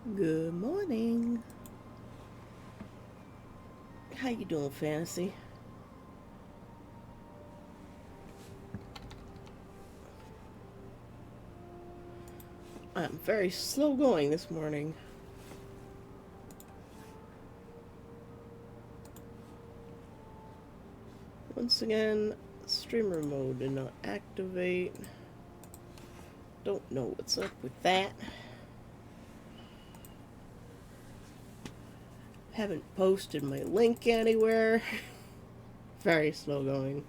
Good morning. How you doing, Fantasy? I'm very slow going this morning. Once again, streamer mode did not activate. Don't know what's up with that. Haven't posted my link anywhere. Very slow going.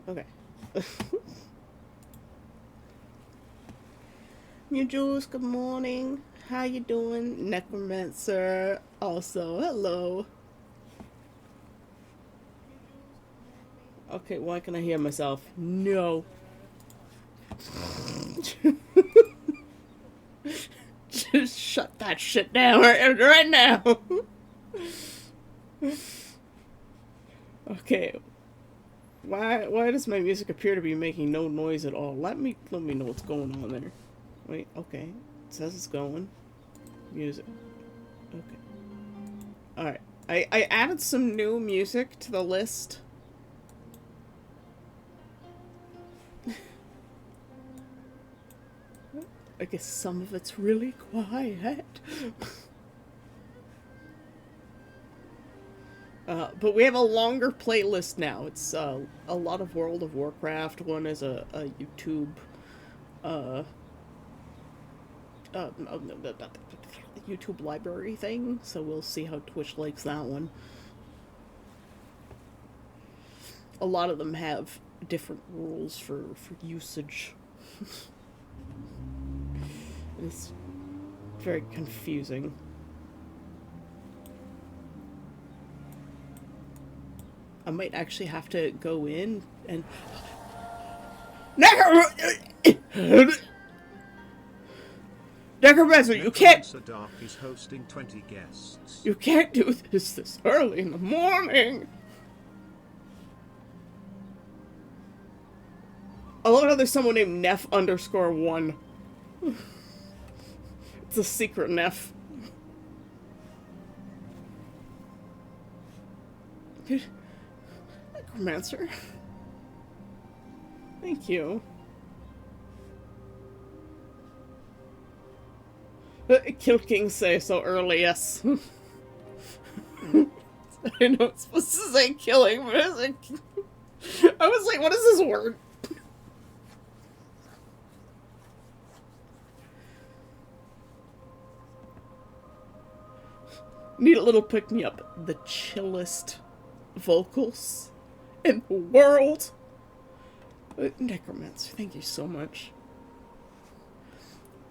Okay. Jules, good morning. How you doing? Necromancer, also, hello. Okay, why can I hear myself? No. Just shut that shit down right now. Okay. Why does my music appear to be making no noise at all? Let me know what's going on there. Wait, okay. It says it's going. Music. Okay. Alright. I added some new music to the list. I guess some of it's really quiet. But we have a longer playlist now. It's a lot of World of Warcraft. One is a YouTube, uh, YouTube library thing. So we'll see how Twitch likes that one. A lot of them have different rules for usage. It's very confusing. I might actually have to go in and. Necromancer, you can't. Dark is hosting 20 guests. You can't do this early in the morning. I love how there's someone named Neff_1. It's a secret Neff. Necromancer. Thank you. Kill King say so early, yes. I know it's supposed to say killing, but it's like... I was like, what is this word? Need a little pick-me-up. The chillest vocals in the world. Necromancer, thank you so much.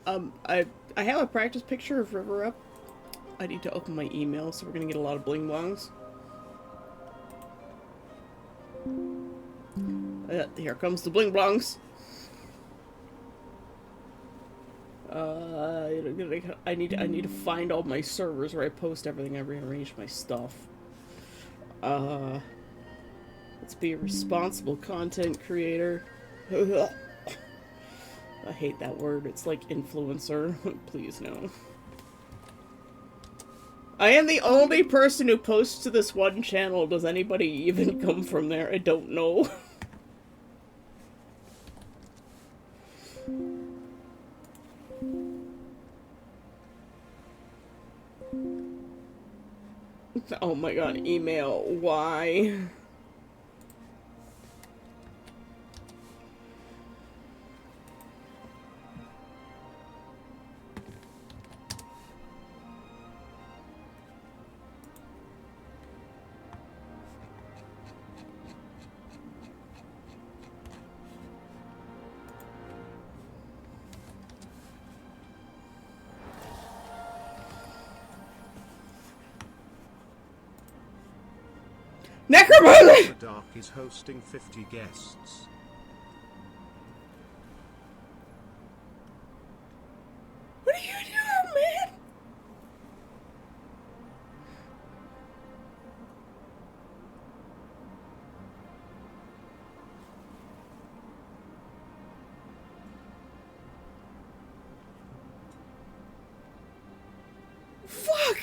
I have a practice picture of River up. I need to open my email, so we're gonna get a lot of bling blongs. Here comes the bling blongs. I need to find all my servers where I post everything. I rearrange my stuff. Let's be a responsible content creator. I hate that word. It's like influencer. Please no. I am the only person who posts to this one channel. Does anybody even come from there? I don't know. Oh my god, email. Why? Necromancer! The Dark is hosting 50 guests. What are you doing, man? Fuck!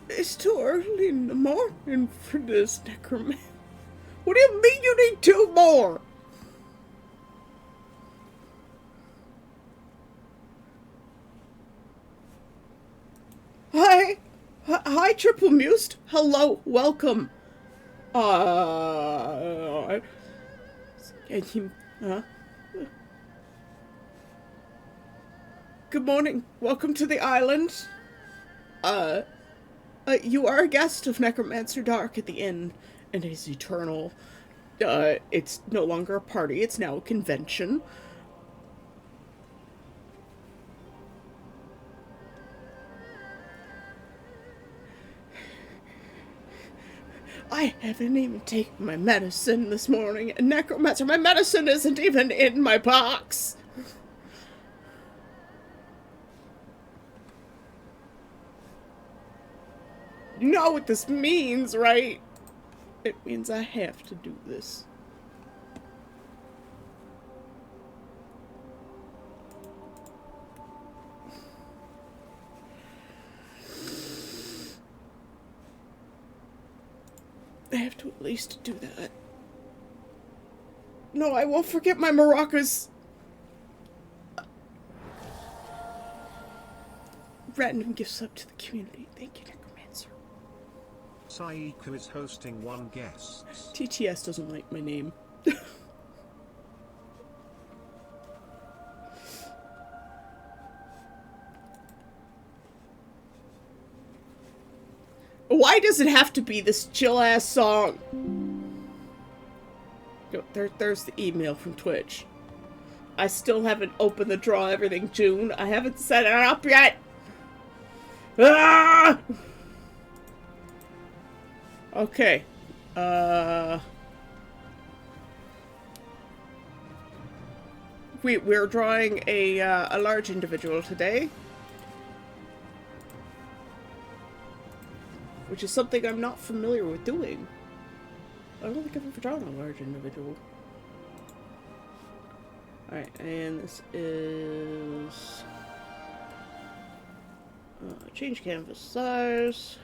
It's too early in the morning for this, necromancer. What do you mean you need 2 more? Hi, Triple Mused. Hello, welcome. Can you, Good morning. Welcome to the island. You are a guest of Necromancer Dark at the inn, and it is eternal. It's no longer a party, it's now a convention. I haven't even taken my medicine this morning, and Necromancer, my medicine isn't even in my box! You know what this means, right? It means I have to do this. I have to at least do that. No, I won't forget my maracas. Random gifts up to the community. Thank you, Necromancer. Saiku is hosting 1 guest. TTS doesn't like my name. Why does it have to be this chill-ass song? There's the email from Twitch. I still haven't opened the Draw Everything June. I haven't set it up yet. Ah! Okay. We're drawing a large individual today, which is something I'm not familiar with doing. I don't think I've ever drawn a large individual. Alright, and this is... change canvas size.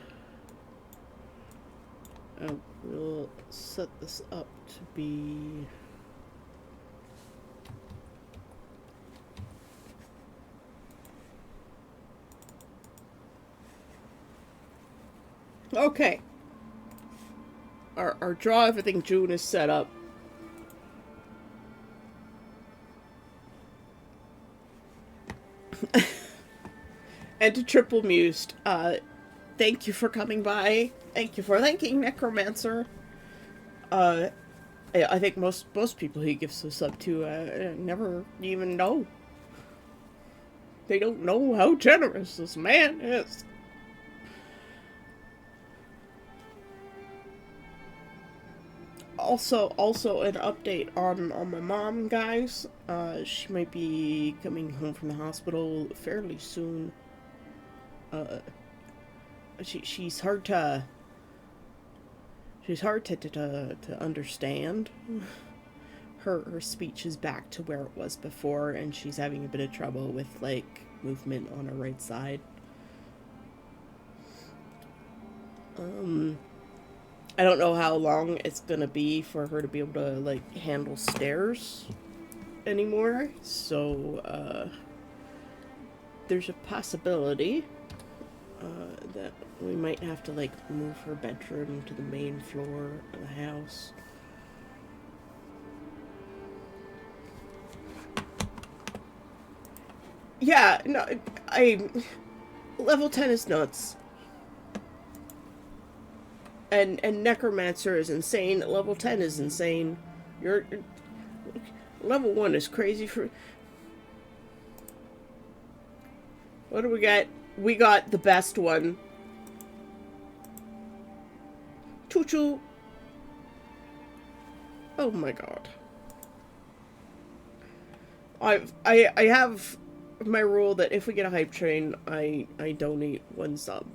And we'll set this up to be... Okay. Our Draw Everything June is set up. And to Triple Mused, thank you for coming by. Thank you for thanking Necromancer. I think most people he gives this up to never even know. They don't know how generous this man is. Also an update on my mom, guys. She might be coming home from the hospital fairly soon. She's hard to understand. Her speech is back to where it was before, and she's having a bit of trouble with like movement on her right side. I don't know how long it's gonna be for her to be able to, like, handle stairs anymore. So, there's a possibility that we might have to, like, move her bedroom to the main floor of the house. Yeah, no, level 10 is nuts. And Necromancer is insane. Level 10 is insane. You're level 1 is crazy for... What do we got? We got the best one. Choo choo. Oh my god. I have my rule that if we get a hype train, I donate 1 sub.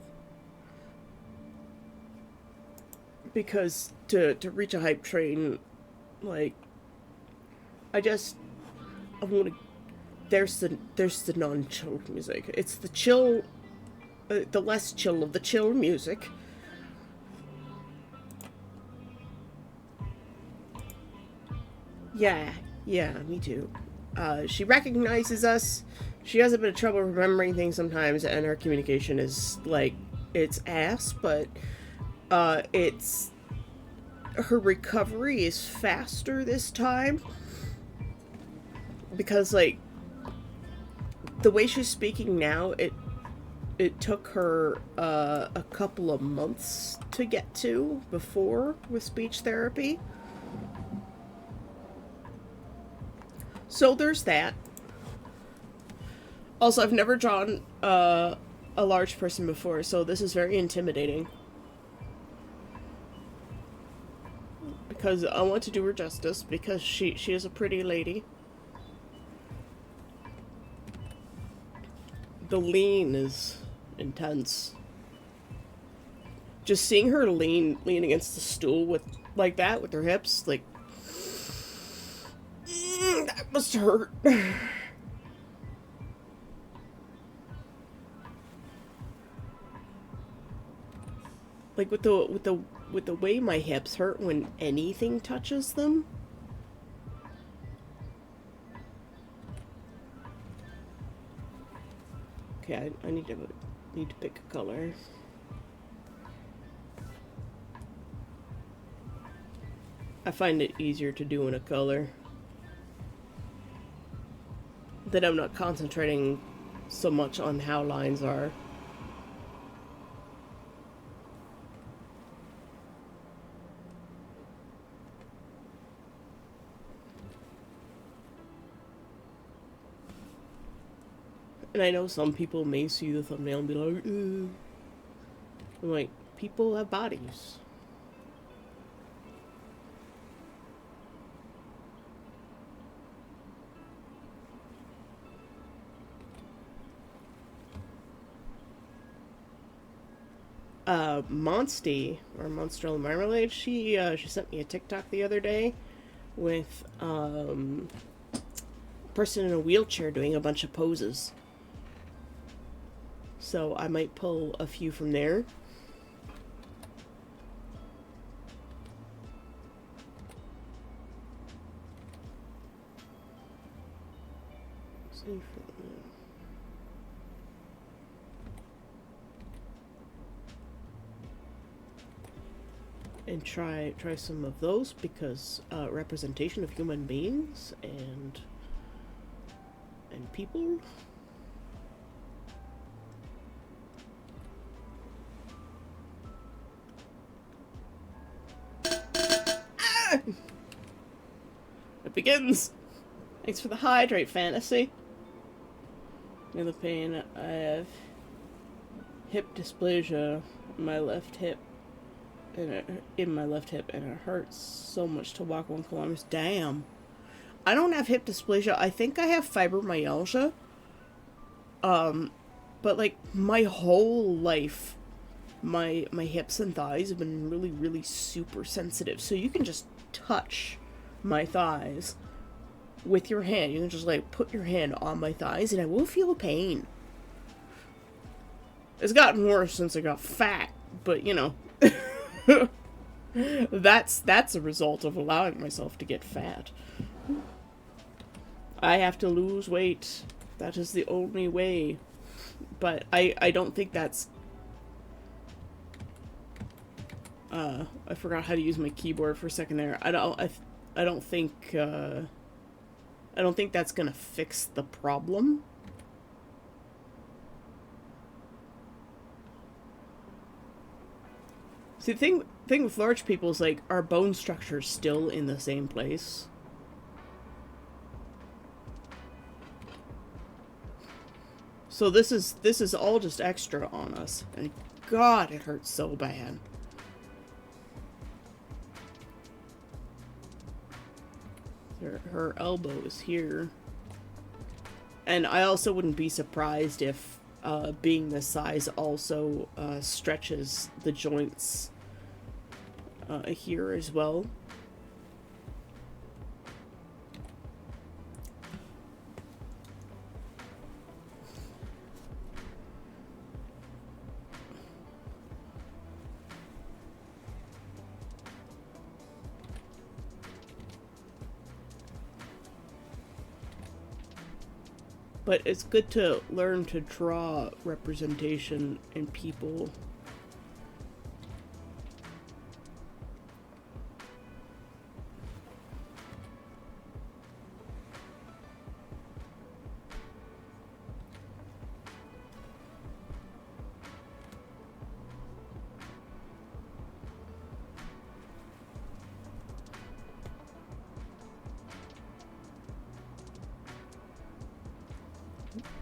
Because to reach a hype train, like, I want to... There's the non-chill music. It's the chill, the less chill of the chill music. Yeah, me too. She recognizes us. She has a bit of trouble remembering things sometimes, and her communication is, like, it's ass, but it's... her recovery is faster this time. Because, like, the way she's speaking now, it took her a couple of months to get to before with speech therapy. So there's that. Also, I've never drawn a large person before, so this is very intimidating. Because I want to do her justice, because she is a pretty lady. The lean is intense. Just seeing her lean against the stool with like that with her hips, like that must hurt. Like with the way my hips hurt when anything touches them. Okay, I need to pick a color. I find it easier to do in a color. Then I'm not concentrating so much on how lines are. And I know some people may see the thumbnail and be like, I'm like, people have bodies. Monsty, or Monstrel Marmalade, she sent me a TikTok the other day with a person in a wheelchair doing a bunch of poses. So I might pull a few from there. And try some of those, because representation of human beings and people. Ah! It begins. Thanks for the hydrate, fantasy. In the pain, I have hip dysplasia in my left hip. In my left hip, and it hurts so much to walk 1 kilometer. Damn. I don't have hip dysplasia. I think I have fibromyalgia. But like my whole life, my hips and thighs have been really, really super sensitive. So you can just touch my thighs with your hand. You can just like put your hand on my thighs, and I will feel pain. It's gotten worse since I got fat, but you know. That's a result of allowing myself to get fat. I have to lose weight. That is the only way. But I don't think that's... I forgot how to use my keyboard for a second there. I don't think that's gonna fix the problem. See, the thing with large people is, like, our bone structure is still in the same place. So this is all just extra on us. And God, it hurts so bad. Her elbow is here. And I also wouldn't be surprised if being this size also stretches the joints here as well. But it's good to learn to draw representation in people.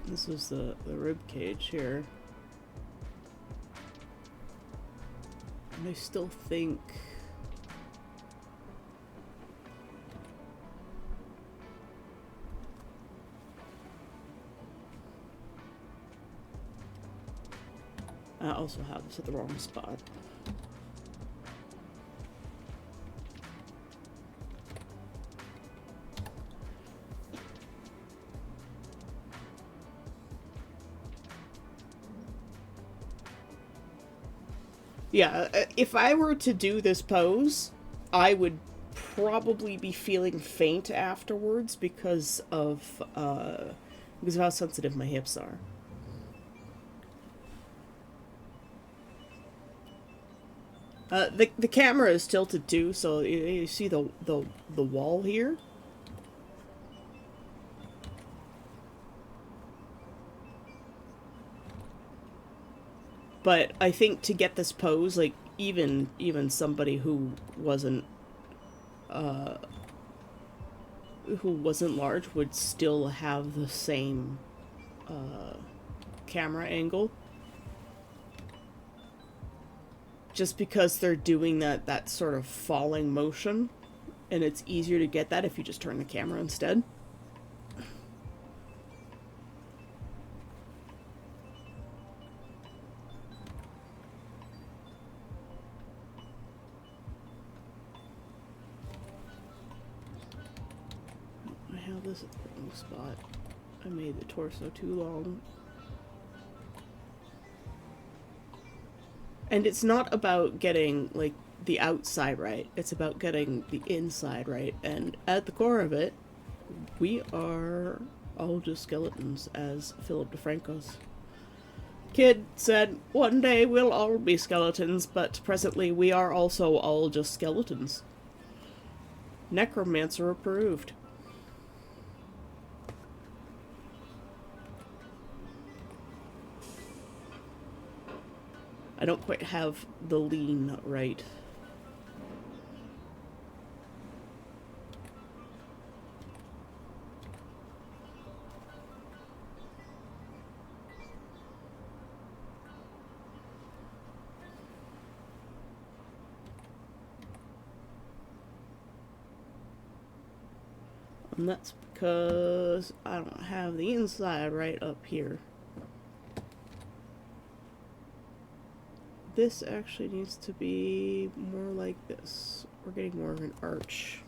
This is the rib cage here. And I still think... I also have this at the wrong spot. Yeah, if I were to do this pose, I would probably be feeling faint afterwards because of how sensitive my hips are. The camera is tilted too, so you see the wall here. But I think to get this pose, like, even somebody who wasn't large would still have the same camera angle. Just because they're doing that sort of falling motion, and it's easier to get that if you just turn the camera instead. This is the wrong spot. I made the torso too long. And it's not about getting, like, the outside right. It's about getting the inside right. And at the core of it, we are all just skeletons, as Philip DeFranco's kid said, one day we'll all be skeletons, but presently we are also all just skeletons. Necromancer approved. I don't quite have the lean right. And that's because I don't have the inside right up here. This actually needs to be more like this. We're getting more of an arch.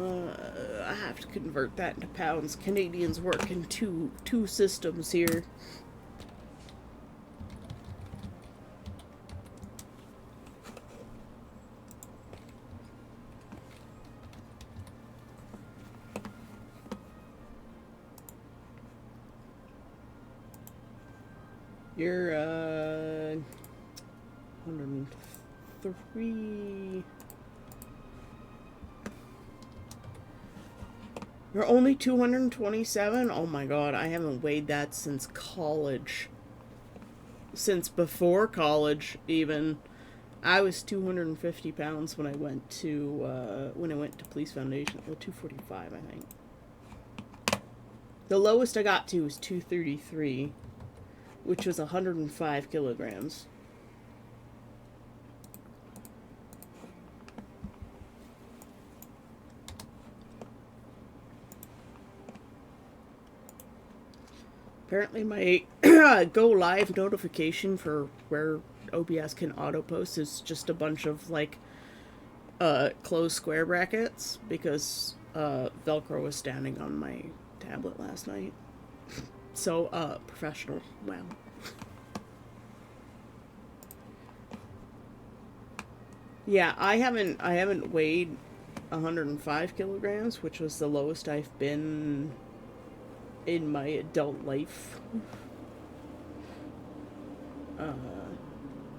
I have to convert that into pounds. Canadians work in two systems here. You're 103. You're only 227? Oh my god, I haven't weighed that since college. Since before college, even. I was 250 pounds when I went to Police Foundation. Well, 245, I think. The lowest I got to was 233, which was 105 kilograms. Apparently my go live notification for where OBS can auto post is just a bunch of like closed square brackets because Velcro was standing on my tablet last night. So professional. Wow. Yeah, I haven't weighed 105 kilograms, which was the lowest I've been in my adult life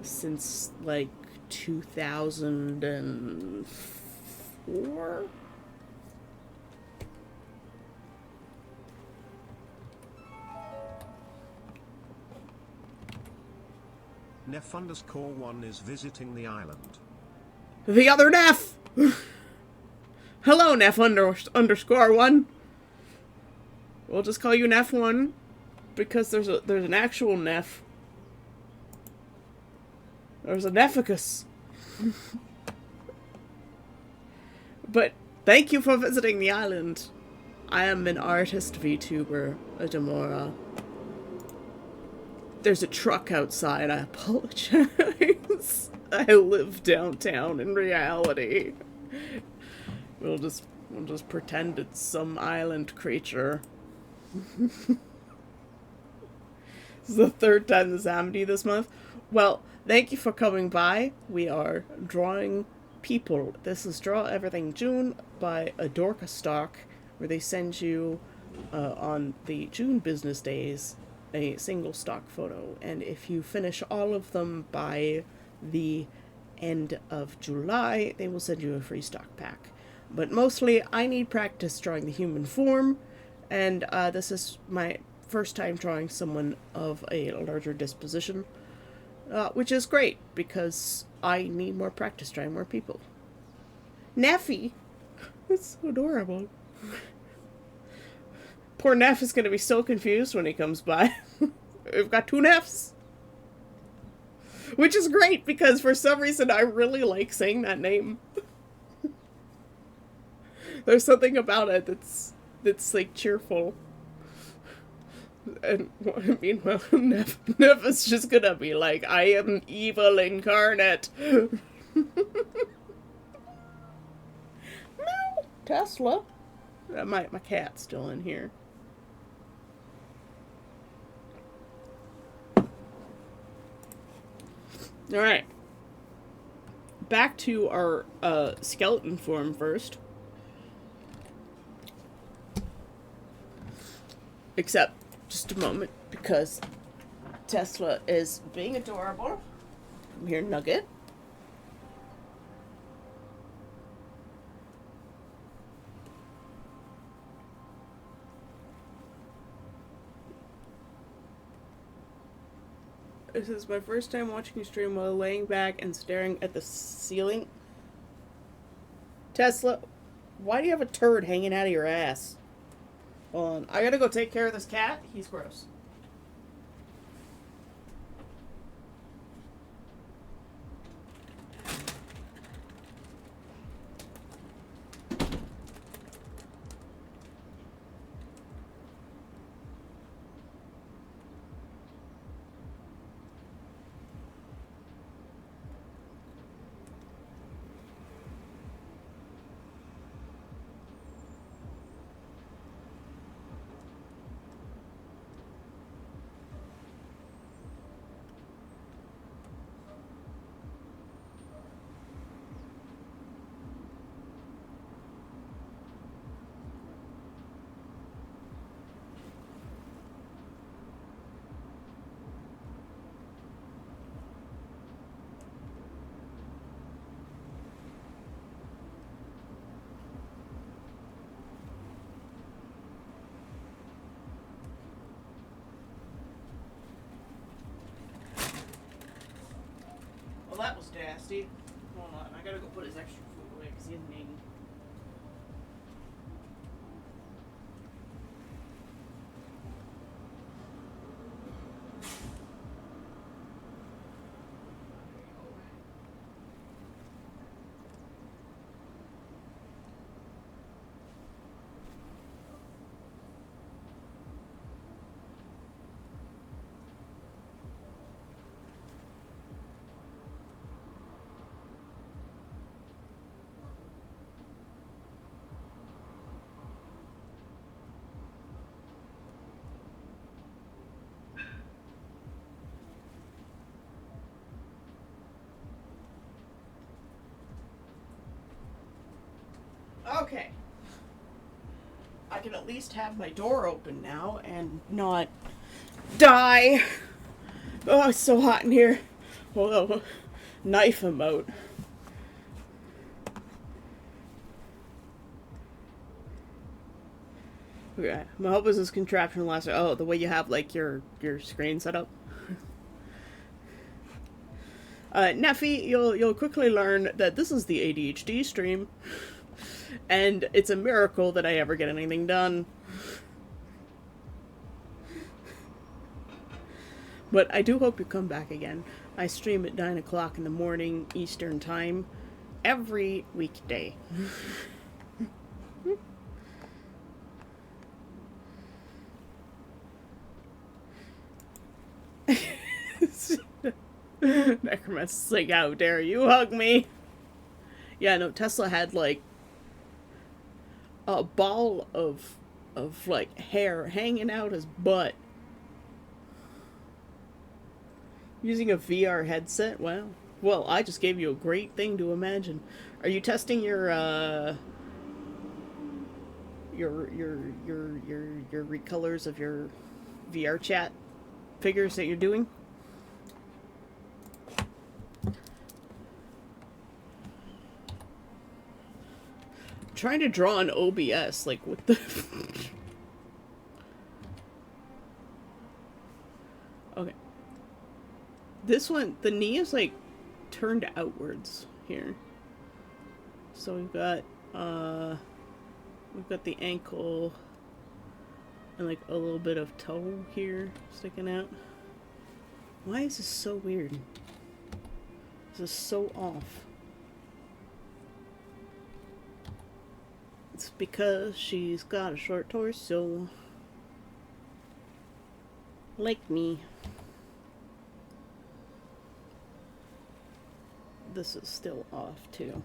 since like 2004. Neff_1 is visiting the island. The other Neff! Hello, Neff_1. We'll just call you Neff1 because there's an actual Neff. There's a Nefficus. But thank you for visiting the island. I am an artist VTuber, Adamora. There's a truck outside, I apologize. I live downtown in reality. We'll just pretend it's some island creature. This is the third time this happened to you this month. Well, thank you for coming by. We are drawing people. This is Draw Everything June by Adorka Stock, where they send you on the June business days a single stock photo, and if you finish all of them by the end of July, they will send you a free stock pack. But mostly I need practice drawing the human form, and this is my first time drawing someone of a larger disposition, which is great because I need more practice drawing more people. Neffy! That's so adorable. Poor Neff is going to be so confused when he comes by. We've got two Neffs. Which is great because for some reason I really like saying that name. There's something about it that's like cheerful. And meanwhile, Neff is just gonna be like, I am evil incarnate. No, Tesla. My cat's still in here. Alright. Back to our skeleton form first. Except, just a moment, because Tesla is being adorable. Come here, Nugget. This is my first time watching you stream while laying back and staring at the ceiling. Tesla, why do you have a turd hanging out of your ass? Hold on, I gotta go take care of this cat. He's gross. was nasty. Hold on, I gotta go put his extra food away because he hasn't eaten. Okay. I can at least have my door open now and not die. Oh, it's so hot in here. Whoa. Knife emote. Okay. I'm hoping this contraption lasts. Oh, the way you have like your screen set up. Neffy, you'll quickly learn that this is the ADHD stream. And it's a miracle that I ever get anything done. But I do hope you come back again. I stream at 9 o'clock in the morning Eastern Time every weekday. Necromancer's like, how dare you hug me? Yeah, no, Tesla had like a ball of like hair hanging out his butt. Using a VR headset? Wow. Well, I just gave you a great thing to imagine. Are you testing your recolors of your VR chat figures that you're doing? I'm trying to draw on OBS, like what the Okay. This one, the knee is like turned outwards here. So we've got the ankle and like a little bit of toe here sticking out. Why is this so weird? This is so off. It's because she's got a short torso. Like me. This is still off too.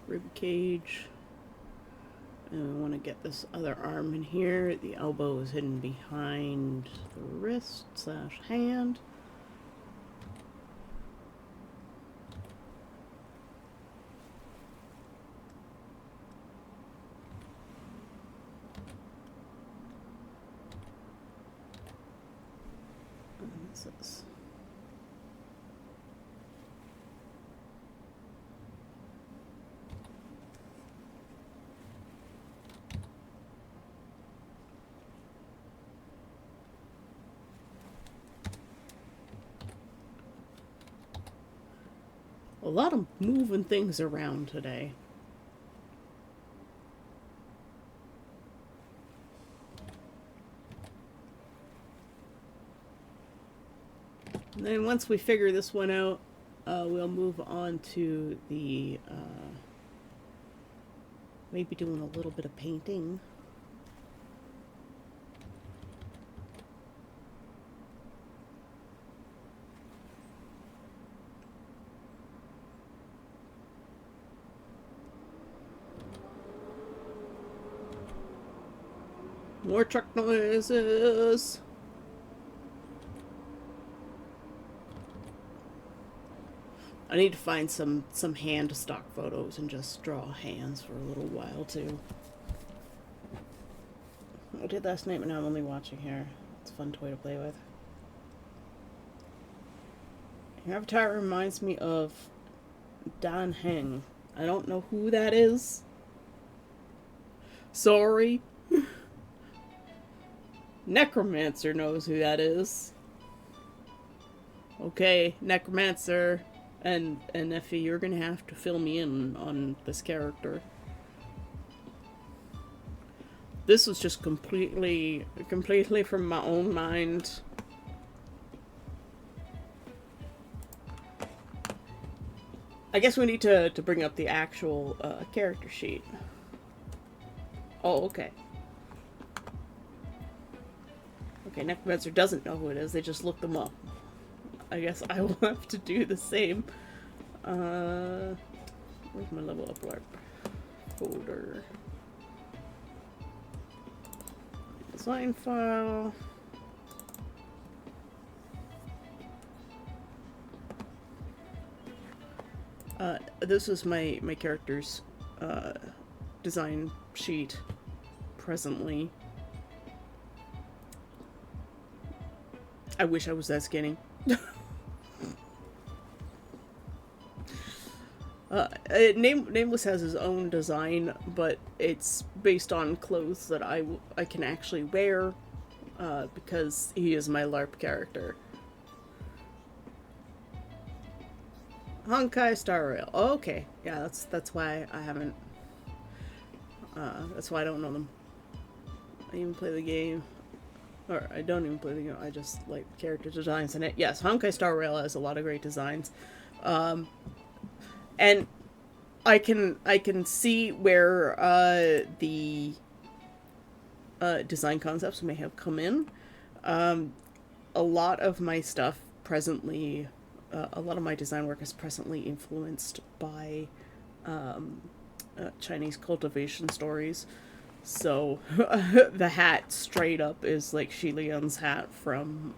Rib cage. And I want to get this other arm in here. The elbow is hidden behind the wrist / hand. And this is a lot of moving things around today. And then once we figure this one out, we'll move on to the maybe doing a little bit of painting. More truck noises. I need to find some hand stock photos and just draw hands for a little while too. I did last night, but now I'm only watching here. It's a fun toy to play with. Your avatar reminds me of Dan Heng. I don't know who that is. Sorry. Necromancer knows who that is. Okay, Necromancer and Effie, you're gonna have to fill me in on this character. This was just completely from my own mind. I guess we need to bring up the actual character sheet. Oh, okay. Okay, Necromancer doesn't know who it is, they just looked them up. I guess I will have to do the same. Where's my level up LARP folder? Design file. This is my character's design sheet presently. I wish I was that skinny. Nameless has his own design, but it's based on clothes that I can actually wear, because he is my LARP character. Honkai Star Rail. Oh, okay. Yeah, that's why I haven't. That's why I don't know them. I even play the game. Or I don't even play the game. I just like character designs in it. Yes, Honkai Star Rail has a lot of great designs. And I can see where the design concepts may have come in. A lot of my stuff presently, a lot of my design work is presently influenced by Chinese cultivation stories. So the hat straight up is like Shi Lian's hat from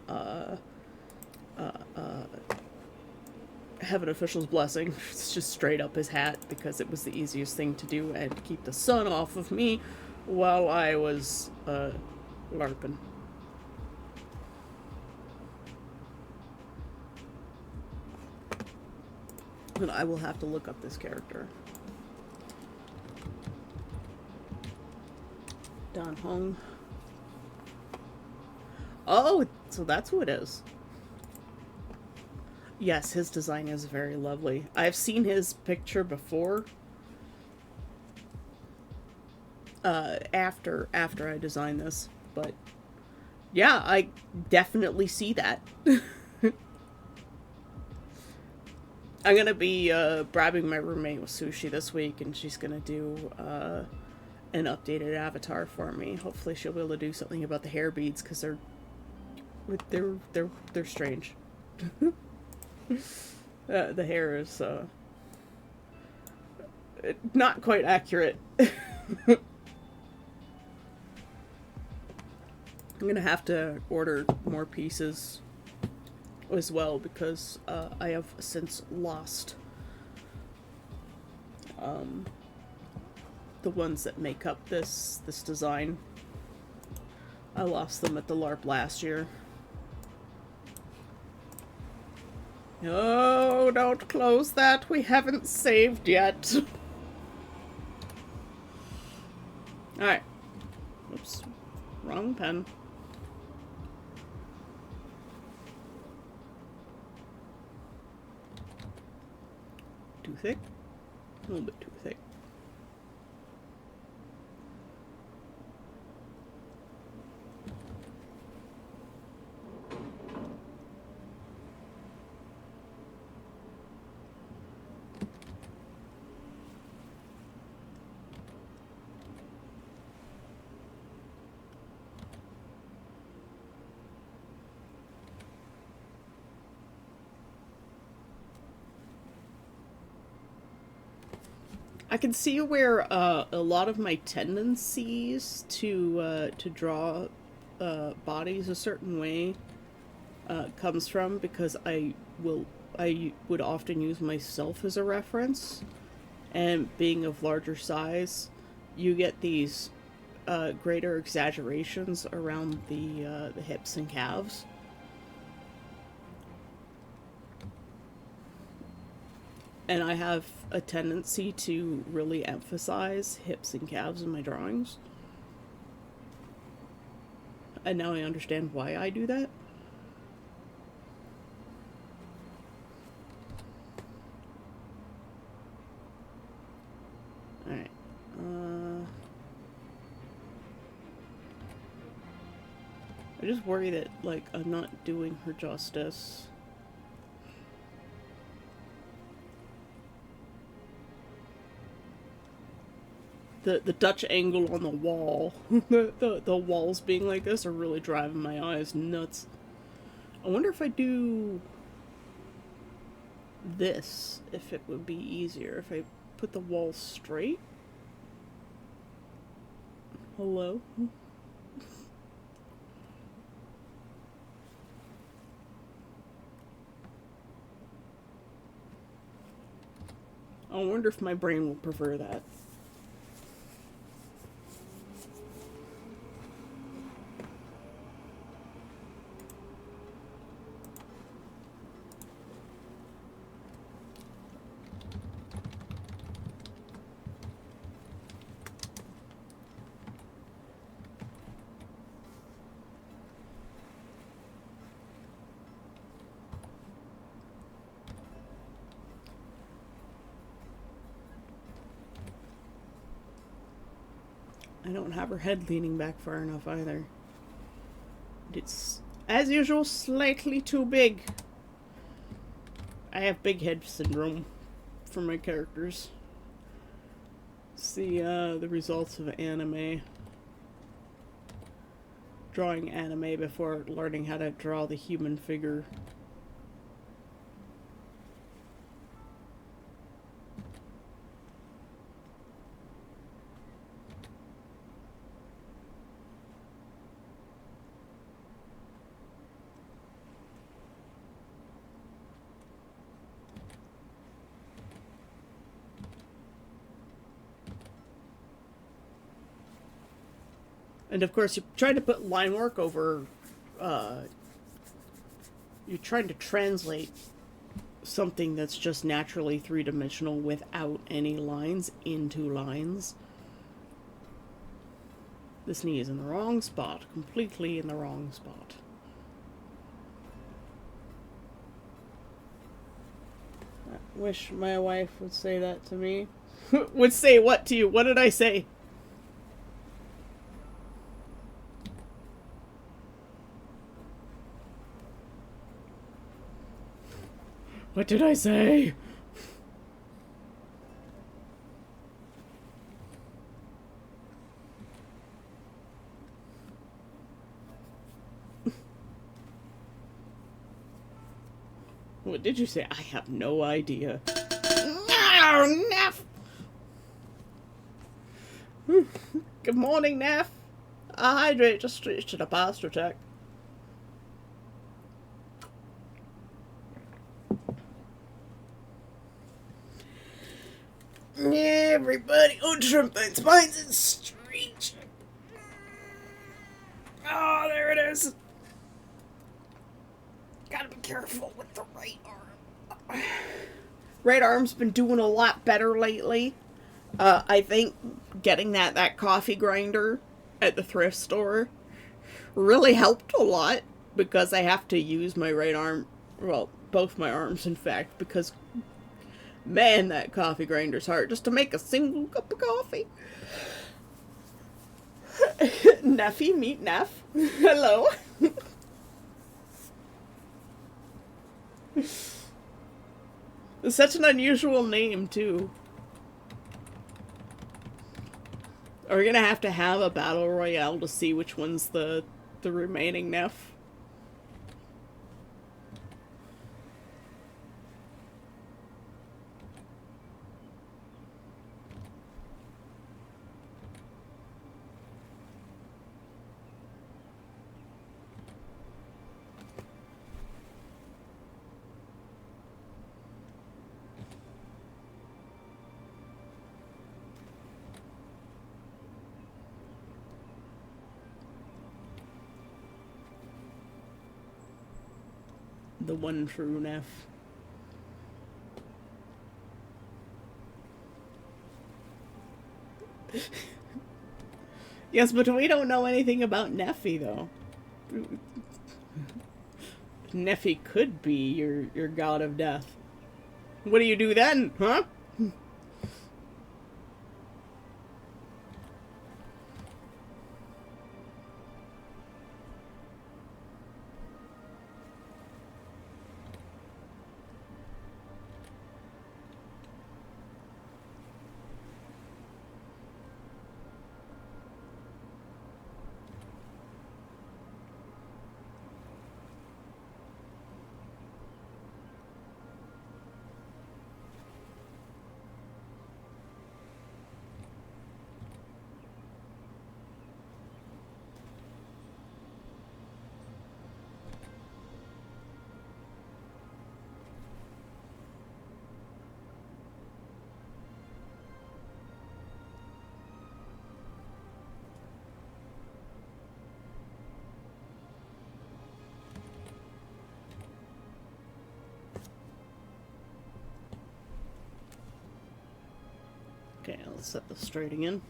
Heaven Official's Blessing. It's just straight up his hat because it was the easiest thing to do and to keep the sun off of me while I was LARPing. And I will have to look up this character. Dan Heng. Oh, so that's who it is. Yes, his design is very lovely. I've seen his picture before. After I designed this, but yeah, I definitely see that. I'm gonna be bribing my roommate with sushi this week, and she's gonna do an updated avatar for me. Hopefully, she'll be able to do something about the hair beads because they're strange. The hair is not quite accurate. I'm gonna have to order more pieces as well because I have since lost the ones that make up this design. I lost them at the LARP last year. No, don't close that. We haven't saved yet. Alright. Oops. Wrong pen. Too thick? A little bit too thick. I can see where a lot of my tendencies to draw bodies a certain way comes from, because I will I would often use myself as a reference, and being of larger size, you get these greater exaggerations around the hips and calves. And I have a tendency to really emphasize hips and calves in my drawings. And now I understand why I do that. Alright. I just worry that, like, I'm not doing her justice. The Dutch angle on the wall, the walls being like this are really driving my eyes nuts. I wonder if I do this, if it would be easier if I put the wall straight. Hello? I wonder if my brain will prefer that. I don't have her head leaning back far enough either. It's, as usual, slightly too big. I have big head syndrome for my characters. It's the results of anime. Drawing anime before learning how to draw the human figure. And of course, you try to put line work over. You're trying to translate something that's just naturally three-dimensional without any lines into lines. This knee is in the wrong spot, completely in the wrong spot. I wish my wife would say that to me. Would say what to you? What did I say? What did I say? What did you say? I have no idea. No, Neff! Good morning, Neff. I hydrate, just reached to the pasture tech. Everybody on Trampoline's Minds and Street. Oh, there it is. Gotta be careful with the right arm. Right arm's been doing a lot better lately. I think getting that coffee grinder at the thrift store really helped a lot, because I have to use my right arm, well, both my arms in fact, because man, that coffee grinder's hard just to make a single cup of coffee. Neffy, meet Neff. Hello. It's such an unusual name, too. Are we gonna have to have a battle royale to see which one's the remaining Neff? The one true Neff. Yes, but we don't know anything about Neffy, though. Neffy could be your god of death. What do you do then, huh? Okay, let's set this straight again.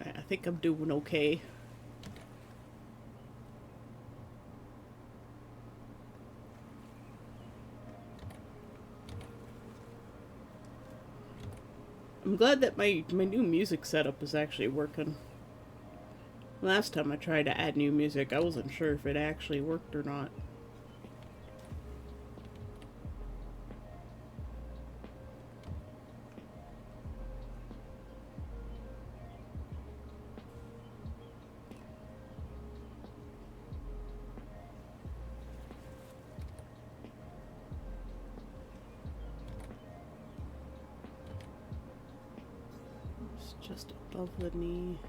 I think I'm doing okay. I'm glad that my new music setup is actually working. Last time I tried to add new music, I wasn't sure if it actually worked or not. It's just above the knee.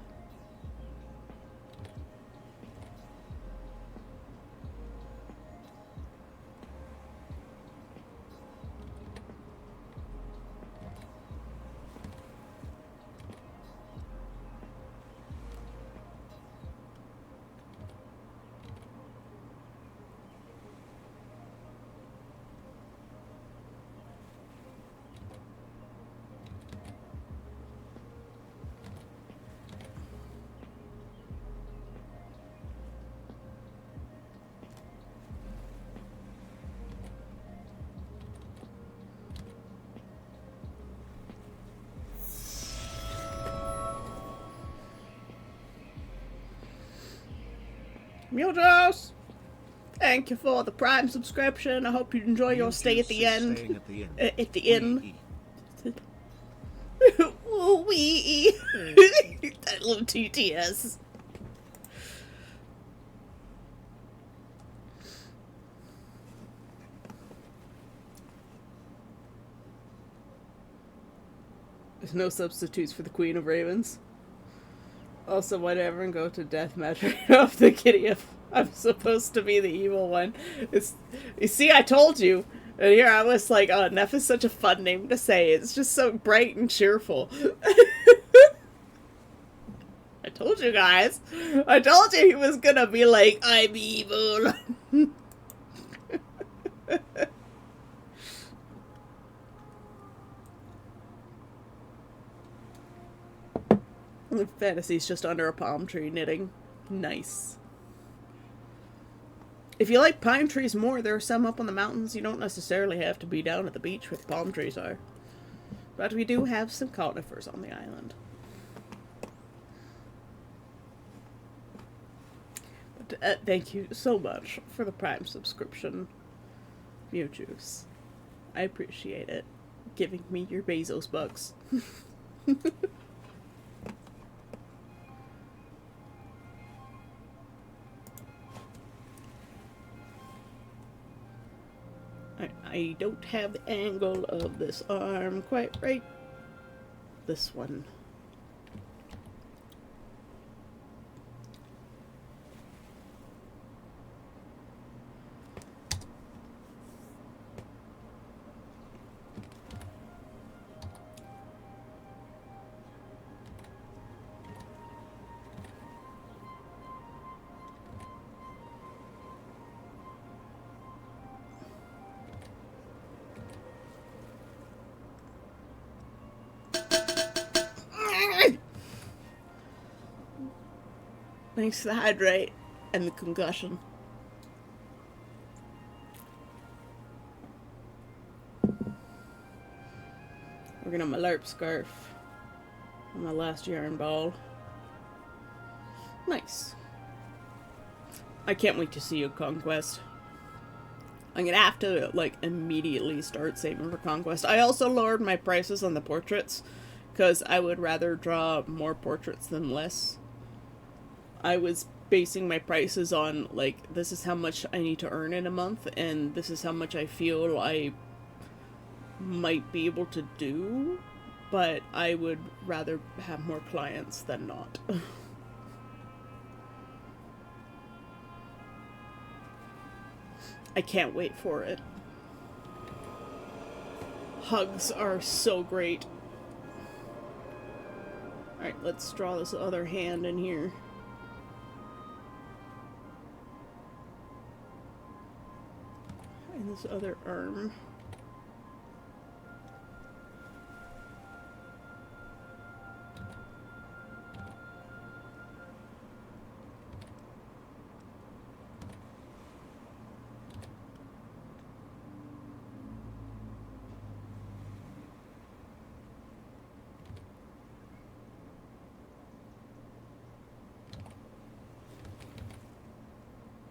Mutos! Thank you for the Prime subscription. I hope you enjoy your stay at the end. At the inn. Ooh, wee! That little TTS. There's no substitutes for the Queen of Ravens. Also, whatever, and go to deathmatch right off the kitty if I'm supposed to be the evil one. You see, I told you. And here I was like, oh, Neff is such a fun name to say. It's just so bright and cheerful. I told you guys. I told you he was gonna be like, I'm evil. Fantasy's just under a palm tree knitting. Nice. If you like pine trees more, there are some up on the mountains. You don't necessarily have to be down at the beach where the palm trees are. But we do have some conifers on the island. But Thank you so much for the Prime subscription, Mewjuice. I appreciate it. Giving me your Bezos bucks. I don't have the angle of this arm quite right. This one. Thanks to the hydrate and the concussion. Working on my LARP scarf. On my last yarn ball. Nice. I can't wait to see you, Conquest. I'm gonna have to, like, immediately start saving for Conquest. I also lowered my prices on the portraits, because I would rather draw more portraits than less. I was basing my prices on, like, this is how much I need to earn in a month, and this is how much I feel I might be able to do, but I would rather have more clients than not. I can't wait for it. Hugs are so great. Alright, let's draw this other hand in here. And this other arm.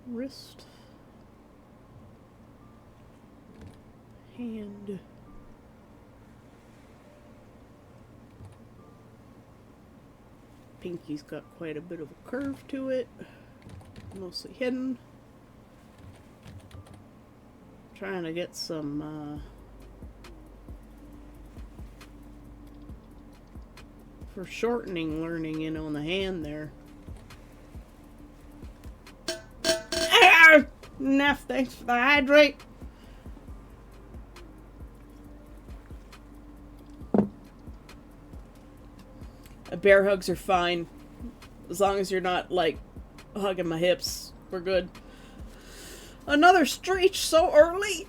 Wrist. Hand. Pinky's got quite a bit of a curve to it, mostly hidden. Trying to get some foreshortening learning in on the hand there. Neff, thanks for the hydrate. Bear hugs are fine. As long as you're not, like, hugging my hips, we're good. Another streach so early?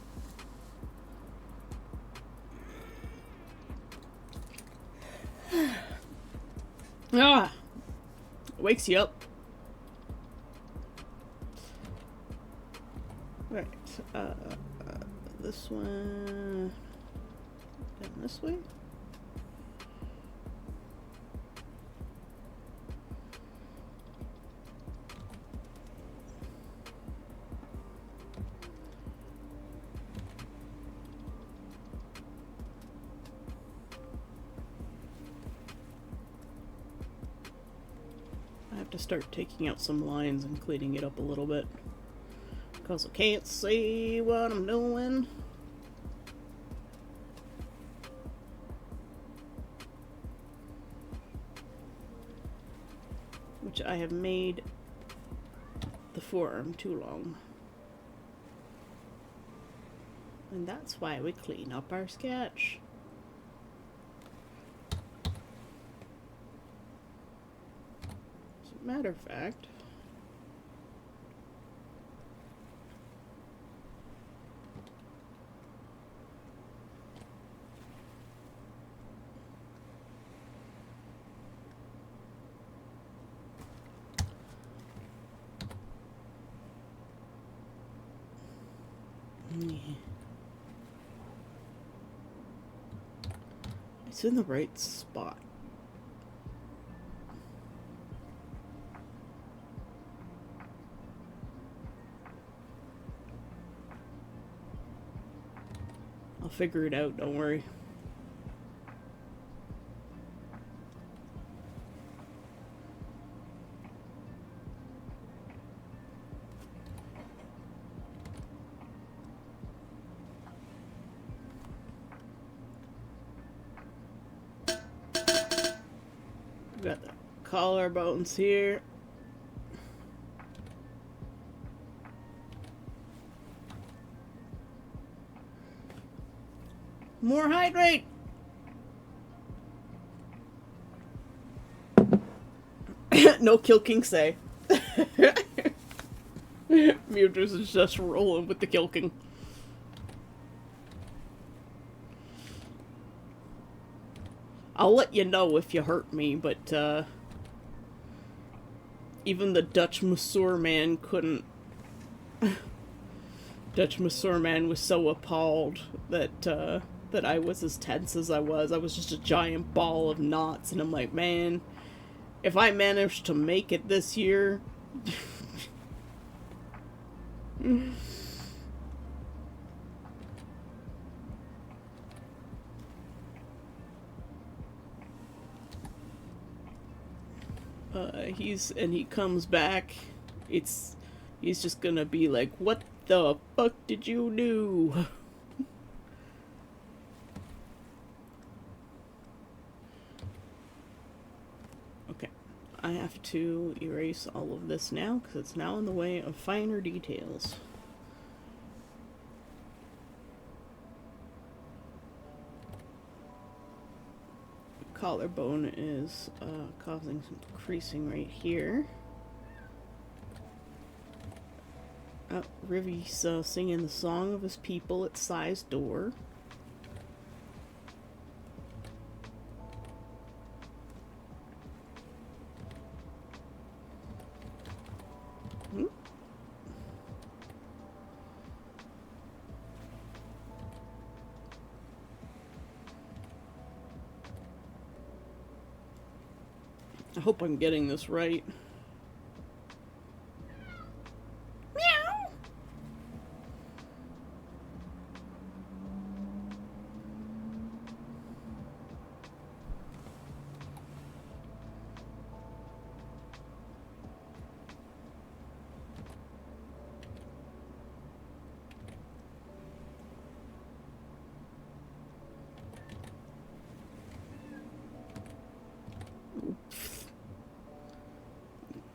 Ah, wakes you up. Right, this one, down this way. I have to start taking out some lines and cleaning it up a little bit, because I can't see what I'm doing. Which I have made the forearm too long. And that's why we clean up our sketch. As a matter of fact, it's in the right spot. figure it out, don't worry. Got the collarbones here. More hydrate! No Kill King say. Mewtwo is just rolling with the Kill King. I'll let you know if you hurt me, but even the Dutch Masseur man couldn't. Dutch Masseur man was so appalled that that I was as tense as I was. I was just a giant ball of knots, and I'm like, man, if I manage to make it this year. He comes back. He's just gonna be like, what the fuck did you do? Okay, I have to erase all of this now because it's now in the way of finer details. Collarbone is causing some creasing right here. Rivy's singing the song of his people at Sai's door. I hope I'm getting this right. Meow.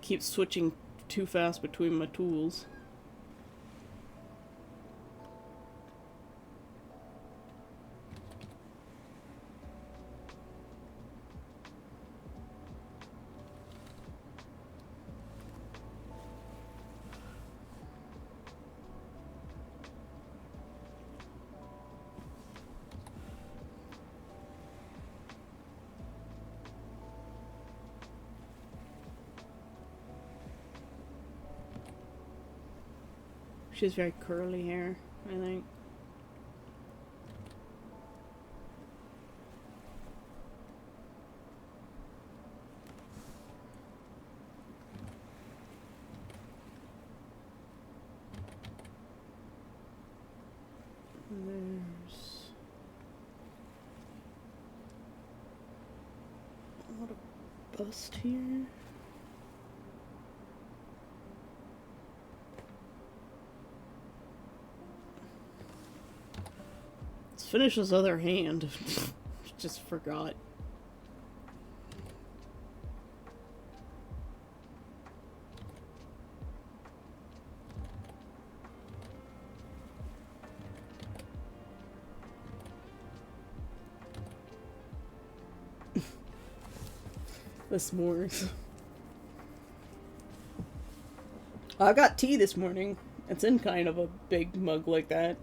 Keep switching too fast between my tools. She has very curly hair, I think. There's a lot of bust here. Finish his other hand. Just forgot. The s'mores. I got tea this morning. It's in kind of a big mug like that.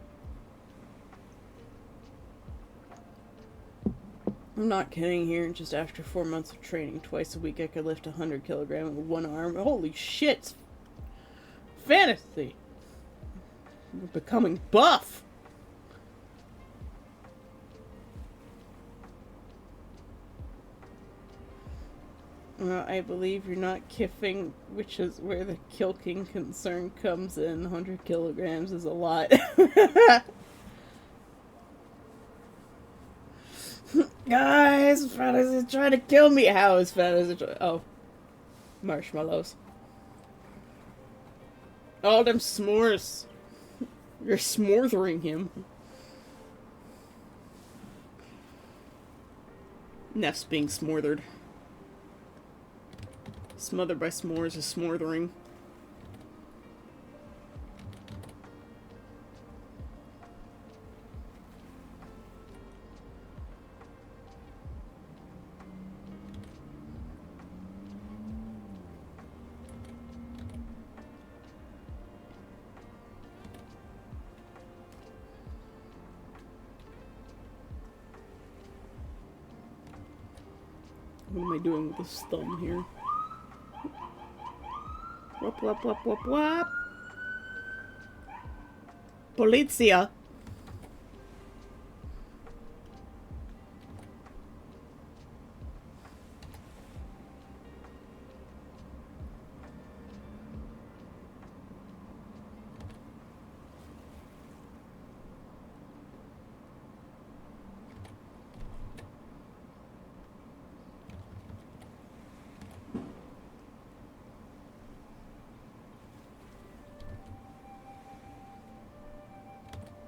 I'm not kidding here. Just after 4 months of training, twice a week I could lift 100 kilograms with one arm. Holy shit! Fantasy! We're becoming buff! I believe you're not kiffing, which is where the Kill King concern comes in. 100 kilograms is a lot. Guys, Fantas is trying to kill me. How is Fantas trying? Oh, marshmallows. All them s'mores. You're smothering him. Neff's being smothered. Smothered by s'mores is smothering. What am I doing with this thumb here? Whoop, whoop, whoop, whoop, whoop. Polizia.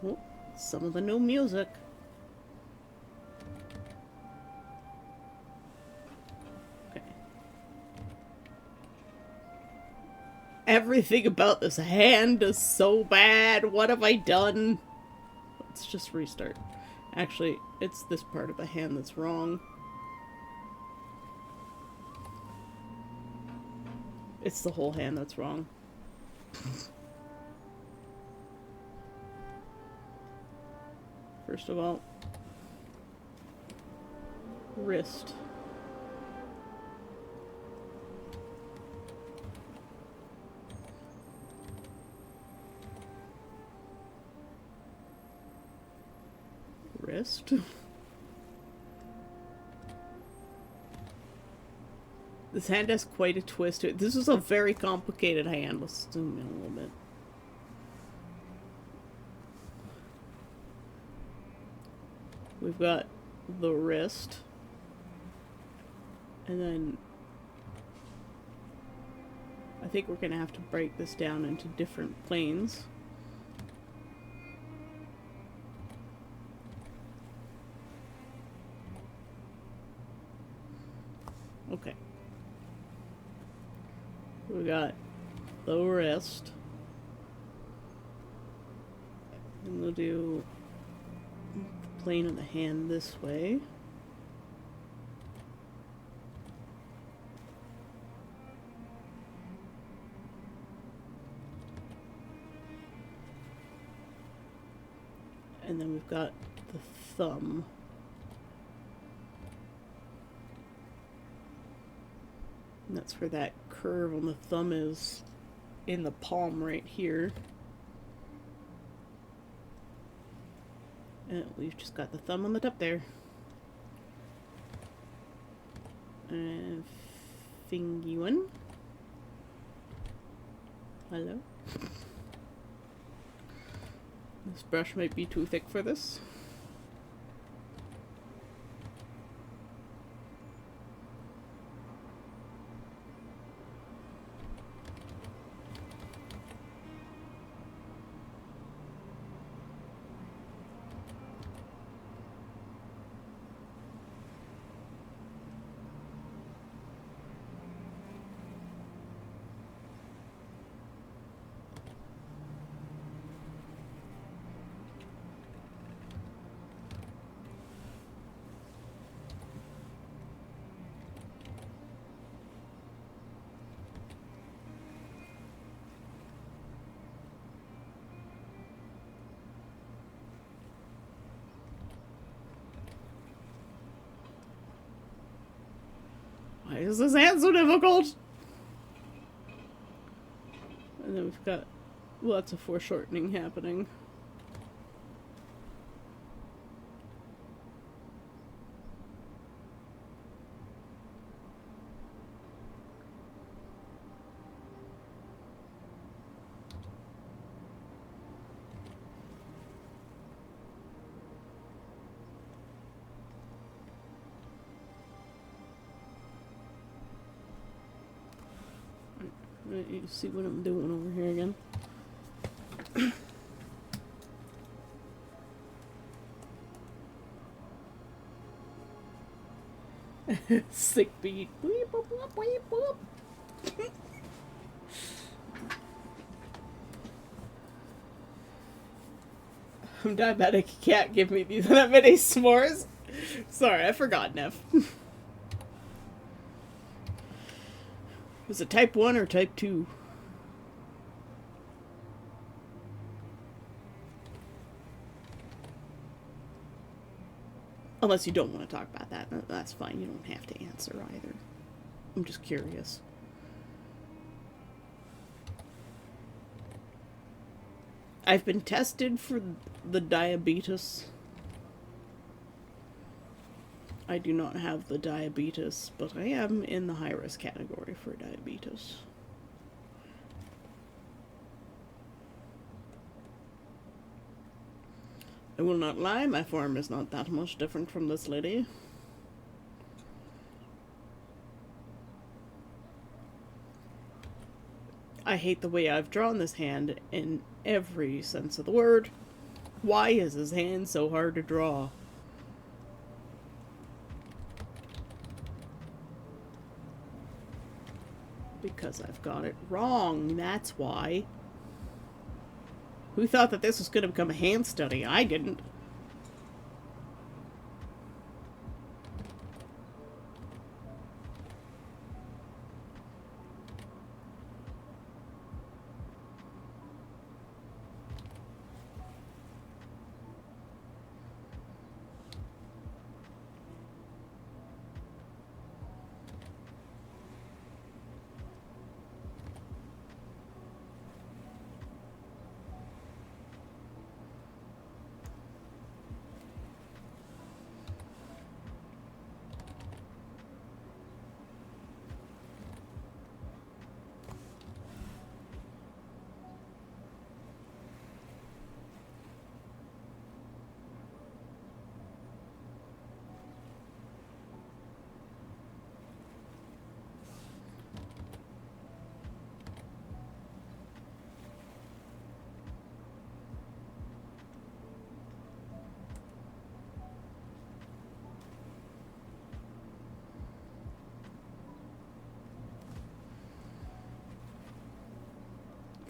Oh, some of the new music. Okay. Everything about this hand is so bad. What have I done? Let's just restart. Actually, it's this part of the hand that's wrong. It's the whole hand that's wrong. First of all, wrist. Wrist. This hand has quite a twist to it. This is a very complicated hand. Let's zoom in a little bit. We've got the wrist. And then I think we're going to have to break this down into different planes. Okay. We got the wrist. And we'll do the plane of the hand this way. And then we've got the thumb. And that's where that curve on the thumb is in the palm right here. And we've just got the thumb on the top there. And fingy one. Hello. This brush might be too thick for this. Why is this hand so difficult? And then we've got lots of foreshortening happening. You see what I'm doing over here again. Sick beat. Weep, boop, boop, weep, boop. I'm diabetic. You can't give me that many s'mores. Sorry, I forgot, Nev. Was it type 1 or type 2? Unless you don't want to talk about that. That's fine. You don't have to answer either. I'm just curious. I've been tested for the diabetes. I do not have the diabetes, but I am in the high-risk category for diabetes. I will not lie, my form is not that much different from this lady. I hate the way I've drawn this hand in every sense of the word. Why is his hand so hard to draw? Because I've got it wrong, that's why. Who thought that this was going to become a hand study? I didn't.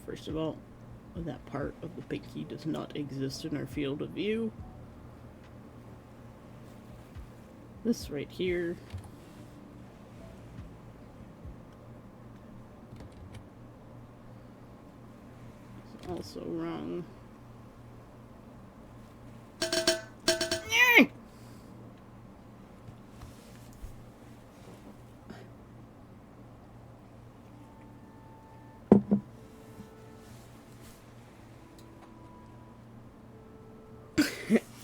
First of all, that part of the pinky does not exist in our field of view. This right here. Is also wrong.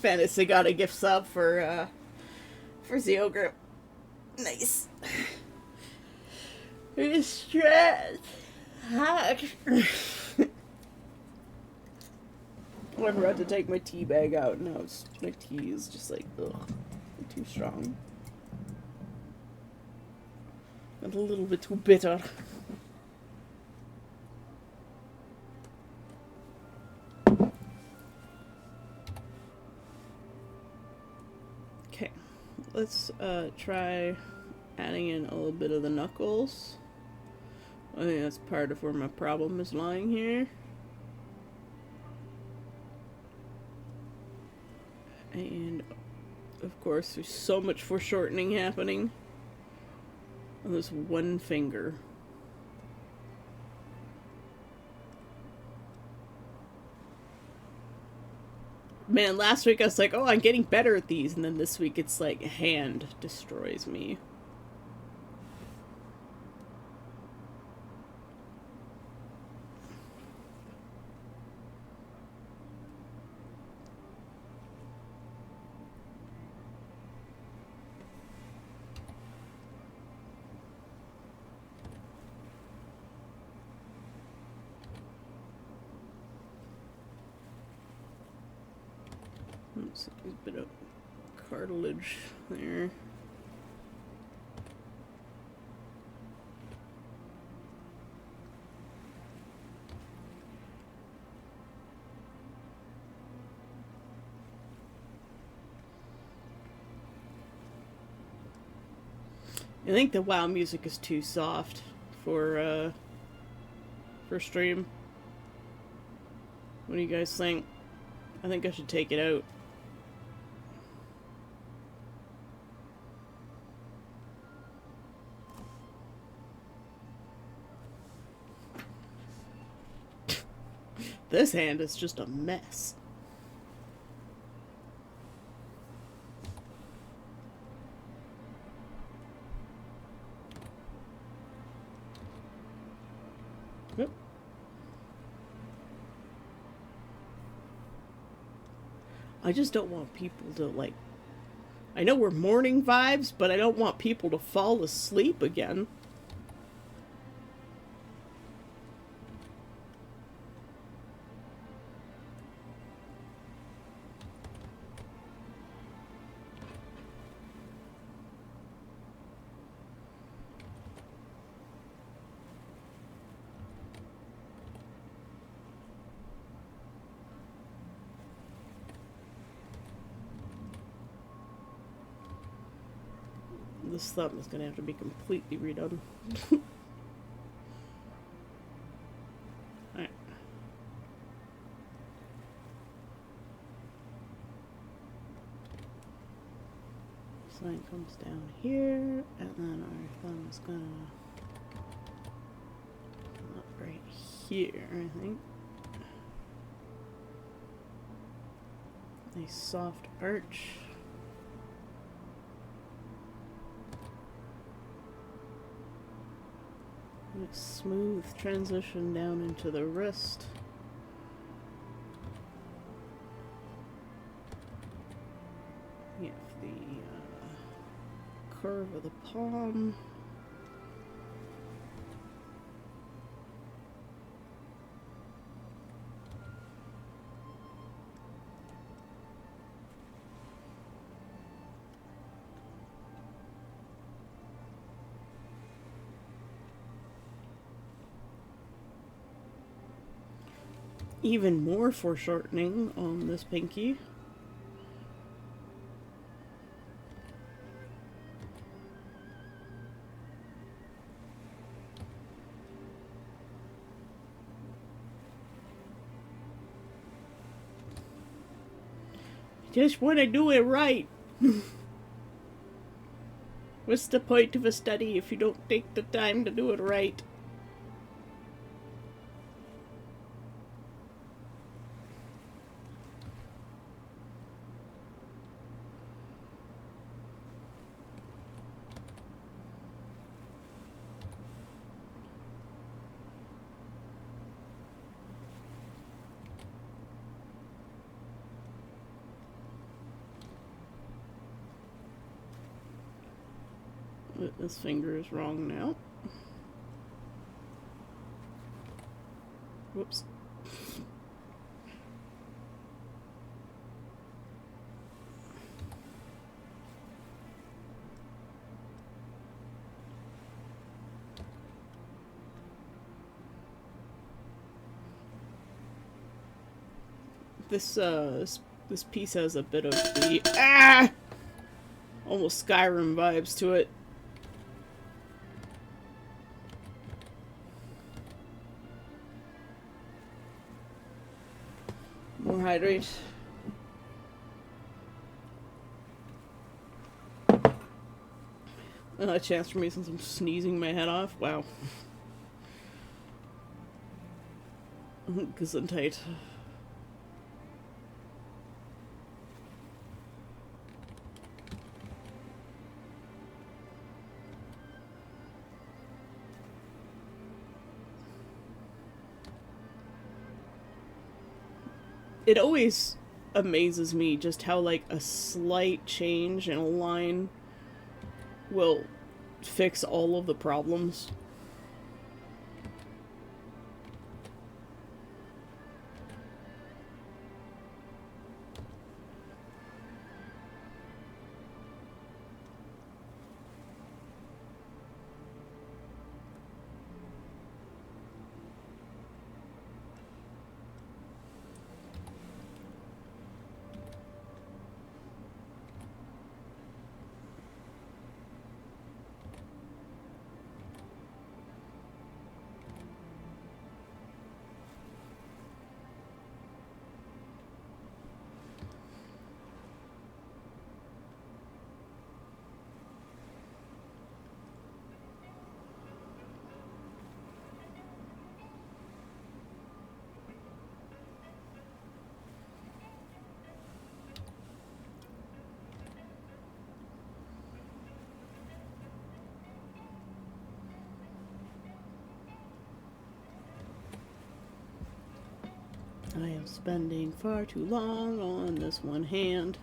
Fantasy got a gift sub for Zeo Group. Nice. It's stressed. I'm about to take my tea bag out. No, it's, my tea is just like, ugh, too strong. And a little bit too bitter. Okay, let's try adding in a little bit of the knuckles. I think that's part of where my problem is lying here. And of course there's so much foreshortening happening on this one finger. Man, last week I was like, oh, I'm getting better at these, and then this week it's like, hand destroys me. There's a bit of cartilage there. I think the WoW music is too soft for stream. What do you guys think? I think I should take it out. This hand is just a mess. Yep. I just don't want people to, like... I know we're morning vibes, but I don't want people to fall asleep again. This thumb is gonna have to be completely redone. Alright. Sign comes down here, and then our thumb is gonna come up right here, I think. A soft arch. A smooth transition down into the wrist. We have the curve of the palm. Even more foreshortening on this pinky. Just want to do it right. What's the point of a study if you don't take the time to do it right? This finger is wrong now. Whoops. This piece has a bit of the almost Skyrim vibes to it. More hydrate. A chance for me since I'm sneezing my head off. Wow. Gesundheit. It always amazes me just how, like, a slight change in a line will fix all of the problems. I am spending far too long on this one hand.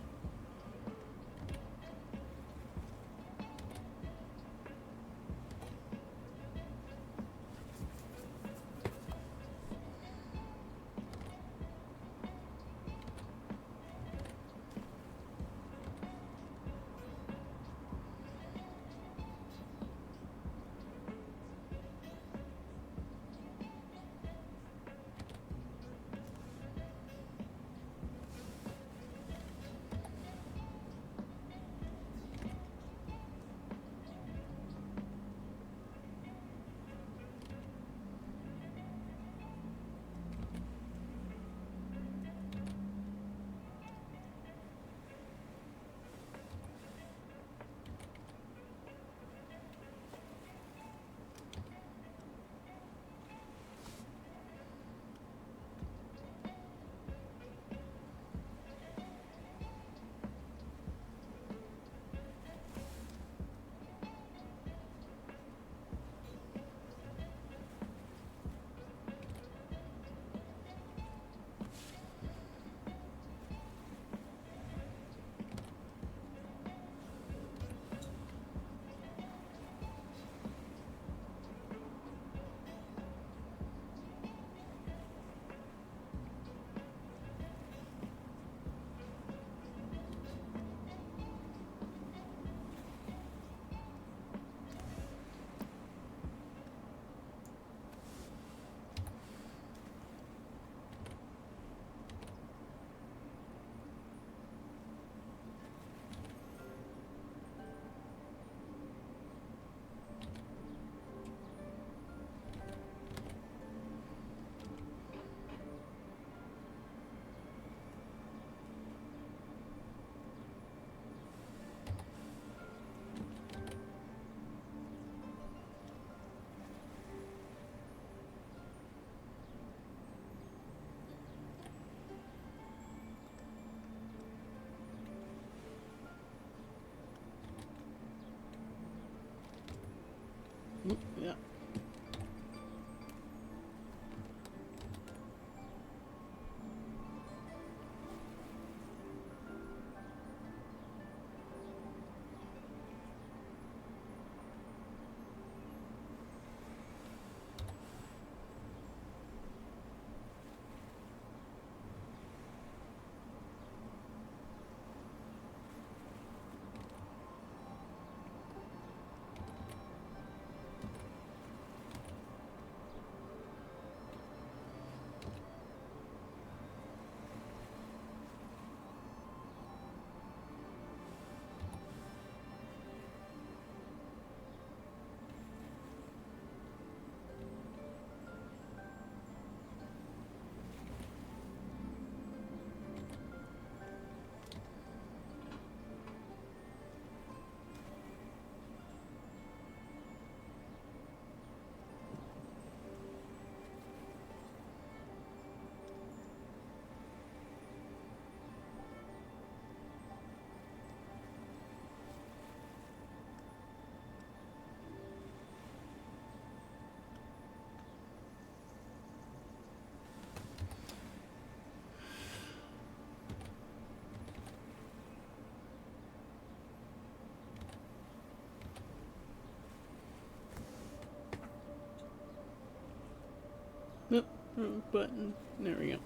Yeah. Nope. Button. There we go.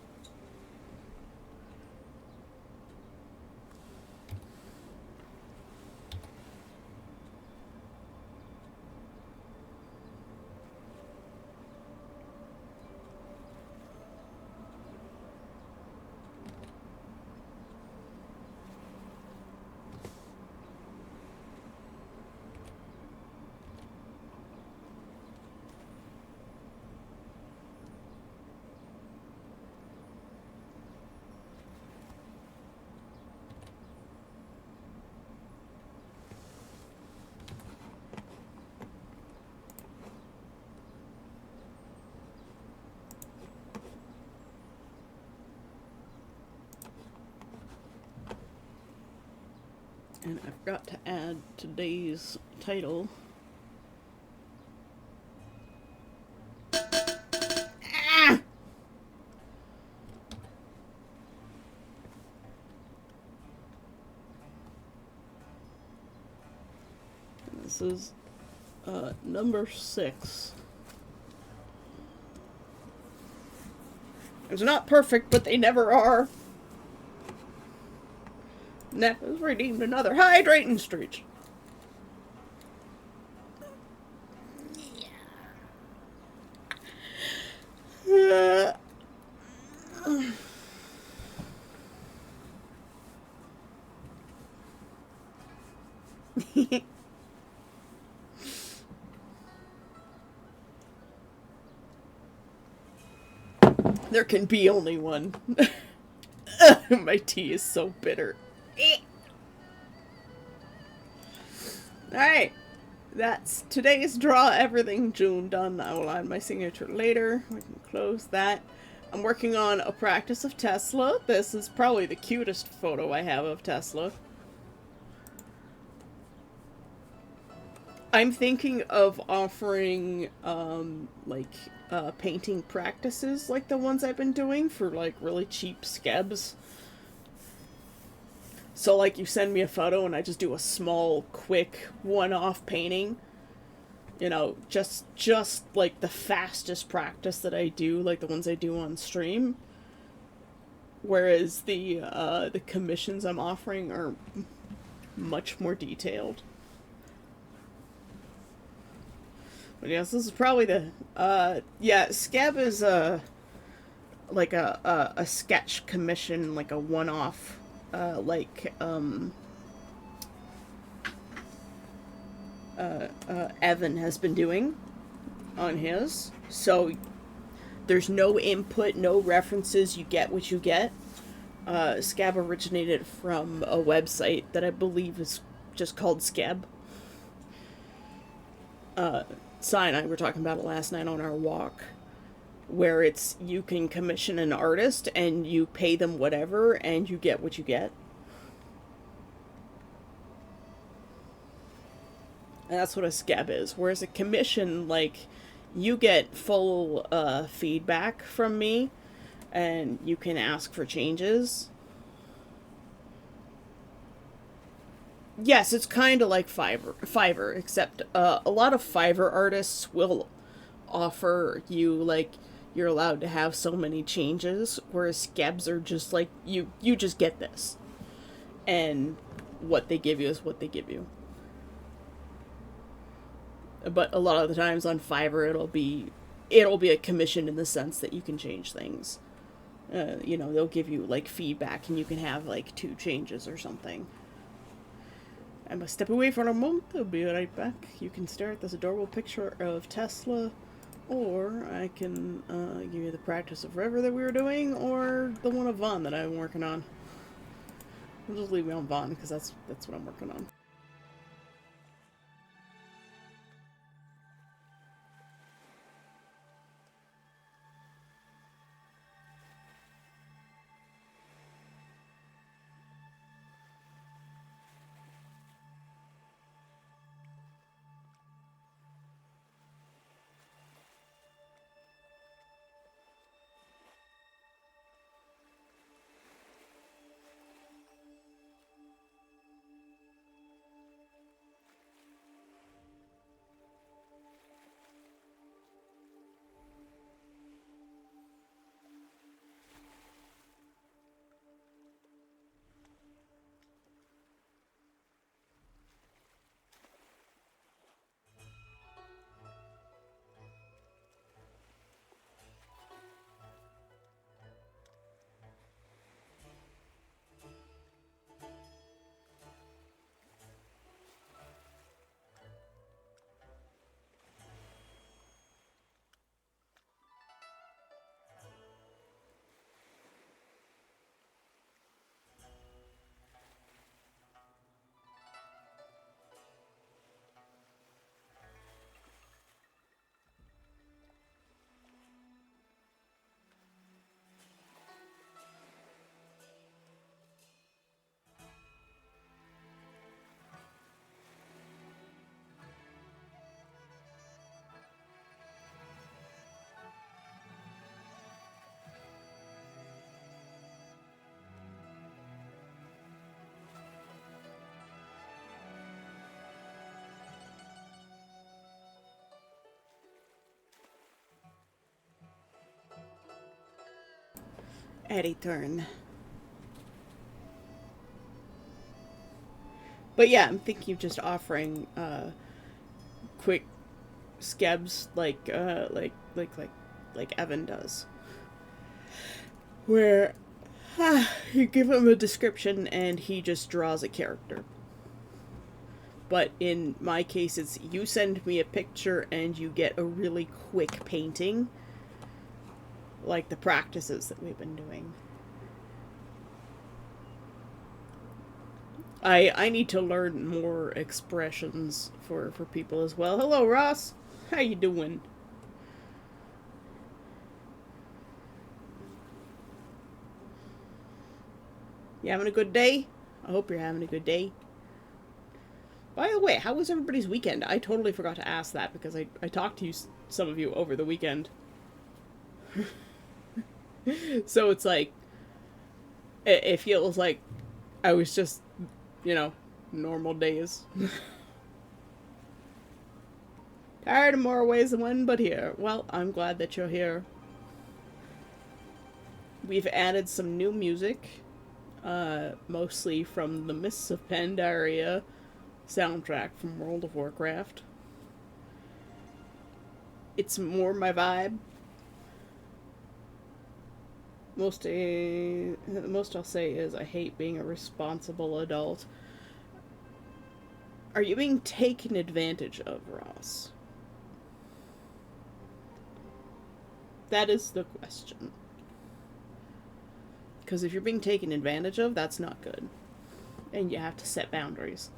And I forgot to add today's title. Ah! This is number 6. It's not perfect, but they never are. Neff has redeemed another hydrating streak. There can be only one. My tea is so bitter. Alright. That's today's draw everything June done. I will add my signature later. We can close that. I'm working on a practice of Tesla. This is probably the cutest photo I have of Tesla. I'm thinking of offering, painting practices like the ones I've been doing for, like, really cheap scabs. So, like, you send me a photo and I just do a small, quick, one-off painting. You know, just like the fastest practice that I do, like the ones I do on stream. Whereas the commissions I'm offering are much more detailed. But yes, this is probably the Scab is a sketch commission, like a one-off, Evan has been doing on his. So there's no input, no references. You get what you get. Scab originated from a website that I believe is just called Scab. Sai and I were talking about it last night on our walk, where it's you can commission an artist and you pay them whatever and you get what you get. And that's what a scab is. Whereas a commission, like, you get full feedback from me and you can ask for changes. Yes, it's kind of like Fiverr, except a lot of Fiverr artists will offer you, like, you're allowed to have so many changes, whereas scabs are just like, you just get this. And what they give you is what they give you. But a lot of the times on Fiverr, it'll be a commission in the sense that you can change things. They'll give you, like, feedback and you can have, like, 2 changes or something. I must step away for a moment. I'll be right back. You can stare at this adorable picture of Tesla, or I can give you the practice of River that we were doing, or the one of Vaughn that I'm working on. I'll just leave me on Vaughn, because that's what I'm working on. Eddie turn. But yeah, I'm thinking of just offering quick skebs like Evan does, where you give him a description and he just draws a character. But in my case, it's you send me a picture and you get a really quick painting, like the practices that we've been doing. I need to learn more expressions for people as well. Hello, Ross. How you doing? You having a good day? I hope you're having a good day. By the way, how was everybody's weekend? I totally forgot to ask that because I talked to you, some of you, over the weekend. So it's like, it feels like I was just, normal days. Tired in more ways than one, but here. Well, I'm glad that you're here. We've added some new music, mostly from the Mists of Pandaria soundtrack from World of Warcraft. It's more my vibe. Most I'll say is I hate being a responsible adult. Are you being taken advantage of, Ross? That is the question. Because if you're being taken advantage of, that's not good. And you have to set boundaries.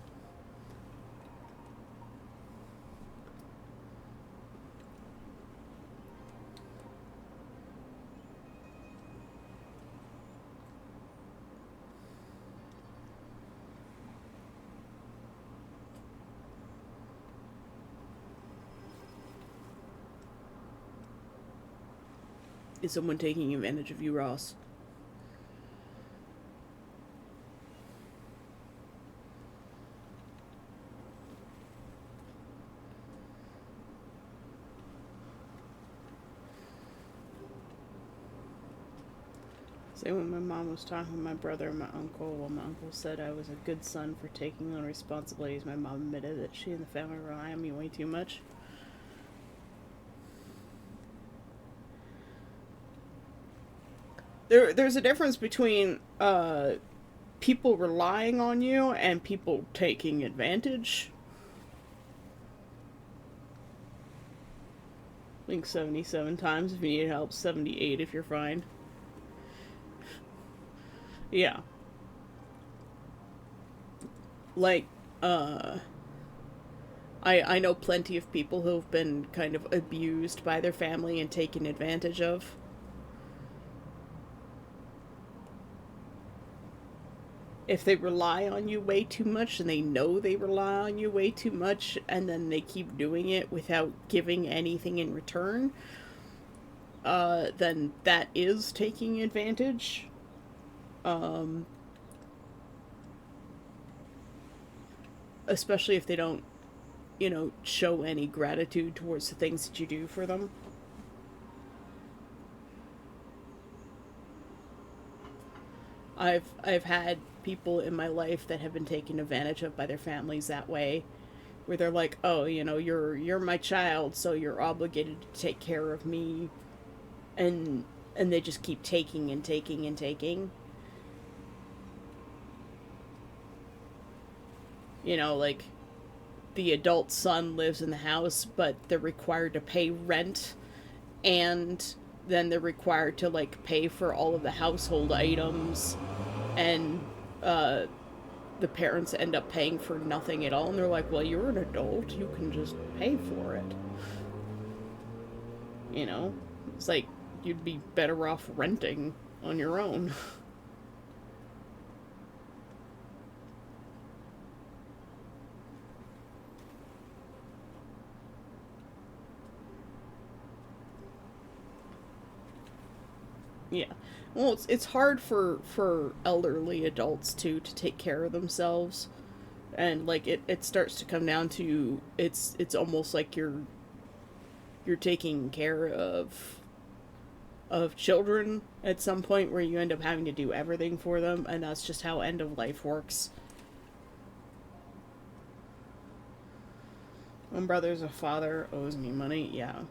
Is someone taking advantage of you, Ross? Say when my mom was talking with my brother and my uncle, well, my uncle said I was a good son for taking on responsibilities. My mom admitted that she and the family rely on me way too much. There's a difference between people relying on you and people taking advantage. Link 77 times if you need help, 78 if you're fine. Yeah. Like, I know plenty of people who've been kind of abused by their family and taken advantage of. If they rely on you way too much and they know they rely on you way too much and then they keep doing it without giving anything in return, then that is taking advantage. Especially if they don't, show any gratitude towards the things that you do for them. I've had people in my life that have been taken advantage of by their families that way, where they're like, "Oh, you're my child, so you're obligated to take care of me," and they just keep taking and taking and taking. Like the adult son lives in the house, but they're required to pay rent, and then they're required to like pay for all of the household items, and the parents end up paying for nothing at all, and they're like, well, you're an adult, you can just pay for it. It's like you'd be better off renting on your own. Yeah. Well, it's hard for elderly adults to take care of themselves, and like it starts to come down to it's almost like you're taking care of of children at some point where you end up having to do everything for them, and that's just how end of life works. One brother's a father owes me money. Yeah.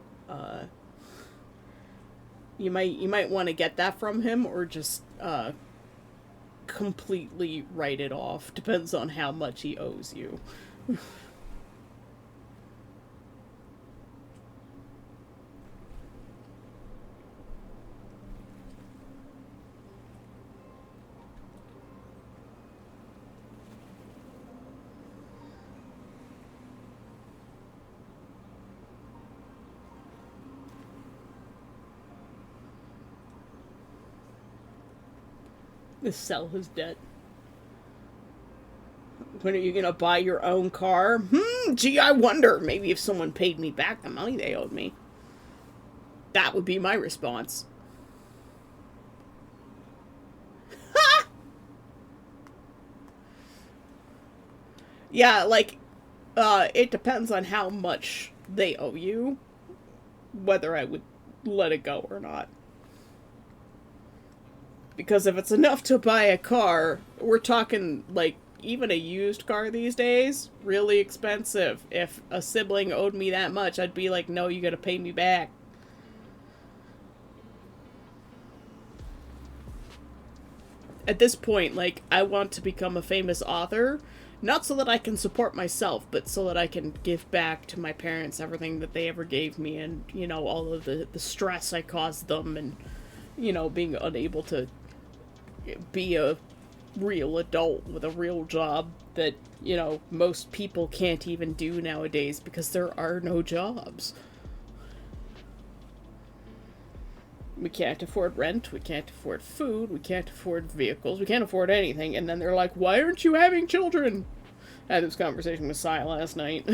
You might want to get that from him, or just completely write it off. Depends on how much he owes you. To sell his debt. When are you gonna buy your own car? Gee, I wonder. Maybe if someone paid me back the money they owed me. That would be my response. Yeah, like, it depends on how much they owe you, whether I would let it go or not. Because if it's enough to buy a car, we're talking, like, even a used car these days, really expensive. If a sibling owed me that much, I'd be like, no, you gotta pay me back. At this point, like, I want to become a famous author, not so that I can support myself, but so that I can give back to my parents everything that they ever gave me, and, you know, all of the stress I caused them, and, you know, being unable to be a real adult with a real job that, you know, most people can't even do nowadays because there are no jobs. We can't afford rent, we can't afford food, we can't afford vehicles, we can't afford anything, and then they're like, why aren't you having children? I had this conversation with Sai last night.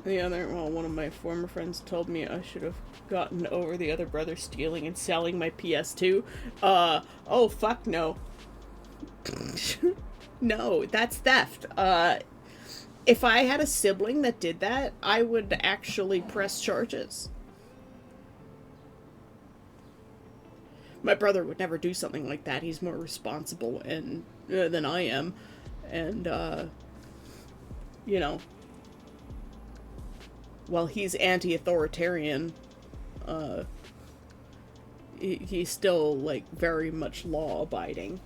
One of my former friends told me I should have gotten over the other brother stealing and selling my PS2. Oh fuck no. No, that's theft. If I had a sibling that did that, I would actually press charges. My brother would never do something like that. He's more responsible and than I am. And, you know, while he's anti-authoritarian, he's still, like, very much law-abiding.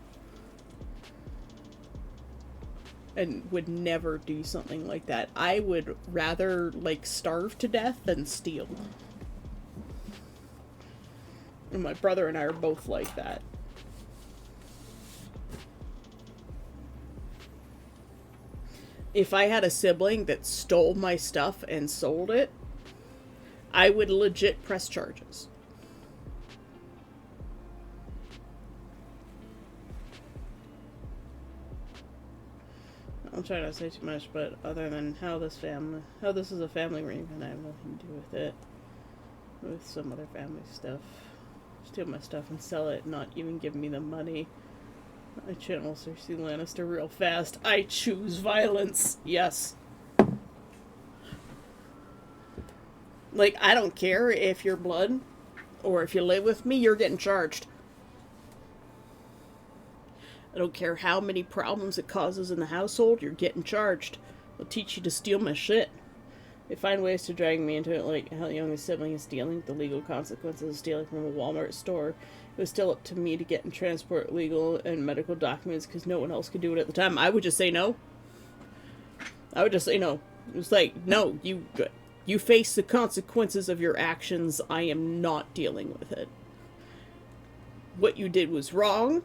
And would never do something like that. I would rather, like, starve to death than steal. And my brother and I are both like that. If I had a sibling that stole my stuff and sold it, I would legit press charges. I'll try not to say too much, but other than how this is a family reunion, I have nothing to do with it. With some other family stuff. Steal my stuff and sell it, not even give me the money. I channel Cersei Lannister real fast. I choose violence. Yes. Like, I don't care if you're blood, or if you live with me, you're getting charged. I don't care how many problems it causes in the household, you're getting charged. I'll teach you to steal my shit. They find ways to drag me into it, like how the youngest sibling is stealing, the legal consequences of stealing from a Walmart store. It was still up to me to get and transport legal and medical documents because no one else could do it at the time. I would just say no. I would just say no. It's like, no, you face the consequences of your actions. I am not dealing with it. What you did was wrong,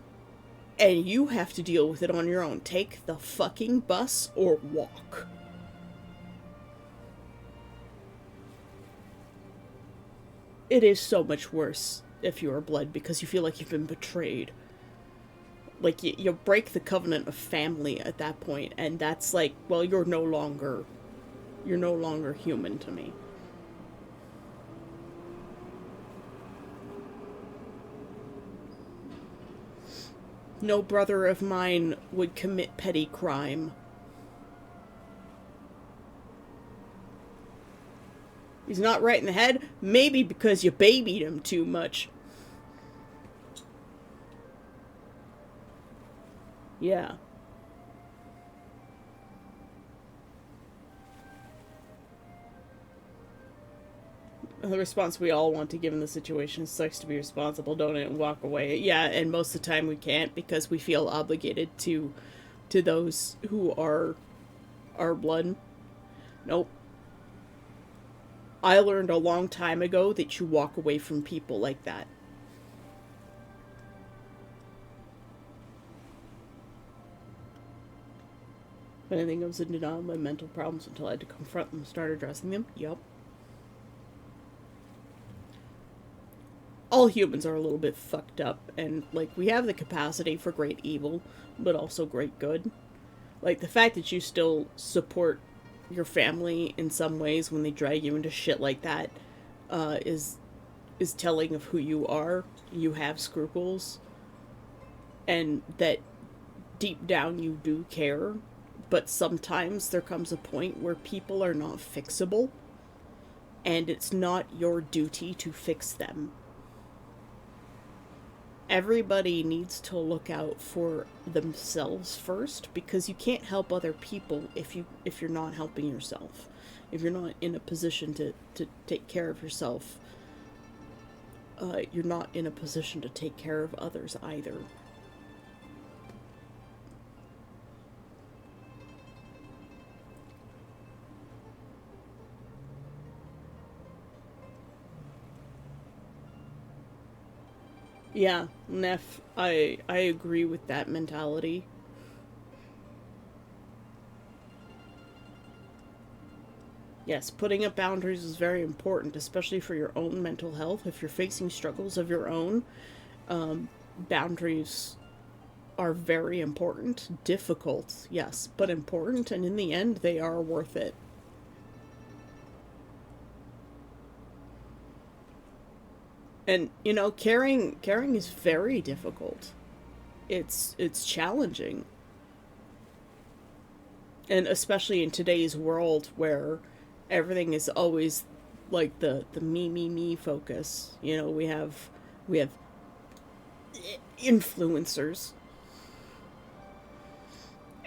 and you have to deal with it on your own. Take the fucking bus or walk. It is so much worse if you are blood because you feel like you've been betrayed. Like, you break the covenant of family at that point, and that's like, well, you're no longer human to me. No brother of mine would commit petty crime He's not right in the head, maybe because you babied him too much. Yeah. The response we all want to give in the situation sucks to be responsible, don't it, and walk away. Yeah, and most of the time we can't because we feel obligated to those who are our blood. Nope. I learned a long time ago that you walk away from people like that. If anything, I was in denial of my mental problems until I had to confront them and start addressing them. Yup. All humans are a little bit fucked up, and, like, we have the capacity for great evil, but also great good. Like, the fact that you still support your family in some ways when they drag you into shit like that is telling of who you are. You have scruples, and that deep down you do care, but sometimes there comes a point where people are not fixable, and it's not your duty to fix them. Everybody needs to look out for themselves first, because you can't help other people if you're not helping yourself. If you're not in a position to take care of yourself, you're not in a position to take care of others either. Yeah, Neff, I agree with that mentality. Yes, putting up boundaries is very important, especially for your own mental health. If you're facing struggles of your own, boundaries are very important. Difficult, yes, but important, and in the end, they are worth it. And you know, caring is very difficult. It's challenging, and especially in today's world where everything is always like the me focus. You know, we have influencers,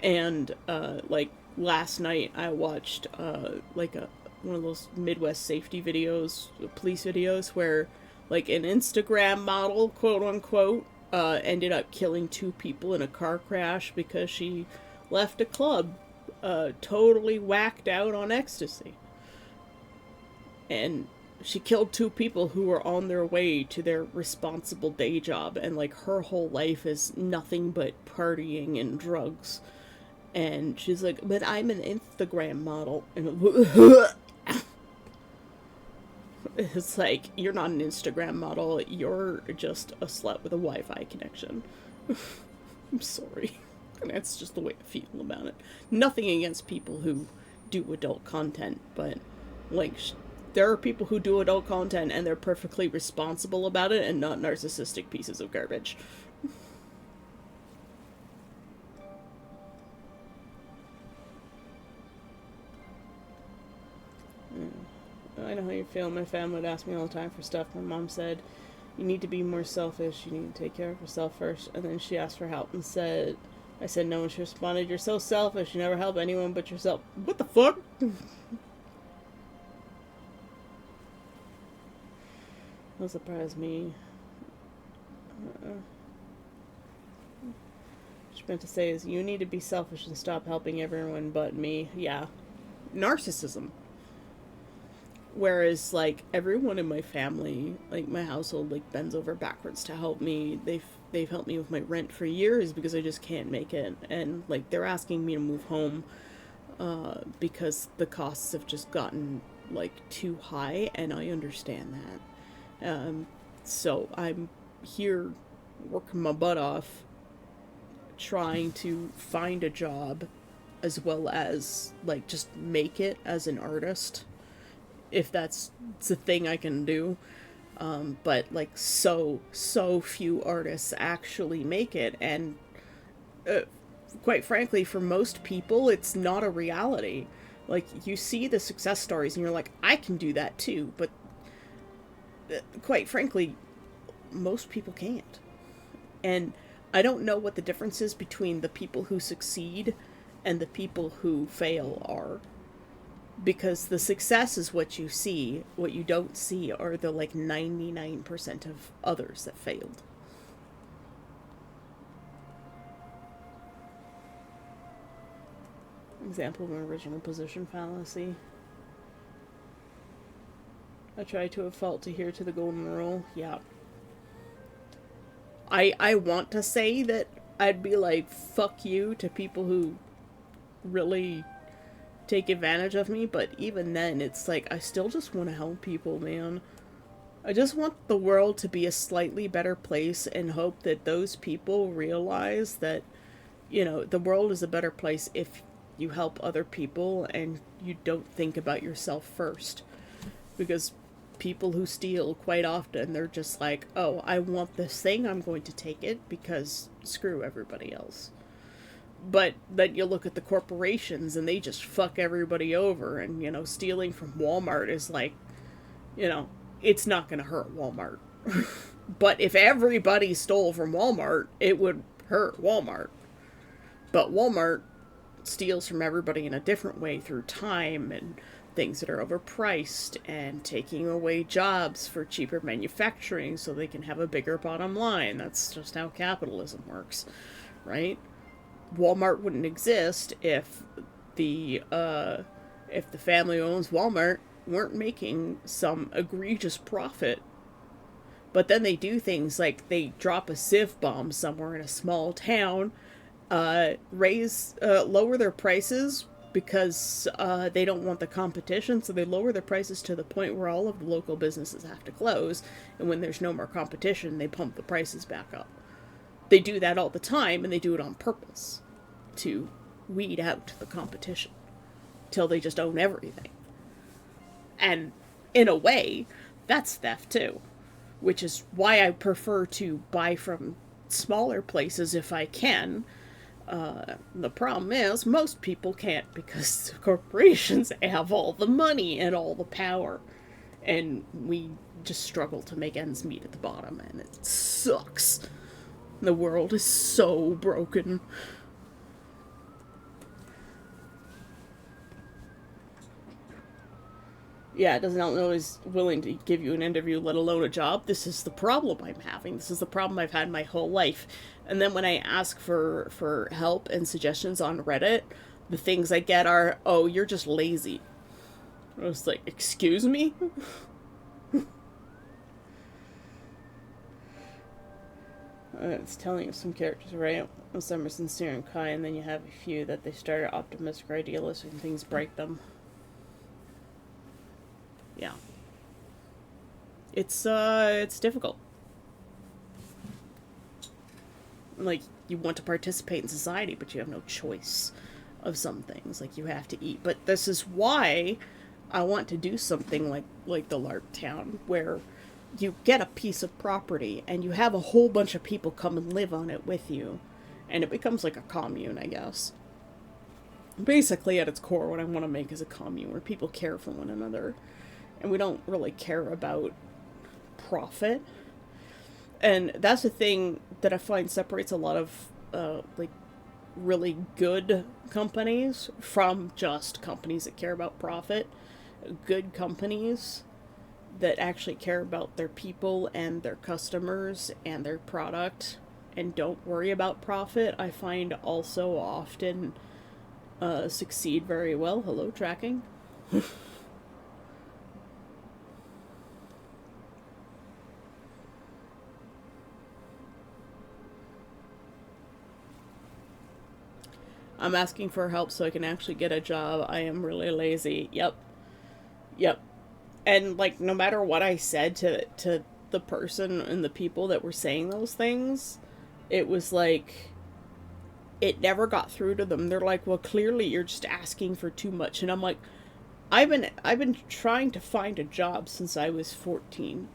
and like last night I watched like a one of those Midwest safety videos, police videos, where like an Instagram model, quote unquote, ended up killing two people in a car crash because she left a club totally whacked out on ecstasy. And she killed two people who were on their way to their responsible day job, and like her whole life is nothing but partying and drugs. And she's like, but I'm an Instagram model. And it's like, you're not an Instagram model, you're just a slut with a Wi-Fi connection. I'm sorry. And that's just the way I feel about it. Nothing against people who do adult content, but like, there are people who do adult content and they're perfectly responsible about it and not narcissistic pieces of garbage. I know how you feel. My family would ask me all the time for stuff. My mom said, you need to be more selfish. You need to take care of yourself first. And then she asked for help and said, I said no, and she responded, you're so selfish. You never help anyone but yourself. What the fuck? Don't surprise me. What she meant to say is, you need to be selfish and stop helping everyone but me. Yeah. Narcissism. Whereas, like, everyone in my family, like, my household, like, bends over backwards to help me. They've helped me with my rent for years because I just can't make it. And, like, they're asking me to move home because the costs have just gotten, like, too high, and I understand that. So I'm here working my butt off trying to find a job as well as, like, just make it as an artist, if it's a thing I can do. But like so few artists actually make it, and quite frankly, for most people, it's not a reality. Like, you see the success stories and you're like, I can do that too, but quite frankly, most people can't. And I don't know what the difference is between the people who succeed and the people who fail are. Because the success is what you see. What you don't see are the like 99% of others that failed. Example of an original position fallacy. I try to have felt to hear to the golden rule. Yeah. I want to say that I'd be like, fuck you to people who really take advantage of me, but even then, it's like, I still just want to help people, man. I just want the world to be a slightly better place and hope that those people realize that, you know, the world is a better place if you help other people and you don't think about yourself first. Because people who steal, quite often, they're just like, oh, I want this thing, I'm going to take it because screw everybody else. But then you look at the corporations and they just fuck everybody over, and, you know, stealing from Walmart is like, you know, it's not going to hurt Walmart. But if everybody stole from Walmart, it would hurt Walmart. But Walmart steals from everybody in a different way through time and things that are overpriced and taking away jobs for cheaper manufacturing so they can have a bigger bottom line. That's just how capitalism works, right? Walmart wouldn't exist if the family who owns Walmart weren't making some egregious profit. But then they do things like they drop a sieve bomb somewhere in a small town, lower their prices because they don't want the competition, so they lower their prices to the point where all of the local businesses have to close, and when there's no more competition, they pump the prices back up. They do that all the time, and they do it on purpose to weed out the competition till they just own everything. And in a way, that's theft too, which is why I prefer to buy from smaller places if I can. The problem is most people can't because corporations have all the money and all the power, and we just struggle to make ends meet at the bottom, and it sucks. The world is so broken. Yeah, it doesn't know he's willing to give you an interview, let alone a job. This is the problem I'm having. This is the problem I've had my whole life. And then when I ask for help and suggestions on Reddit, the things I get are, oh, you're just lazy. I was like, excuse me? It's telling you some characters, right? Some are sincere and kind, then you have a few that they start optimistic or idealistic and things break them. Yeah. It's difficult. Like, you want to participate in society, but you have no choice of some things. Like, you have to eat. But this is why I want to do something like the Lark Town, where you get a piece of property and you have a whole bunch of people come and live on it with you. And it becomes like a commune, I guess. Basically, at its core, what I want to make is a commune where people care for one another. And we don't really care about profit. And that's the thing that I find separates a lot of, like, really good companies from just companies that care about profit. Good companies that actually care about their people and their customers and their product and don't worry about profit, I find also often succeed very well. Hello, tracking. I'm asking for help so I can actually get a job. I am really lazy. Yep. And, like, no matter what I said to the person and the people that were saying those things, it was like, it never got through to them. They're like, well, clearly you're just asking for too much. And I'm like, I've been trying to find a job since I was 14.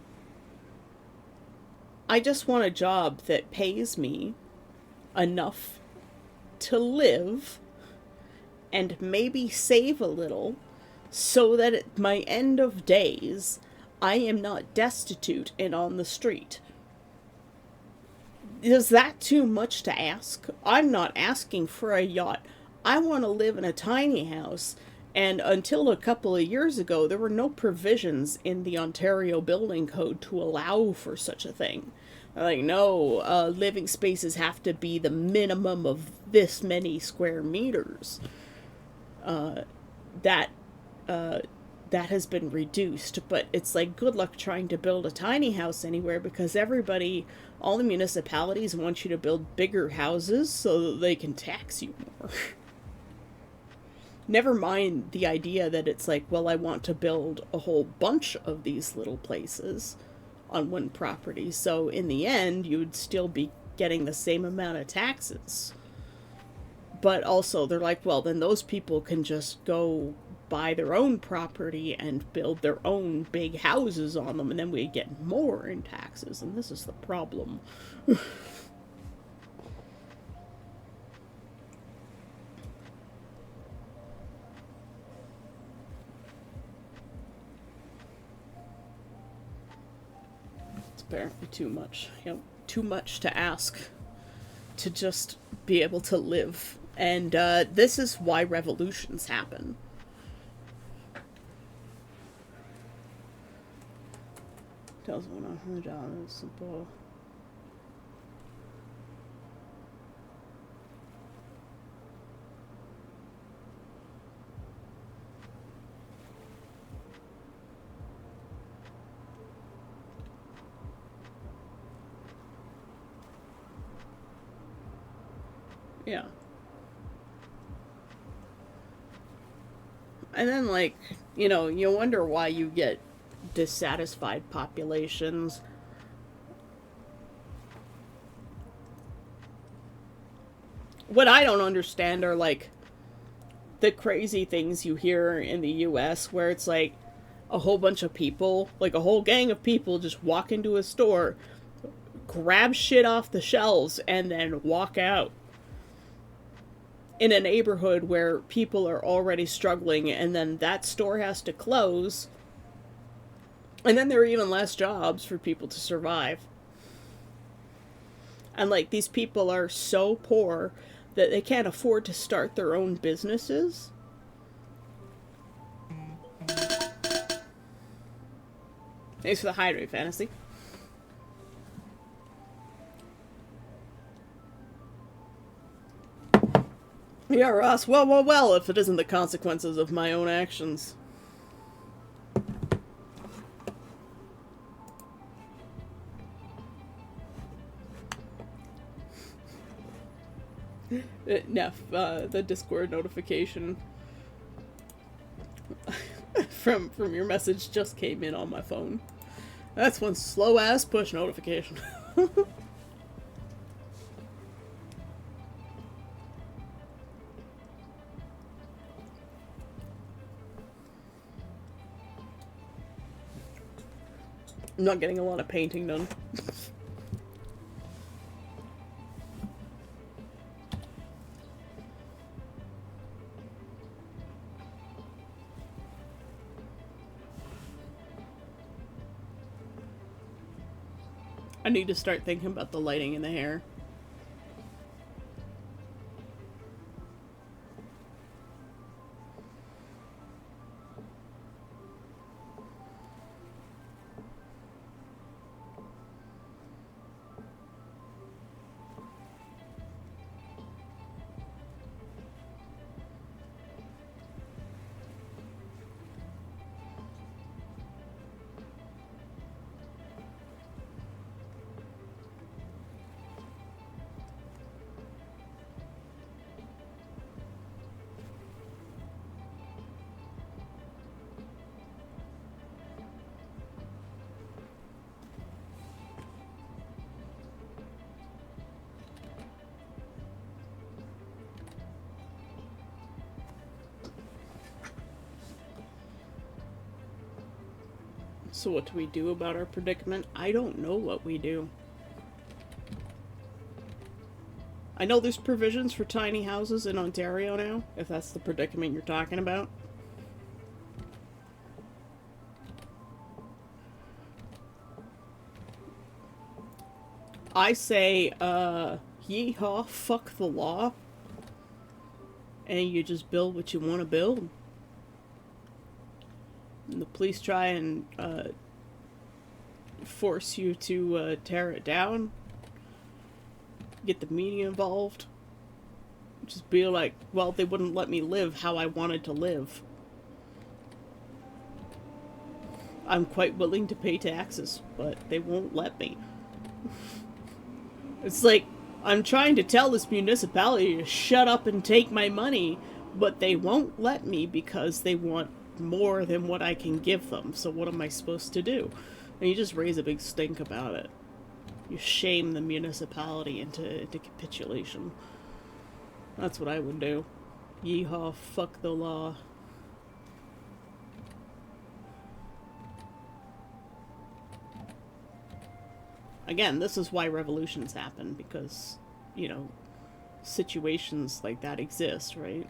I just want a job that pays me enough to live and maybe save a little so that at my end of days, I am not destitute and on the street. Is that too much to ask? I'm not asking for a yacht. I want to live in a tiny house. And until a couple of years ago, there were no provisions in the Ontario Building Code to allow for such a thing. Like, no, living spaces have to be the minimum of this many square meters. That that has been reduced, but it's like good luck trying to build a tiny house anywhere because all the municipalities want you to build bigger houses so that they can tax you more. Never mind the idea that it's like, well, I want to build a whole bunch of these little places on one property, so in the end you would still be getting the same amount of taxes. But also they're like, well, then those people can just go buy their own property and build their own big houses on them, and then we get more in taxes, and this is the problem. It's apparently too much. Too much to ask to just be able to live. And this is why revolutions happen. Tells $100 simple. Yeah. And then, like, you wonder why you get dissatisfied populations. What I don't understand are, like, the crazy things you hear in the US where it's like a whole bunch of people, like a whole gang of people, just walk into a store, grab shit off the shelves, and then walk out. In a neighborhood where people are already struggling, and then that store has to close, and then there are even less jobs for people to survive. And like, these people are so poor that they can't afford to start their own businesses. Thanks for the hydrate, Fantasy. Yeah, Ross, well, if it isn't the consequences of my own actions. Neff, the Discord notification from your message just came in on my phone. That's one slow-ass push notification. I'm not getting a lot of painting done. I need to start thinking about the lighting in the hair. So what do we do about our predicament? I don't know what we do. I know there's provisions for tiny houses in Ontario now, if that's the predicament you're talking about. I say, yeehaw, fuck the law, and you just build what you want to build. And the police try and force you to tear it down. Get the media involved. Just be like, well, they wouldn't let me live how I wanted to live. I'm quite willing to pay taxes, but they won't let me. It's like, I'm trying to tell this municipality to shut up and take my money, but they won't let me because they want more than what I can give them. So what am I supposed to do? And you just raise a big stink about it. You shame the municipality into capitulation. That's what I would do. Yeehaw, fuck the law. Again, this is why revolutions happen, because, you know, situations like that exist, right?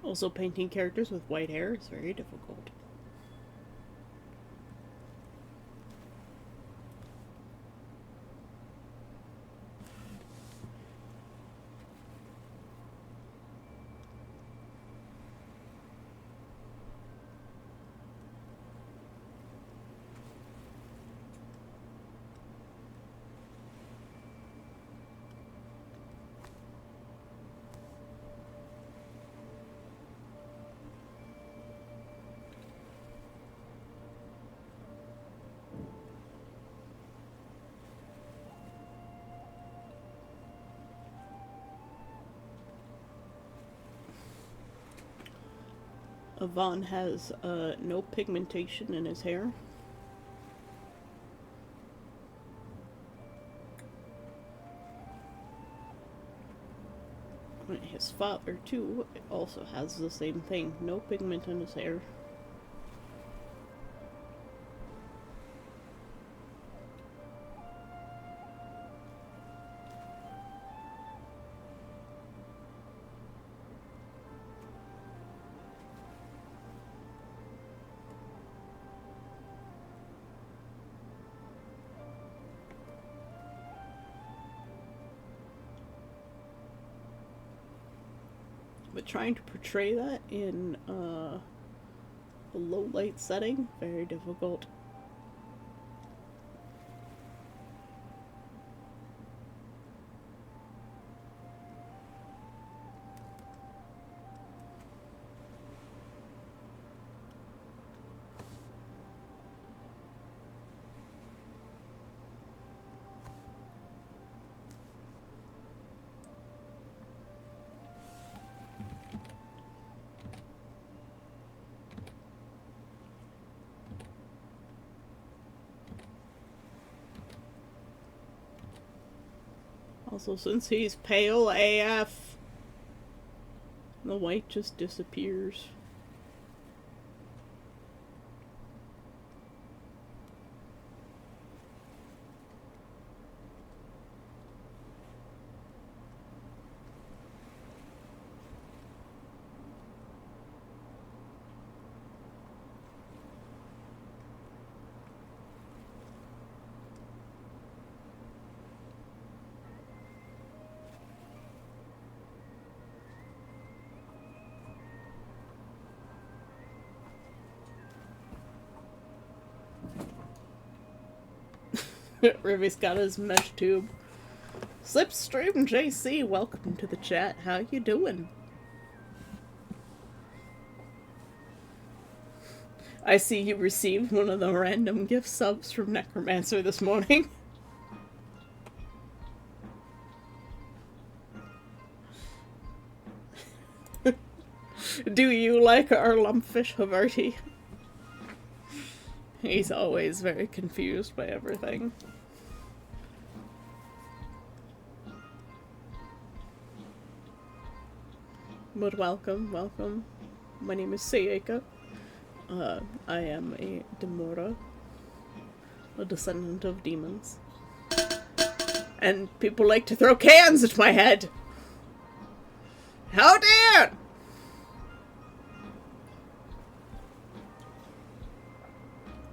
Also, painting characters with white hair is very difficult. Yvonne has no pigmentation in his hair. His father, too, also has the same thing. No pigment in his hair. But trying to portray that in a low light setting, very difficult. Also, since he's pale AF, the white just disappears. Rivy's got his mesh tube. Slipstream JC, welcome to the chat. How you doing? I see you received one of the random gift subs from Necromancer this morning. Do you like our lumpfish Havarti? He's always very confused by everything. But welcome, welcome. My name is Sayaka. I am a Demora, a descendant of demons. And people like to throw cans at my head! How dare!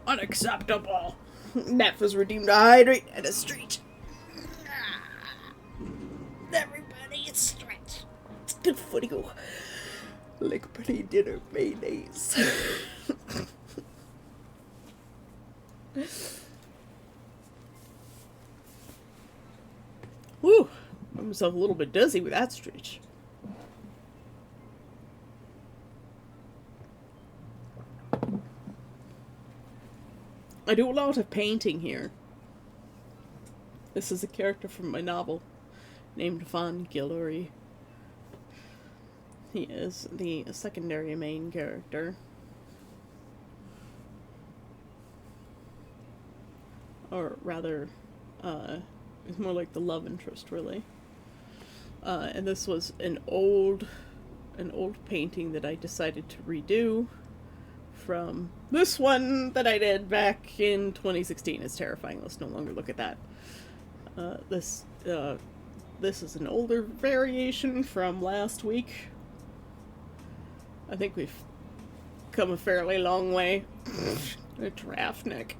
Unacceptable! Neff is redeemed to hydrate at a street. Everybody is stretched. It's good for you. Like pretty dinner mayonnaise. Whew. Made myself a little bit dizzy with that street. I do a lot of painting here. This is a character from my novel named Von Guillory. He is the secondary main character. Or rather, it's more like the love interest, really. And this was an old painting that I decided to redo from this one that I did back in 2016. It's terrifying. Let's no longer look at that. This is an older variation from last week. I think we've come a fairly long way. A giraffe neck.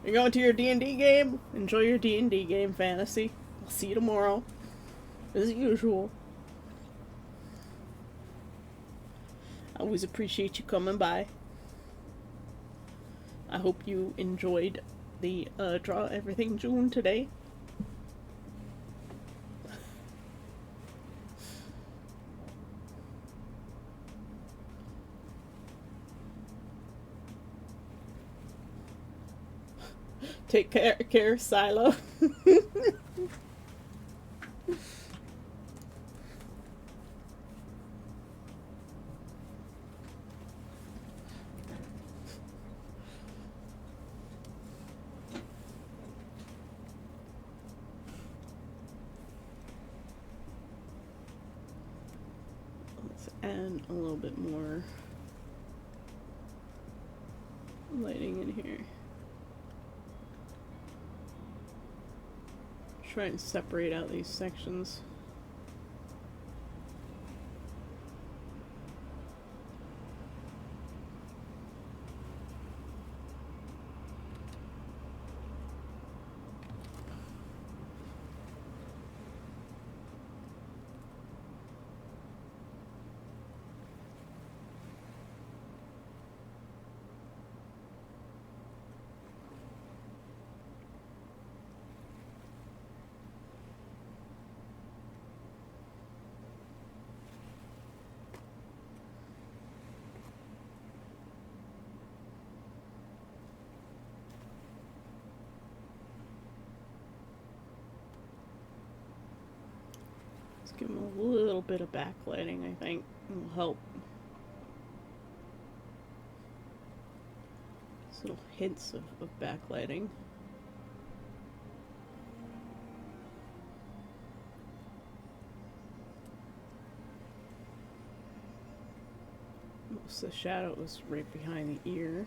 You're going to your D&D game? Enjoy your D&D game, Fantasy. I'll see you tomorrow. As usual. I always appreciate you coming by. I hope you enjoyed the Draw Everything June today. Take care, Silo. Let's add a little bit more lighting in here. Try and separate out these sections. Give them a little bit of backlighting, I think. It'll help. Just little hints of backlighting. Most of the shadow was right behind the ear.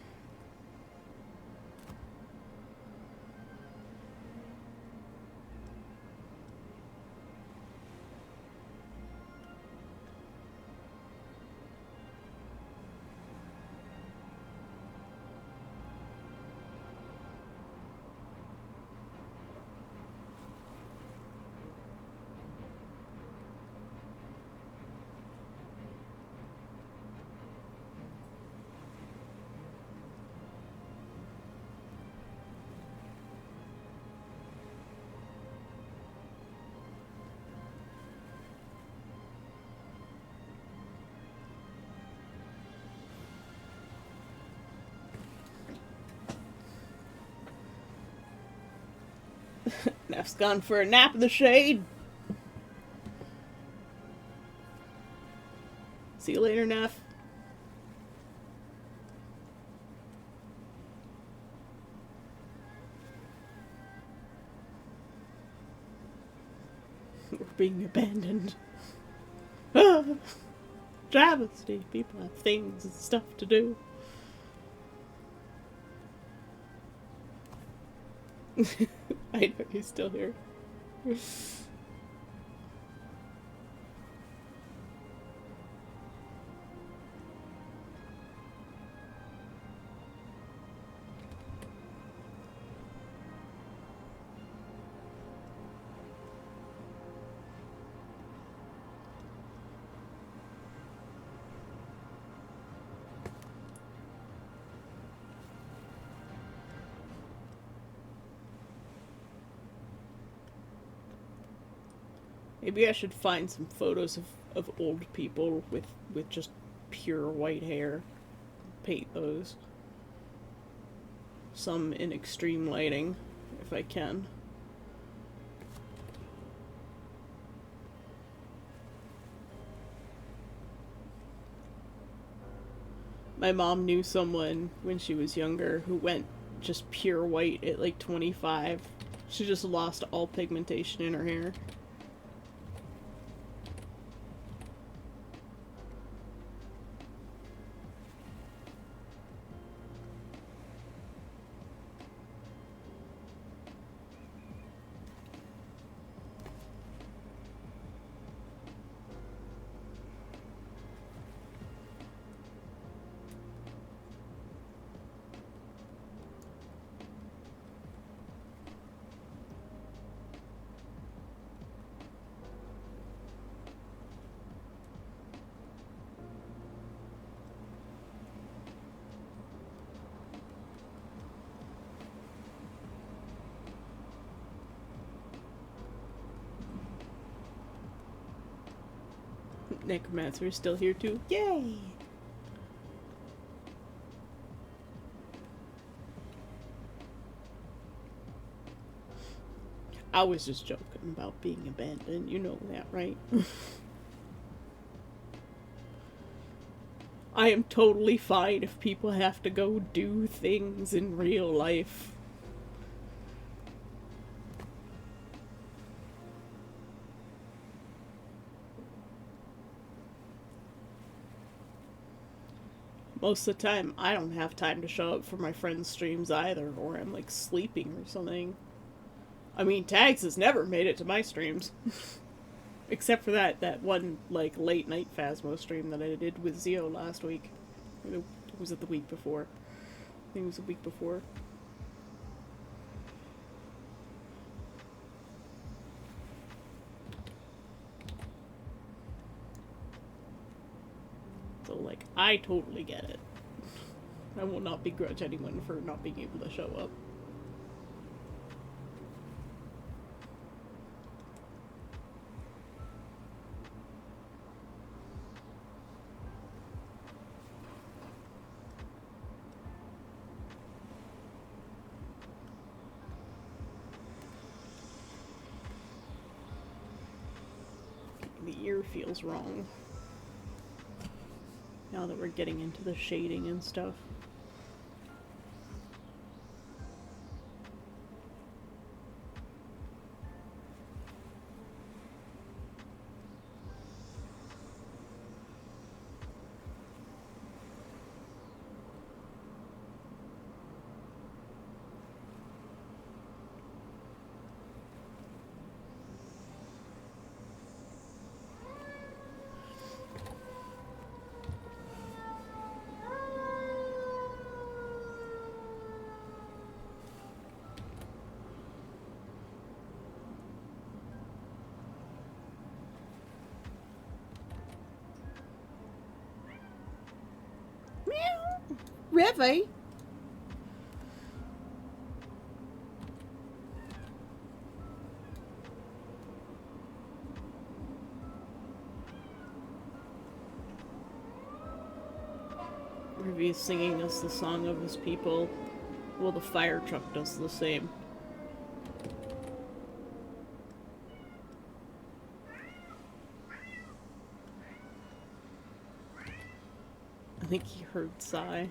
Neff's gone for a nap in the shade. See you later, Neff. We're being abandoned. Ah, travesty. People have things and stuff to do. I know he's still here. Maybe I should find some photos of old people with just pure white hair. Paint those. Some in extreme lighting, if I can. My mom knew someone when she was younger who went just pure white at like 25. She just lost all pigmentation in her hair. Necromancer is still here too. Yay! I was just joking about being abandoned. You know that, right? I am totally fine if people have to go do things in real life. Most of the time, I don't have time to show up for my friends' streams either, or I'm like sleeping or something. I mean, Tags has never made it to my streams. Except for that one, like, late night Phasmo stream that I did with Zio last week. Or was it the week before? I think it was the week before. So, like, I totally get it. I will not begrudge anyone for not being able to show up. The ear feels wrong. Now that we're getting into the shading and stuff. Revy? Revy's singing us the song of his people. Well, the fire truck does the same. think he heard Sai.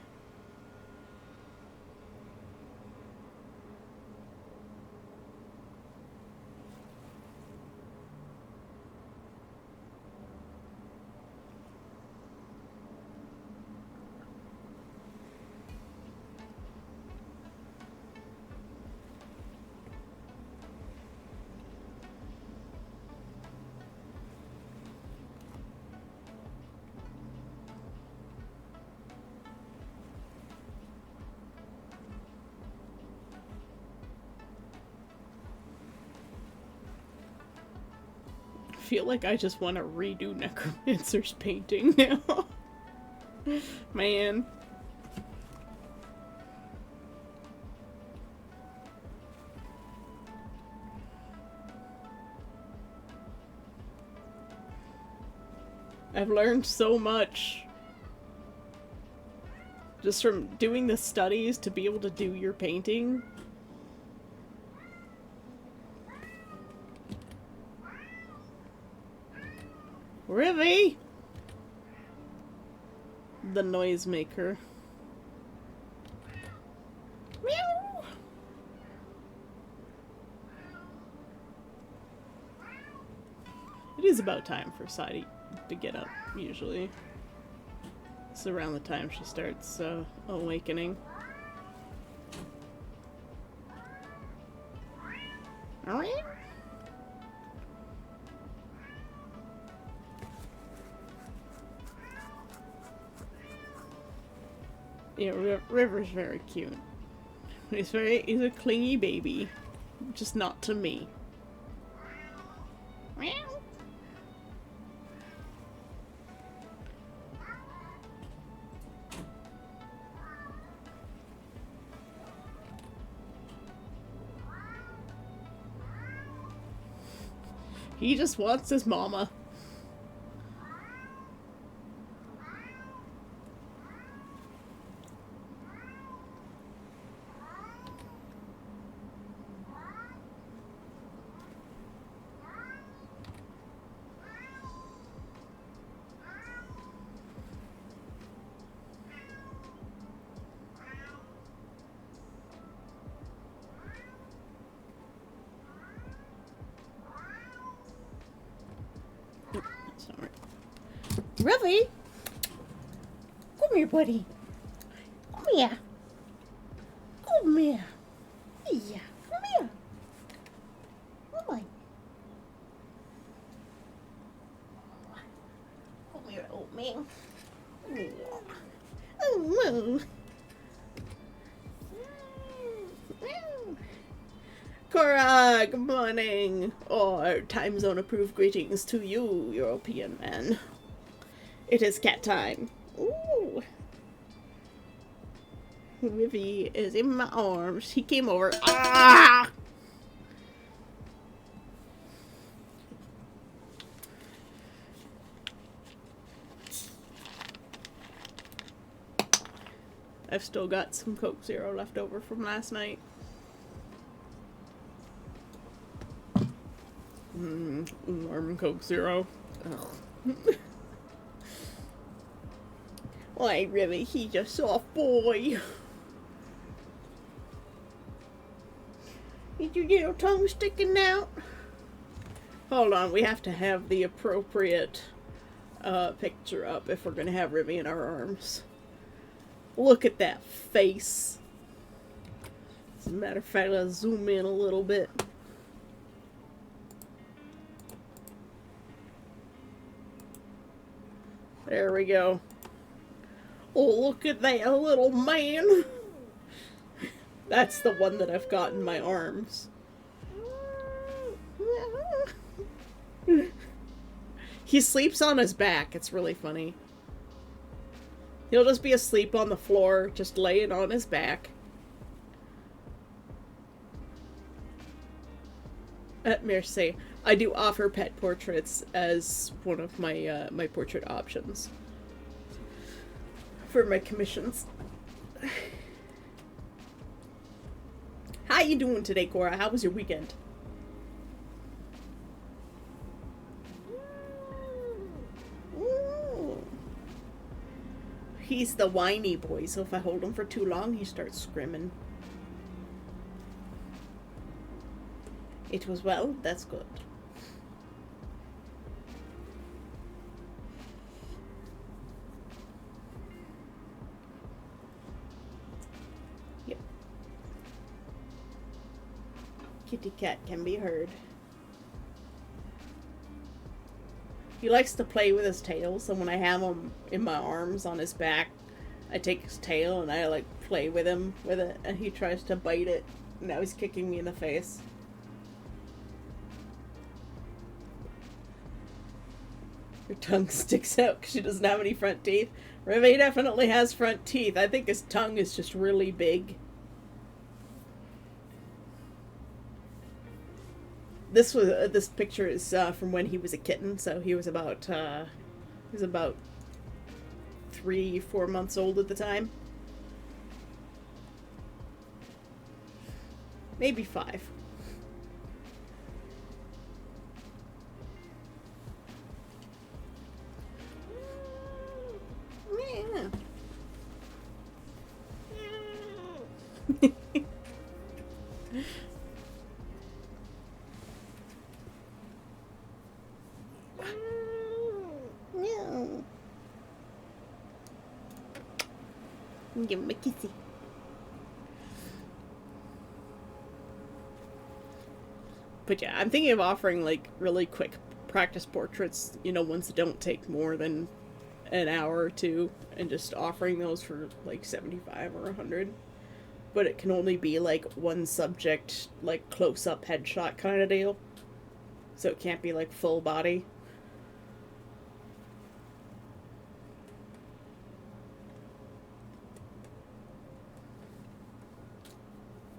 I feel like I just want to redo Necromancer's painting now. Man. I've learned so much just from doing the studies to be able to do your painting. Rivy! The noisemaker. Meow! It is about time for Sadie to get up, usually. It's around the time she starts awakening. Alright. Yeah, River's very cute. He's a clingy baby. Just not to me. Meow. He just wants his mama. Sorry. Rivy! Come here, buddy. Come here. Come here. Yeah, come here. Come on. Come here, old man. Oh, Cora, good morning. Or time zone approved greetings to you, European man. It is cat time. Ooh. Rivy is in my arms. He came over. Ah! I've still got some Coke Zero left over from last night. Warm Coke Zero. Ugh. Why, Rivy, he's a soft boy. Is your little tongue sticking out? Hold on, we have to have the appropriate picture up if we're gonna have Rivy in our arms. Look at that face. As a matter of fact, let's zoom in a little bit. There we go. Oh, look at that little man. That's the one that I've got in my arms. He sleeps on his back. It's really funny. He'll just be asleep on the floor, just laying on his back. Merci. I do offer pet portraits as one of my my portrait options for my commissions. How you doing today, Cora? How was your weekend? He's the whiny boy, so if I hold him for too long, he starts screaming. It was well, that's good. Yep. Kitty cat can be heard. He likes to play with his tail, so when I have him in my arms on his back, I take his tail and I like play with him with it, and he tries to bite it. Now he's kicking me in the face. Her tongue sticks out because she doesn't have any front teeth. Remy definitely has front teeth. I think his tongue is just really big. This picture is from when he was a kitten, so he was about 3-4 months old at the time. Maybe 5. Yeah. No. Give him a kissy. But yeah, I'm thinking of offering like really quick practice portraits, you know, ones that don't take more than an hour or two, and just offering those for like 75 or 100. But it can only be like one subject, like close-up headshot kind of deal. So it can't be like full body.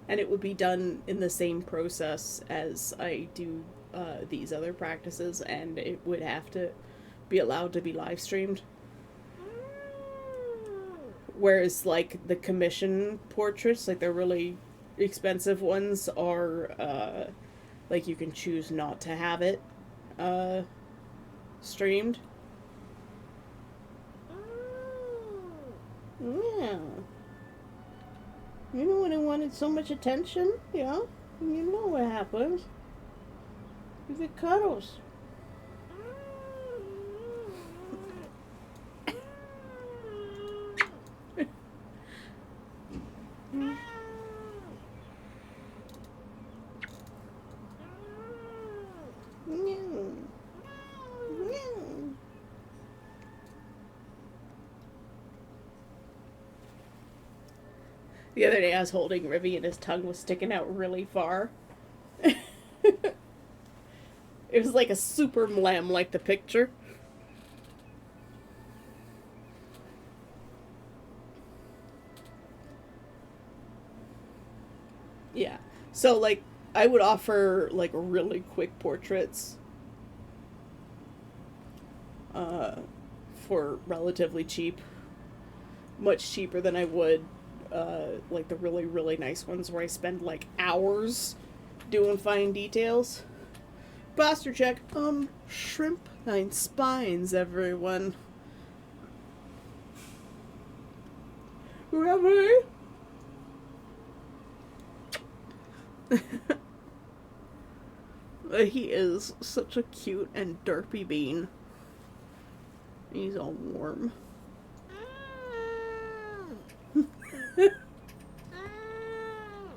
And it would be done in the same process as I do these other practices, and it would have to be allowed to be live streamed. Whereas, like, the commission portraits, like, the really expensive ones are, like, you can choose not to have it streamed. Yeah. You know when I wanted so much attention? Yeah. You know what happens. You get cuddles. The other day I was holding Rivy and his tongue was sticking out really far. It was like a super mlam, like the picture. Yeah. So, like, I would offer, like, really quick portraits for relatively cheap. Much cheaper than I would, like, the really, really nice ones where I spend, like, hours doing fine details. Posture check. Shrimp 9 spines, everyone. Remy? He is such a cute and derpy bean. He's all warm.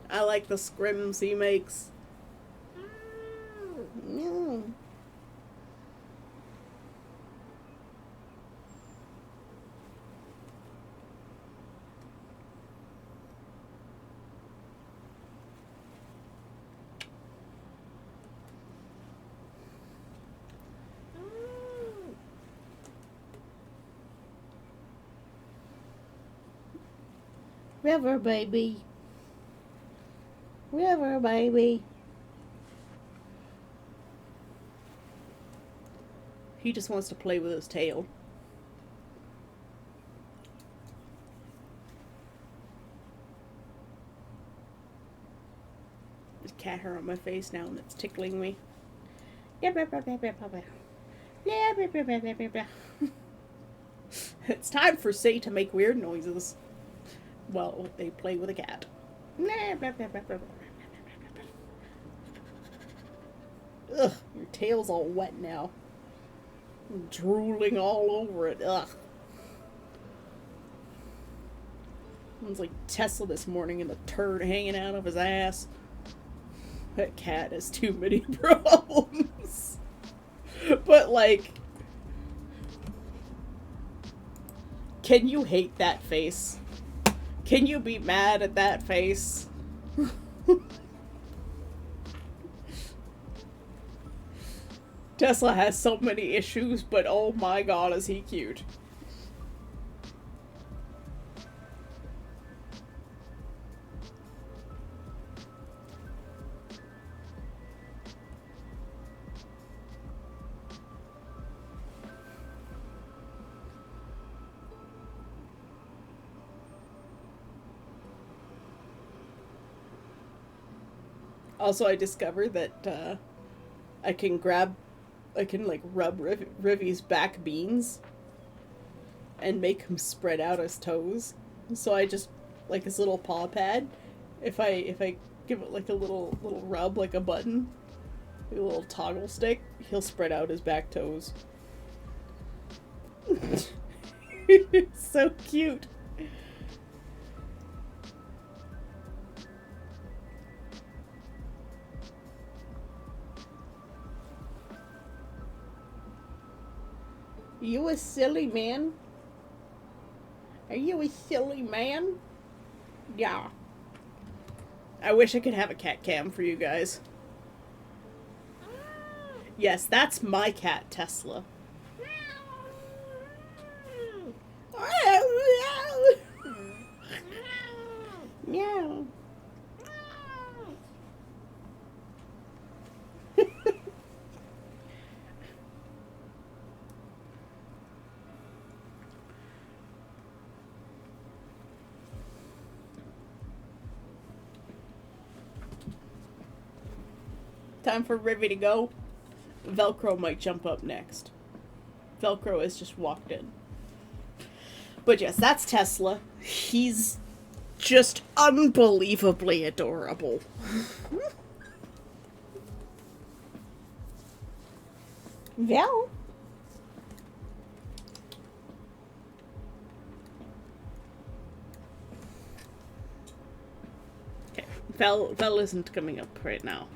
I like the scrims he makes. No. River, baby. River, baby. He just wants to play with his tail. There's cat hair on my face now and it's tickling me. It's time for Say to make weird noises. Well, they play with a cat. Ugh, your tail's all wet now. Drooling all over it. Ugh. It was like Tesla this morning and the turd hanging out of his ass. That cat has too many problems. But, like, can you hate that face? Can you be mad at that face? Tesla has so many issues, but oh my god, is he cute. Also, I discovered that I can like rub Rivy's back beans and make him spread out his toes. So I just, like his little paw pad, if I give it like a little rub, like a button, like a little toggle stick, he'll spread out his back toes. It's so cute. You a silly man? Are you a silly man? Yeah. I wish I could have a cat cam for you guys. Yes, that's my cat, Tesla. Meow. Time for Rivy to go. Velcro might jump up next. Velcro has just walked in. But yes, that's Tesla. He's just unbelievably adorable. Vel? Okay, Vel isn't coming up right now.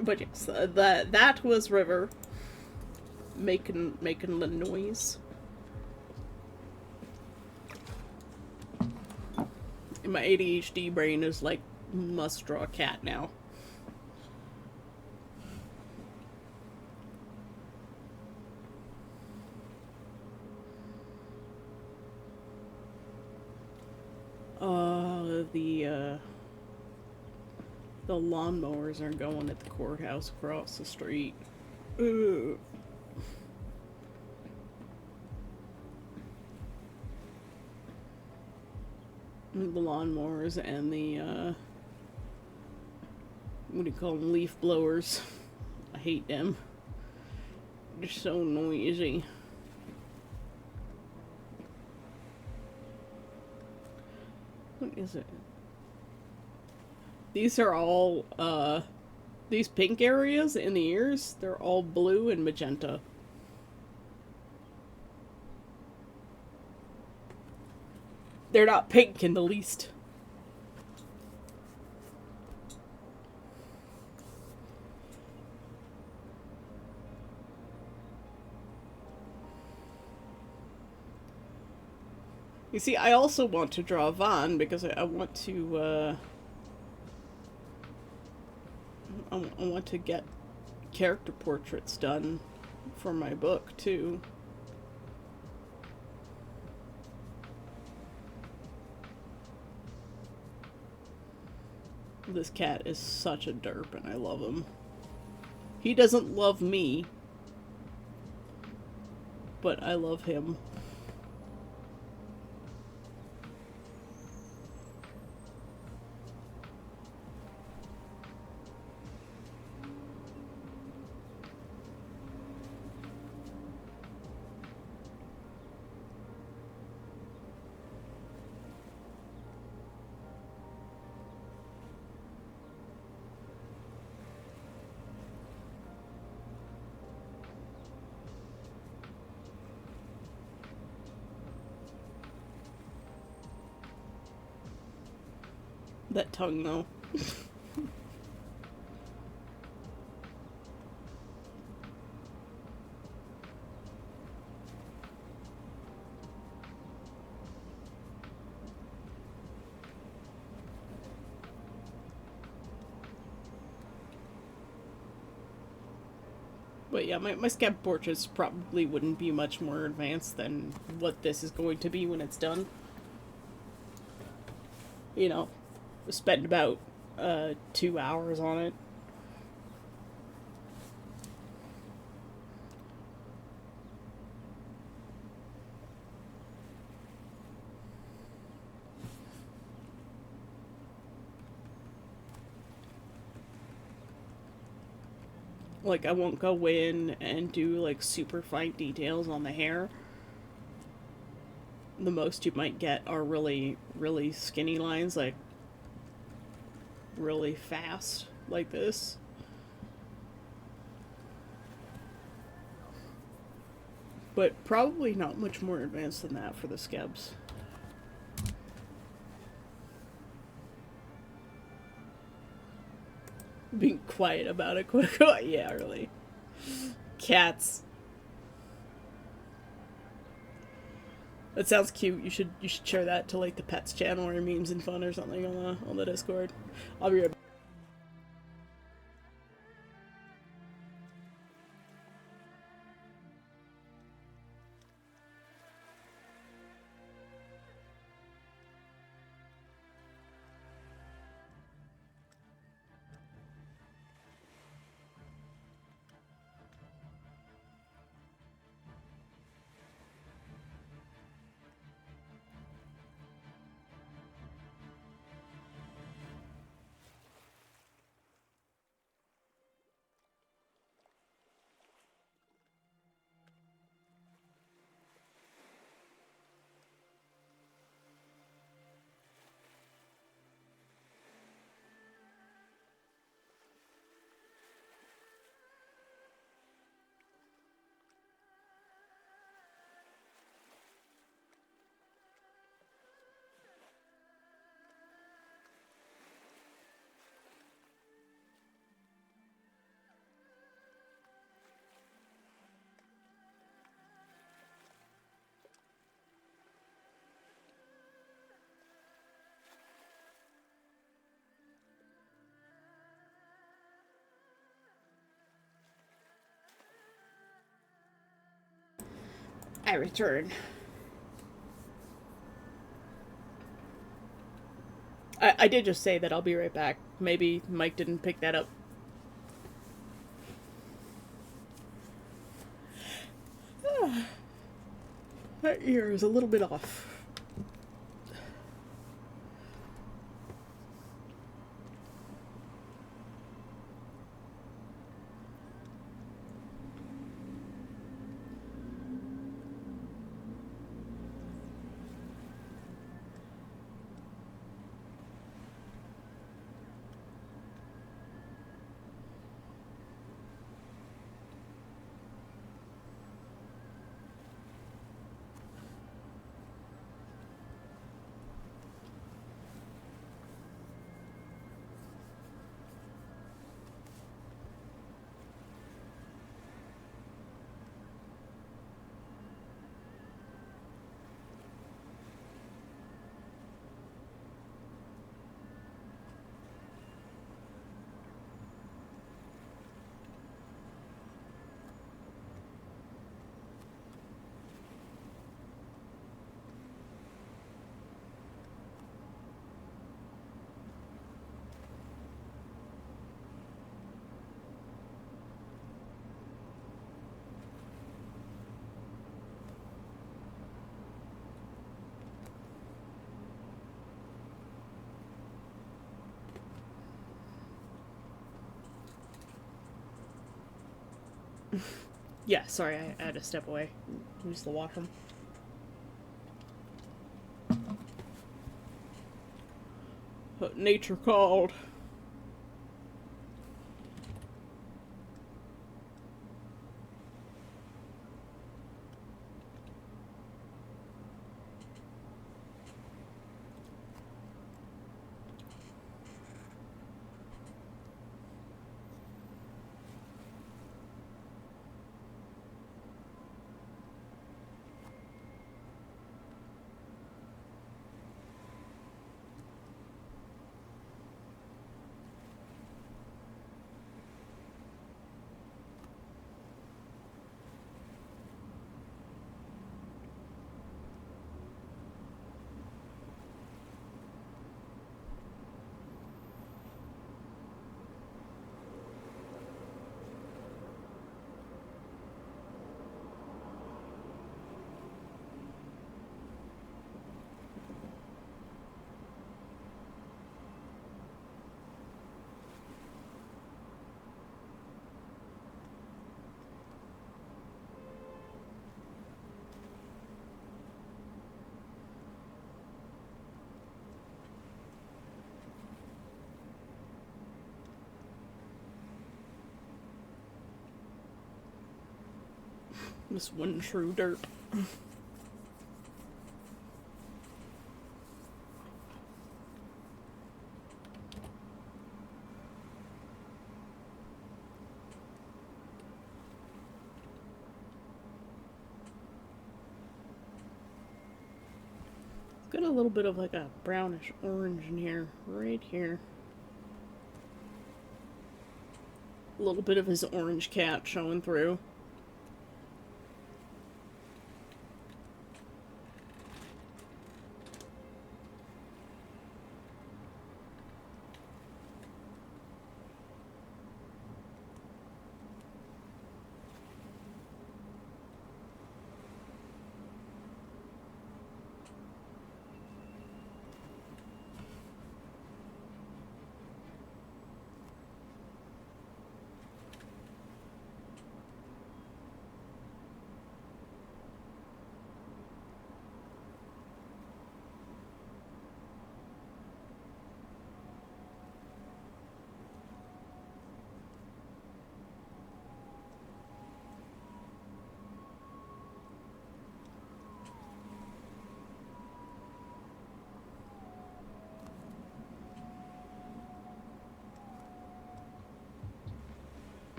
But yes, that was River making the noise. And my ADHD brain is like, must draw a cat now. The lawnmowers are going at the courthouse across the street. Ugh. The lawnmowers and the, what do you call them? Leaf blowers. I hate them. They're so noisy. What is it? These are all, these pink areas in the ears, they're all blue and magenta. They're not pink in the least. You see, I also want to draw Vaughn because I want to, I want to get character portraits done for my book, too. This cat is such a derp, and I love him. He doesn't love me, but I love him. That tongue, though. But yeah, my scab portraits probably wouldn't be much more advanced than what this is going to be when it's done. You know, spend about 2 hours on it. Like, I won't go in and do like super fine details on the hair. The most you might get are really, really skinny lines, like really fast, like this. But probably not much more advanced than that for the scabs. Being quiet about it, quick. Yeah, really. Cats. That sounds cute. You should share that to like the pets channel or memes and fun or something on the Discord. I'll be right back. I return. I did just say that I'll be right back. Maybe Mike didn't pick that up. That ear is a little bit off. Yeah, sorry, I had to step away. Use the washroom. Nature called. This one true derp. Got a little bit of like a brownish orange in here, right here. A little bit of his orange cat showing through.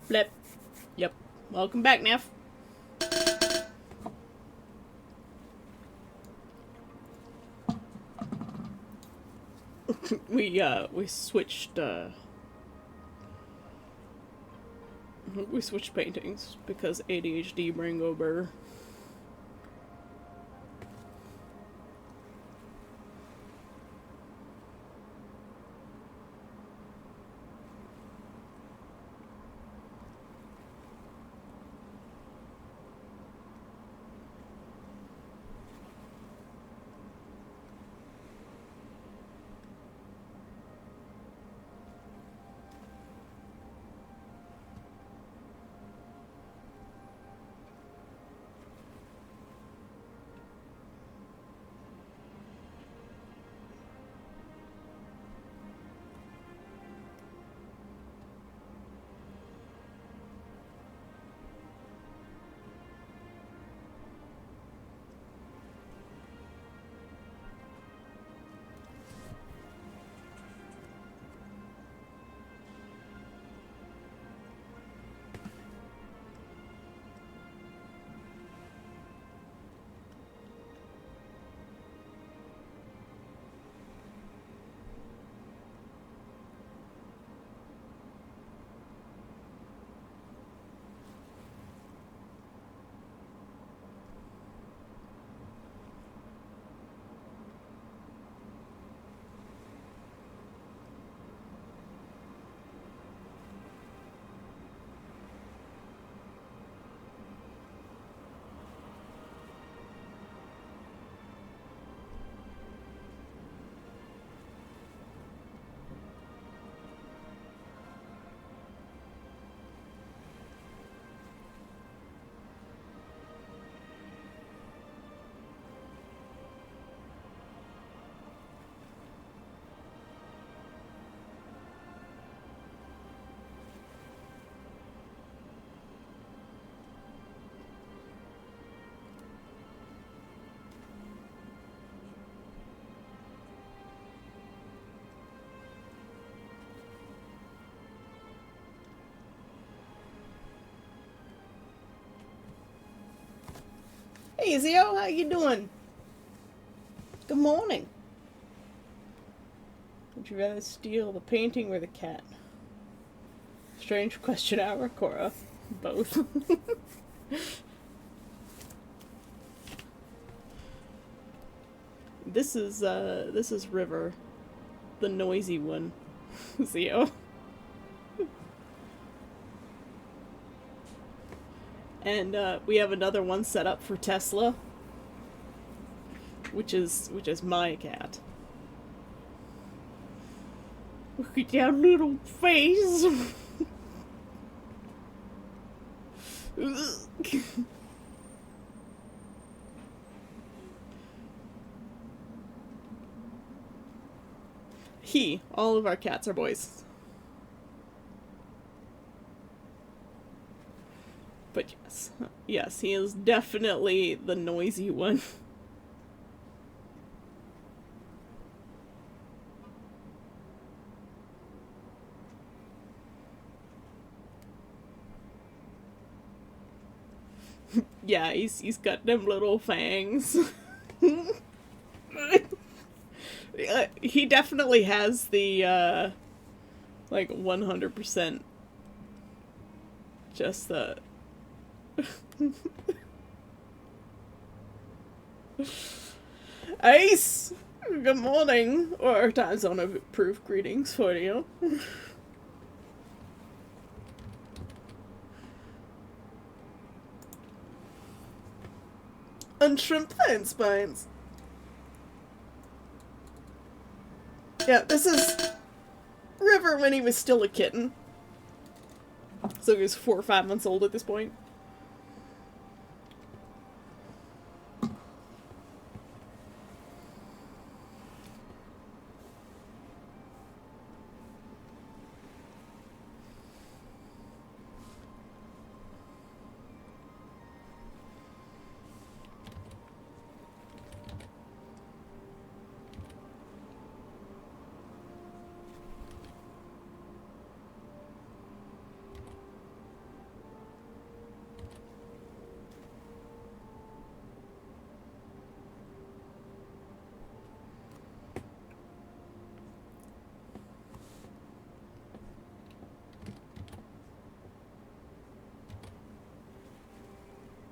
Blip. Yep. Welcome back, Neff. we switched paintings because ADHD brain go burr. Hey, Zio, how you doing? Good morning. Would you rather steal the painting or the cat? Strange question hour, Cora. Both. This is River, the noisy one. Zio. And we have another one set up for Tesla, which is my cat. Look at that little face. All of our cats are boys. But yes, he is definitely the noisy one. Yeah, he's got them little fangs. He definitely has the like 100% just the Ace! Good morning, or time zone approved greetings for you. And shrimp thin spines. Yeah, this is River when he was still a kitten. So he was 4 or 5 months old at this point.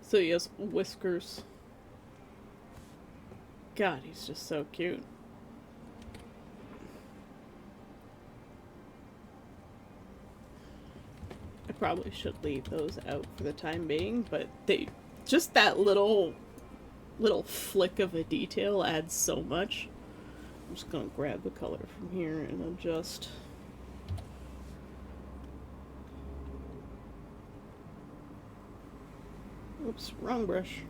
So he has whiskers. God, he's just so cute. I probably should leave those out for the time being, but they just that little flick of a detail adds so much. I'm just gonna grab the color from here and adjust. Oops, wrong brush.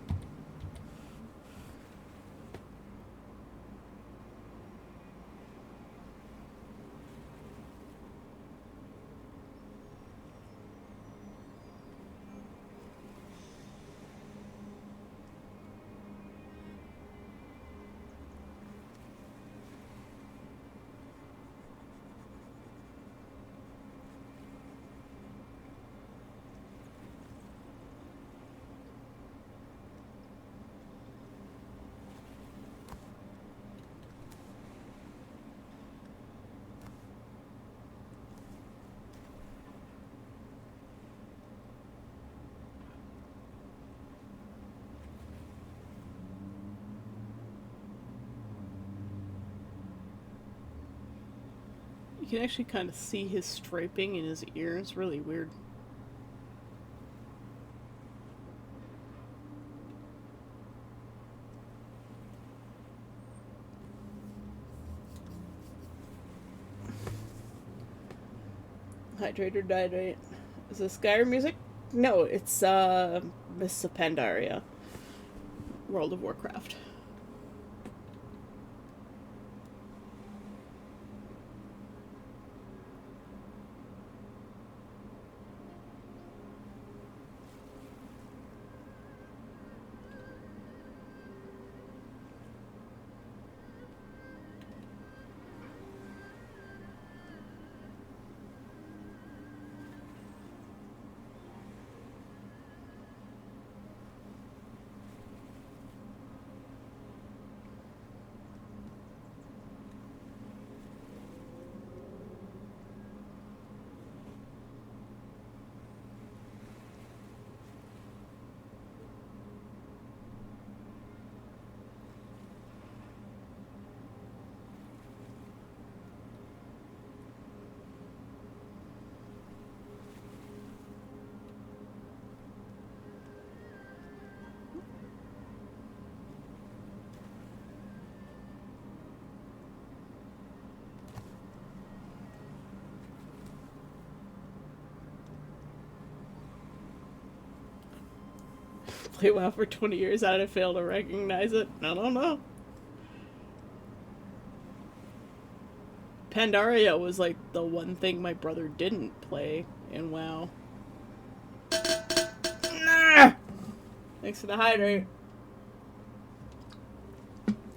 You can actually kind of see his striping in his ear. It's really weird. Hydrate or dihydrate. Is this Skyrim music? No, it's Miss Pandaria. World of Warcraft. Play WoW for 20 years, how did I fail to recognize it? I don't know. Pandaria was like the one thing my brother didn't play in WoW. Nah! Thanks for the hydrate.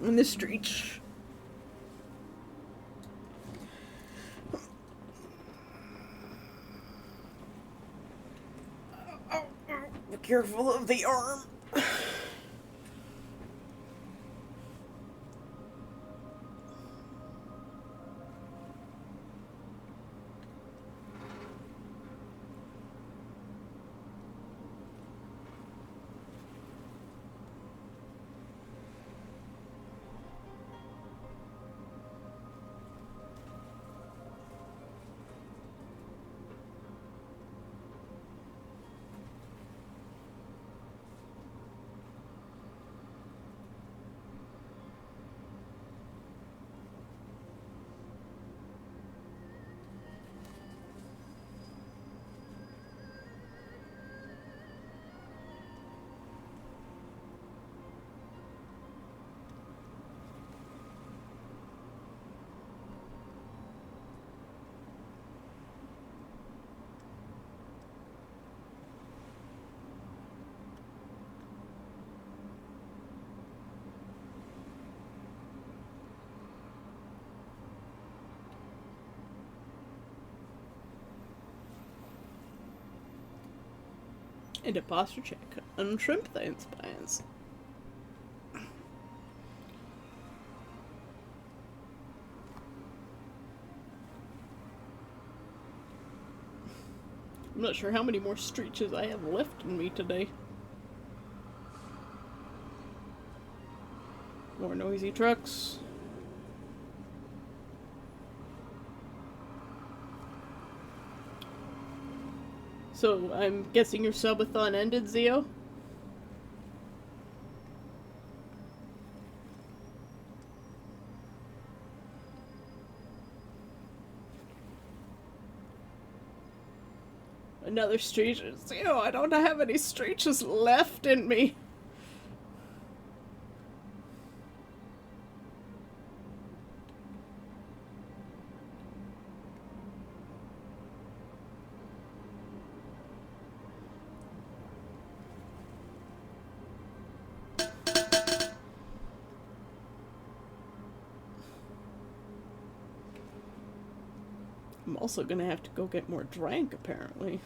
In the streets. Be careful of the arm. And a posture check on shrimp things plans. I'm not sure how many more streaches I have left in me today. More noisy trucks. So, I'm guessing your subathon ended, Zio? Another streak. Zio, I don't have any streaches left in me. I'm also gonna have to go get more drank, apparently.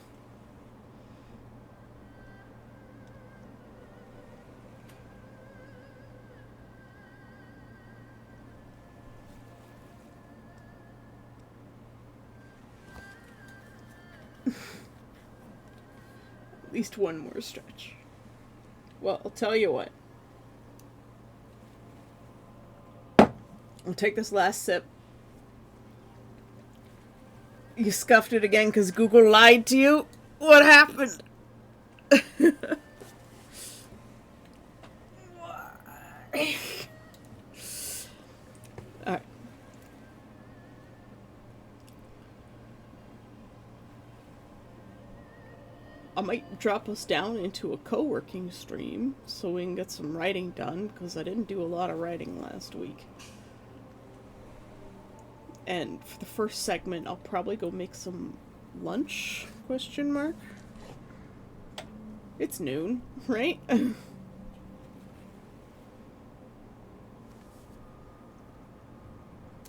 At least one more stretch. Well, I'll tell you what. I'll take this last sip. You scuffed it again because Google lied to you? What happened? Alright. I might drop us down into a co-working stream so we can get some writing done, because I didn't do a lot of writing last week. And for the first segment, I'll probably go make some lunch, question mark. It's noon, right?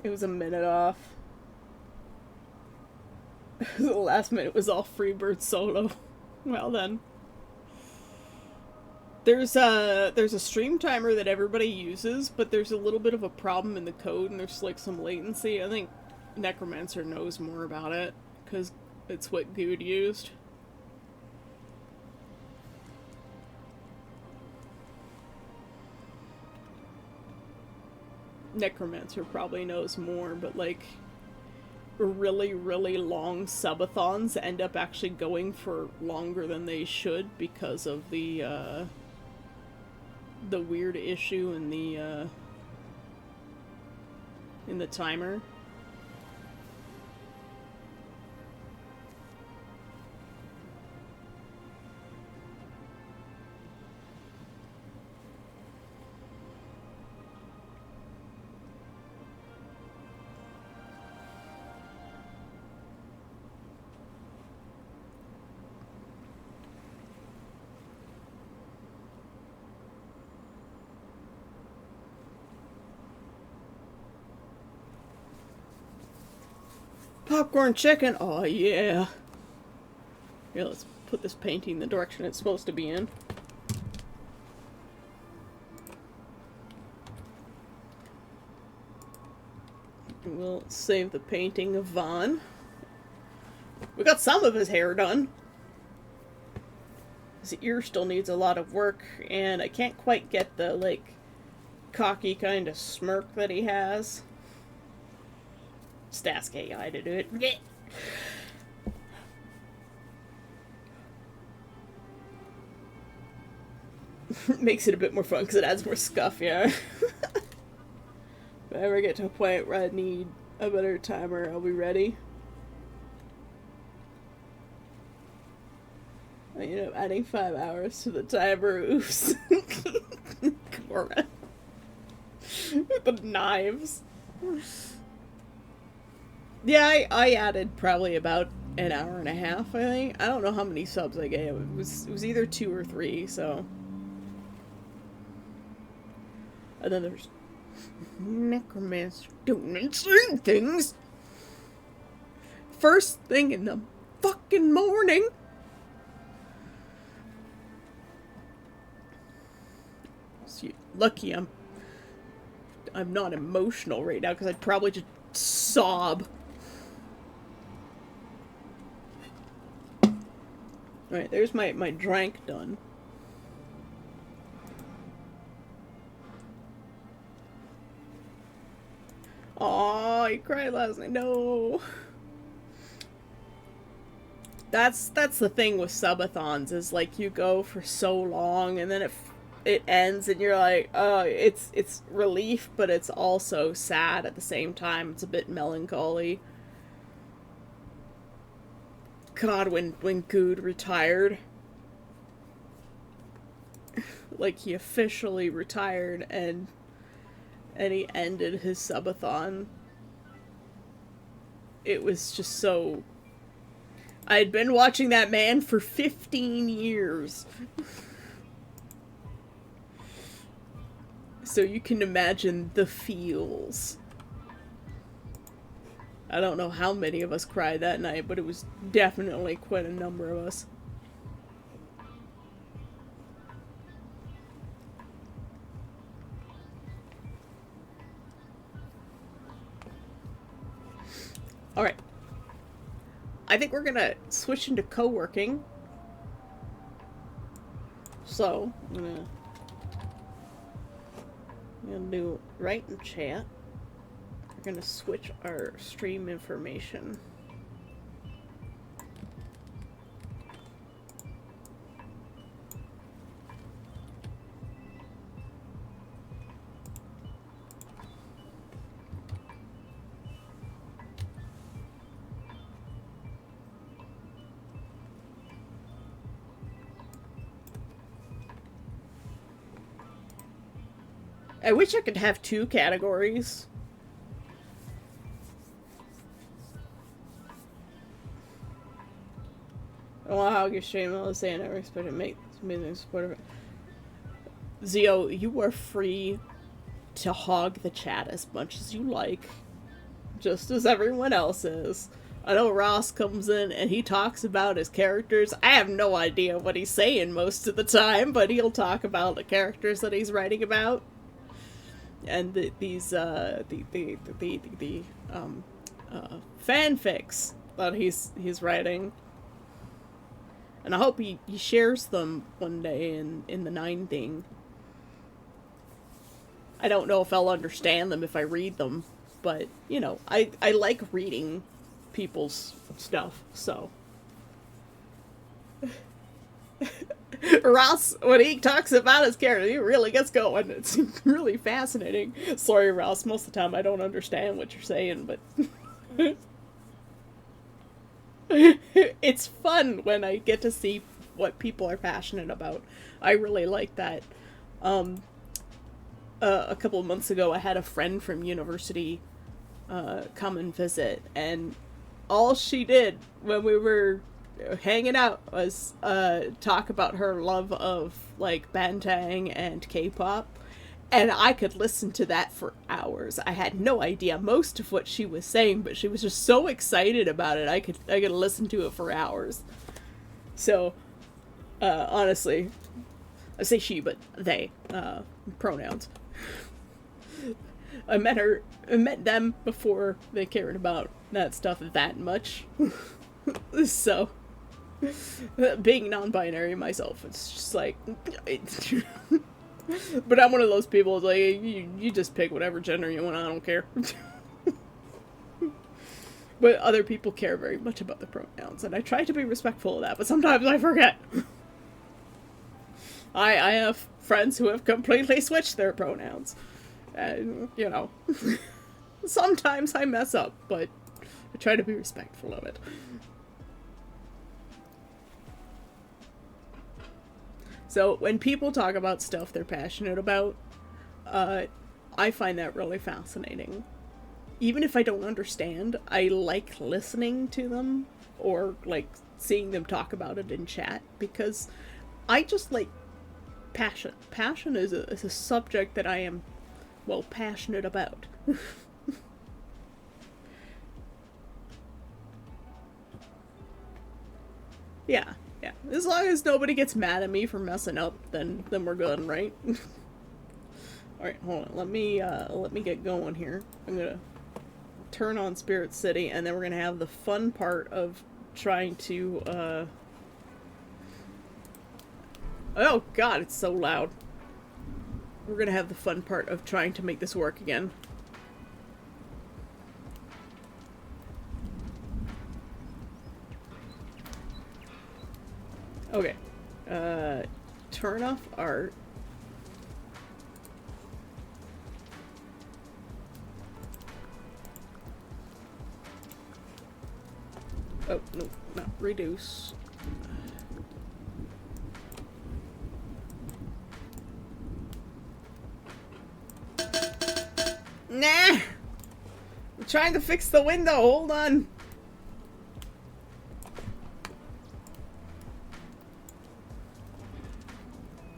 It was a minute off. The last minute was all Freebird solo. Well then. There's a stream timer that everybody uses, but there's a little bit of a problem in the code, and there's like some latency. I think Necromancer knows more about it, because it's what Good used. Necromancer probably knows more, but like really, really long subathons end up actually going for longer than they should because of the weird issue in the timer. Popcorn chicken. Oh, yeah. Here, let's put this painting the direction it's supposed to be in. We'll save the painting of Vaughn. We got some of his hair done. His ear still needs a lot of work, and I can't quite get the, like, cocky kind of smirk that he has. Just ask AI to do it. Makes it a bit more fun because it adds more scuff, yeah. If I ever get to a point where I need a better timer, I'll be ready. I end up adding 5 hours to the timer. Oops. Cora. With the knives. Yeah, I added probably about an hour and a half, I think. I don't know how many subs I gave. It was either 2 or 3, so. And then there's Necromancer doing insane things. First thing in the fucking morning. See, lucky I'm not emotional right now because I'd probably just sob. Alright, there's my drink done. Aw, he cried last night. No. That's the thing with subathons, is like you go for so long and then it ends and you're like, oh, it's relief, but it's also sad at the same time. It's a bit melancholy. God, when Good retired, like he officially retired and he ended his subathon. It was just so... I'd been watching that man for 15 years. So you can imagine the feels. I don't know how many of us cried that night, but it was definitely quite a number of us. Alright. I think we're gonna switch into co-working. So, I'm gonna do write in chat. We're gonna switch our stream information. I wish I could have 2 categories. Oh, how you stream all the say I never expected to make this amazing supporter. Zio, you are free to hog the chat as much as you like. Just as everyone else is. I know Ross comes in and he talks about his characters. I have no idea what he's saying most of the time, but he'll talk about the characters that he's writing about. And these fanfics that he's writing, and I hope he shares them one day in the 9 thing. I don't know if I'll understand them if I read them, but you know, I like reading people's stuff, so. Ross, when he talks about his character, he really gets going. It's really fascinating. Sorry, Ross, most of the time I don't understand what you're saying, but... it's fun when I get to see what people are passionate about. I really like that. A couple of months ago, I had a friend from university come and visit, and all she did when we were hanging out was talk about her love of like Bantang and K-pop, And I could listen to that for hours. I had no idea most of what she was saying, but she was just so excited about it. I could listen to it for hours. So, honestly, I say she, but they, pronouns. I met them before they cared about that stuff that much. So, being non-binary myself, it's just like, but I'm one of those people, like, you just pick whatever gender you want, I don't care. But other people care very much about the pronouns, and I try to be respectful of that, but sometimes I forget. I have friends who have completely switched their pronouns. And, you know, sometimes I mess up, but I try to be respectful of it. So, when people talk about stuff they're passionate about, I find that really fascinating. Even if I don't understand, I like listening to them, or, like, seeing them talk about it in chat, because I just like passion. Passion is a subject that I am, well, passionate about. Yeah. As long as nobody gets mad at me for messing up, then we're good, right? Alright, hold on. Let me get going here. I'm gonna turn on Spirit City, and then we're gonna have the fun part of trying to, oh god, it's so loud. We're gonna have the fun part of trying to make this work again. Okay. Turn off art. Oh, no, not reduce. Nah! I'm trying to fix the window, hold on!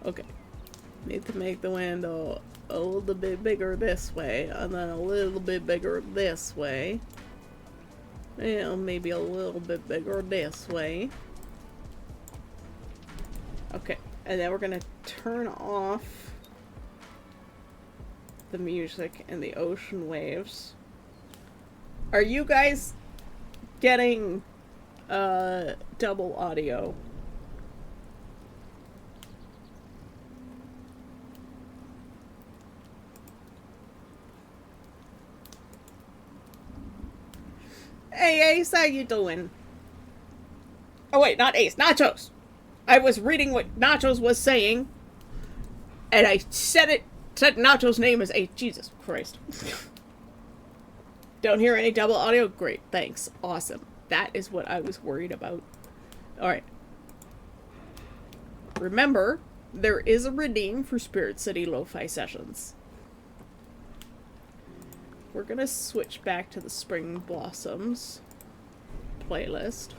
Okay. Need to make the window a little bit bigger this way, and then a little bit bigger this way. And maybe a little bit bigger this way. Okay, and then we're gonna turn off the music and the ocean waves. Are you guys getting double audio? Hey Ace, how you doing? Oh wait, not Ace, Nachos! I was reading what Nachos was saying, and I said Nachos' name as Ace. Jesus Christ. Don't hear any double audio? Great, thanks. Awesome. That is what I was worried about. Alright. Remember, there is a redeem for Spirit City Lo-Fi Sessions. We're gonna switch back to the Spring Blossoms playlist.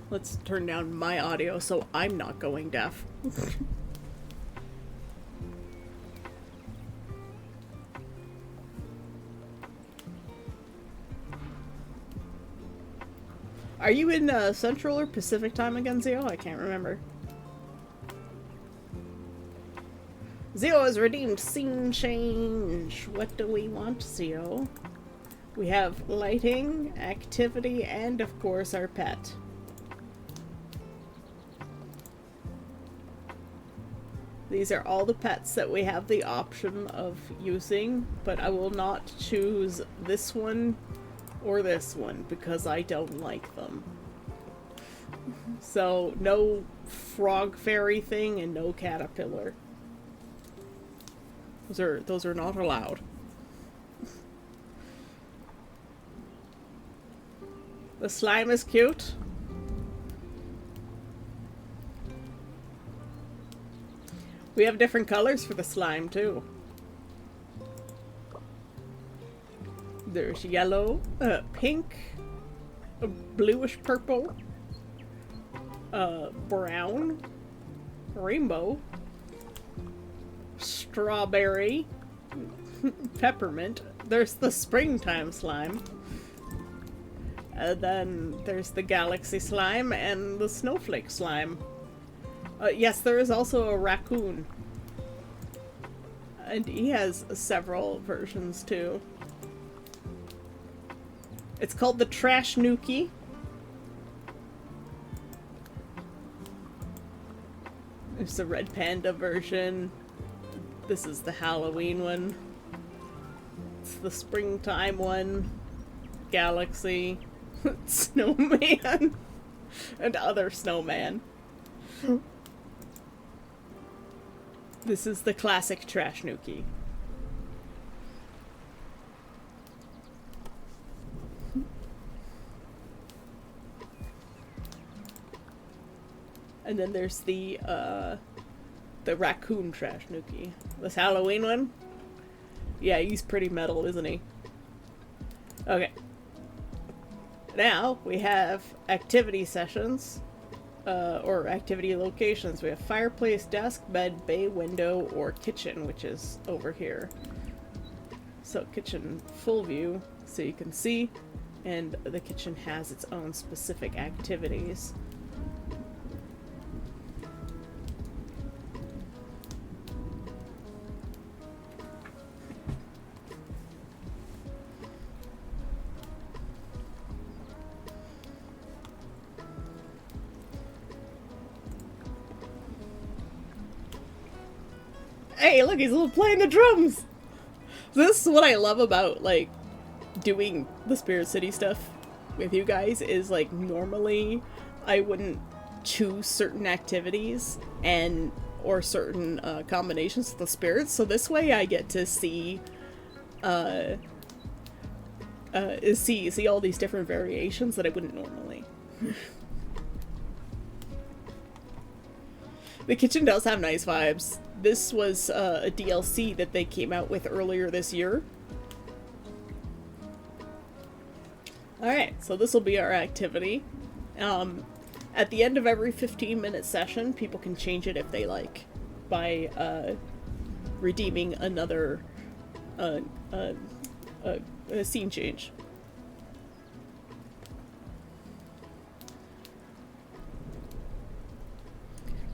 Let's turn down my audio so I'm not going deaf. Are you in Central or Pacific time again, Zio? I can't remember. Zio has redeemed scene change. What do we want, Zio? We have lighting, activity, and of course our pet. These are all the pets that we have the option of using, but I will not choose this one or this one because I don't like them. So no frog fairy thing and no caterpillar. Those are not allowed. The slime is cute. We have different colors for the slime, too. There's yellow, pink, bluish purple, brown, rainbow, strawberry, peppermint. There's the springtime slime. And then there's the galaxy slime and the snowflake slime. Yes, there is also a raccoon. And he has several versions too. It's called the Trash Nuki. There's the red panda version. This is the Halloween one. It's the springtime one. Galaxy. Snowman. And other snowman. This is the classic Trash Nuki. And then there's the raccoon Trash Nuki. This Halloween one? Yeah, he's pretty metal, isn't he? Okay. Now, we have activity sessions. Or activity locations. We have fireplace, desk, bed, bay, window, or kitchen, which is over here. So kitchen full view, so you can see, and the kitchen has its own specific activities. Hey, look, he's playing the drums! This is what I love about, like, doing the Spirit City stuff with you guys, is, like, normally I wouldn't choose certain activities or certain combinations of the spirits, so this way I get to see see all these different variations that I wouldn't normally. The kitchen does have nice vibes. This was a DLC that they came out with earlier this year. Alright, so this will be our activity. At the end of every 15-minute session, people can change it if they like by redeeming another scene change.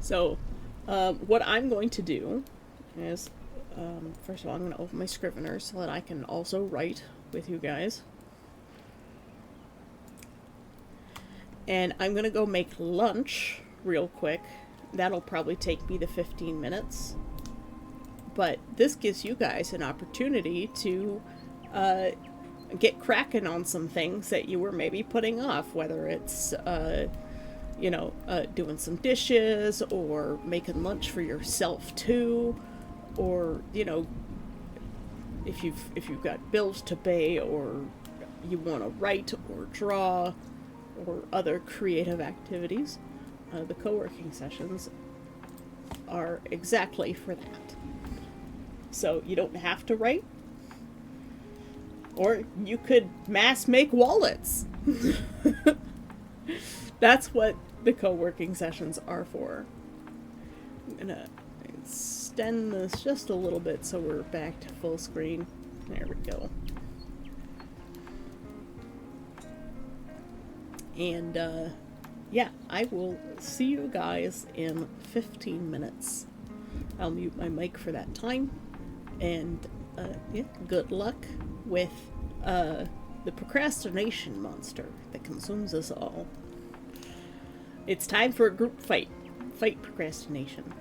So, what I'm going to do is, first of all, I'm going to open my Scrivener so that I can also write with you guys. And I'm going to go make lunch real quick. That'll probably take me the 15 minutes. But this gives you guys an opportunity to get cracking on some things that you were maybe putting off, whether it's doing some dishes, or making lunch for yourself too, or, if you've got bills to pay, or you want to write or draw, or other creative activities. The co-working sessions are exactly for that. So you don't have to write, or you could mass make wallets. That's what the co-working sessions are for. I'm gonna extend this just a little bit so we're back to full screen. There we go. And yeah, I will see you guys in 15 minutes. I'll mute my mic for that time. And yeah, good luck with the procrastination monster that consumes us all. It's time for a group fight. Fight procrastination.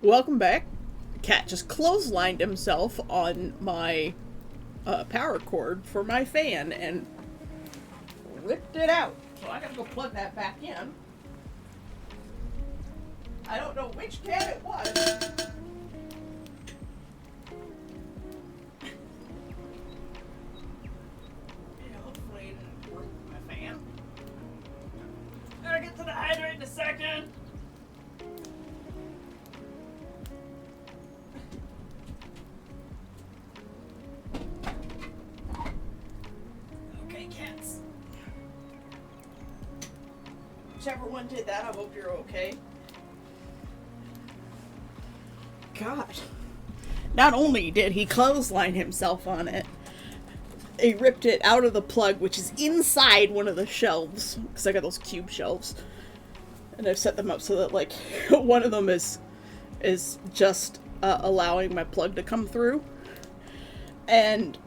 Welcome back. Cat just clotheslined himself on my power cord for my fan and ripped it out. So I gotta go plug that back in. I don't know which cat it was. Hopefully it didn't break my fan. Gotta get to the hydrant in a second. Okay, cats. Whichever one did that, I hope you're okay. God. Not only did he clothesline himself on it, he ripped it out of the plug, which is inside one of the shelves, because I got those cube shelves, and I've set them up so that, like, one of them is just allowing my plug to come through, and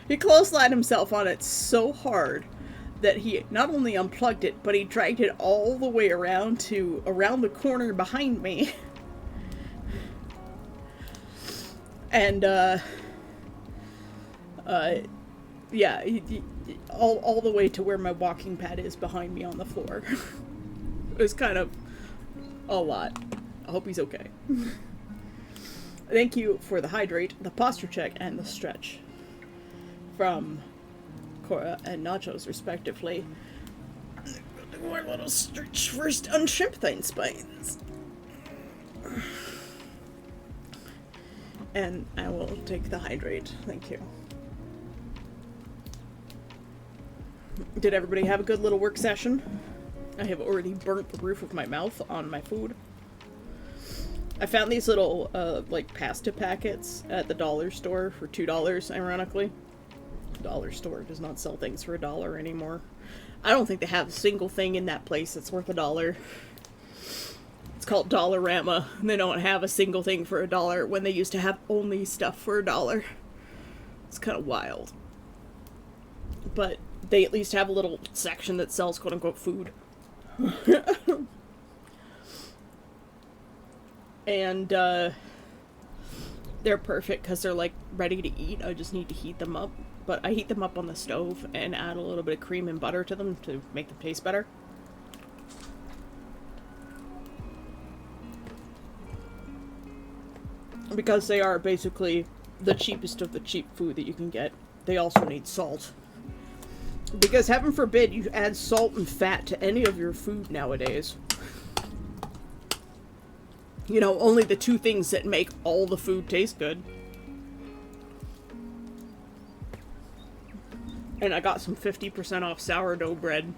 he clotheslined himself on it so hard that he not only unplugged it, but he dragged it all the way around the corner behind me. And, yeah, all the way to where my walking pad is behind me on the floor. It was kind of a lot. I hope he's okay. Thank you for the hydrate, the posture check, and the stretch from Cora and Nachos, respectively. More little stretch first on Shrimpthine spines. And I will take the hydrate. Thank you. Did everybody have a good little work session? I have already burnt the roof of my mouth on my food. I found these little, like, pasta packets at the dollar store for $2, ironically. The dollar store does not sell things for $1 anymore. I don't think they have a single thing in that place that's worth $1. It's called Dollarama, and they don't have a single thing for $1 when they used to have only stuff for $1. It's kind of wild. But they at least have a little section that sells quote-unquote food. And, they're perfect because they're, like, ready to eat. I just need to heat them up. But I heat them up on the stove and add a little bit of cream and butter to them to make them taste better. Because they are basically the cheapest of the cheap food that you can get. They also need salt. Because heaven forbid you add salt and fat to any of your food nowadays. You know, only the two things that make all the food taste good. And I got some 50% off sourdough bread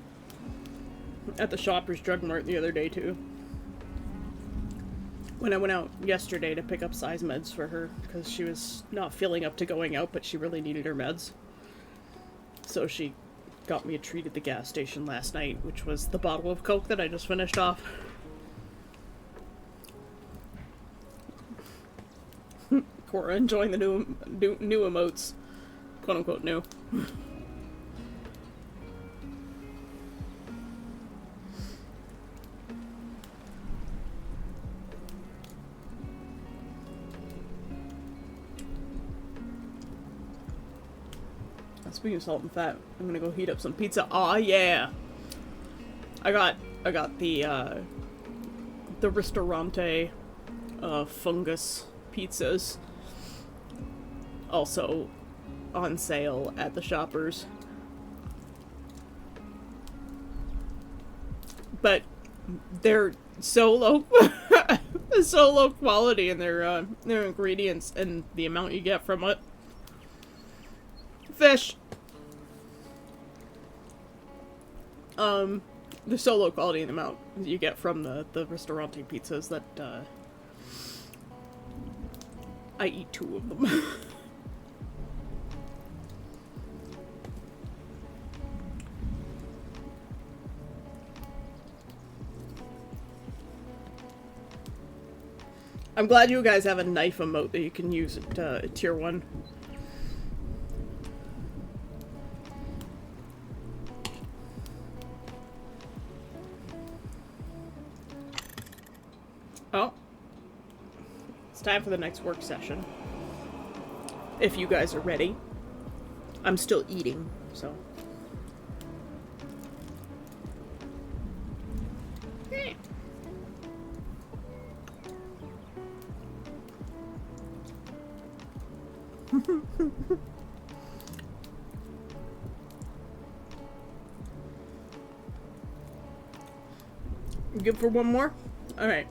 at the Shoppers Drug Mart the other day, too. When I went out yesterday to pick up size meds for her, because she was not feeling up to going out, but she really needed her meds. So she got me a treat at the gas station last night, which was the bottle of Coke that I just finished off. Cora enjoying the new emotes. Quote unquote new. Speaking of salt and fat, I'm gonna go heat up some pizza. Aw, yeah! I got the Ristorante, fungus pizzas. Also on sale at the Shoppers. But they're so low, so low quality in their ingredients and the amount you get from it. Fish. They're so low quality in the amount you get from the Ristorante pizzas that, I eat 2 of them. I'm glad you guys have a knife emote that you can use at tier 1. Oh, time for the next work session. If you guys are ready. I'm still eating, so. Good for one more? Alright.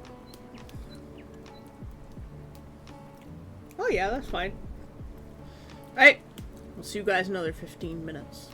Oh yeah, that's fine. Alright. We'll see you guys in another 15 minutes.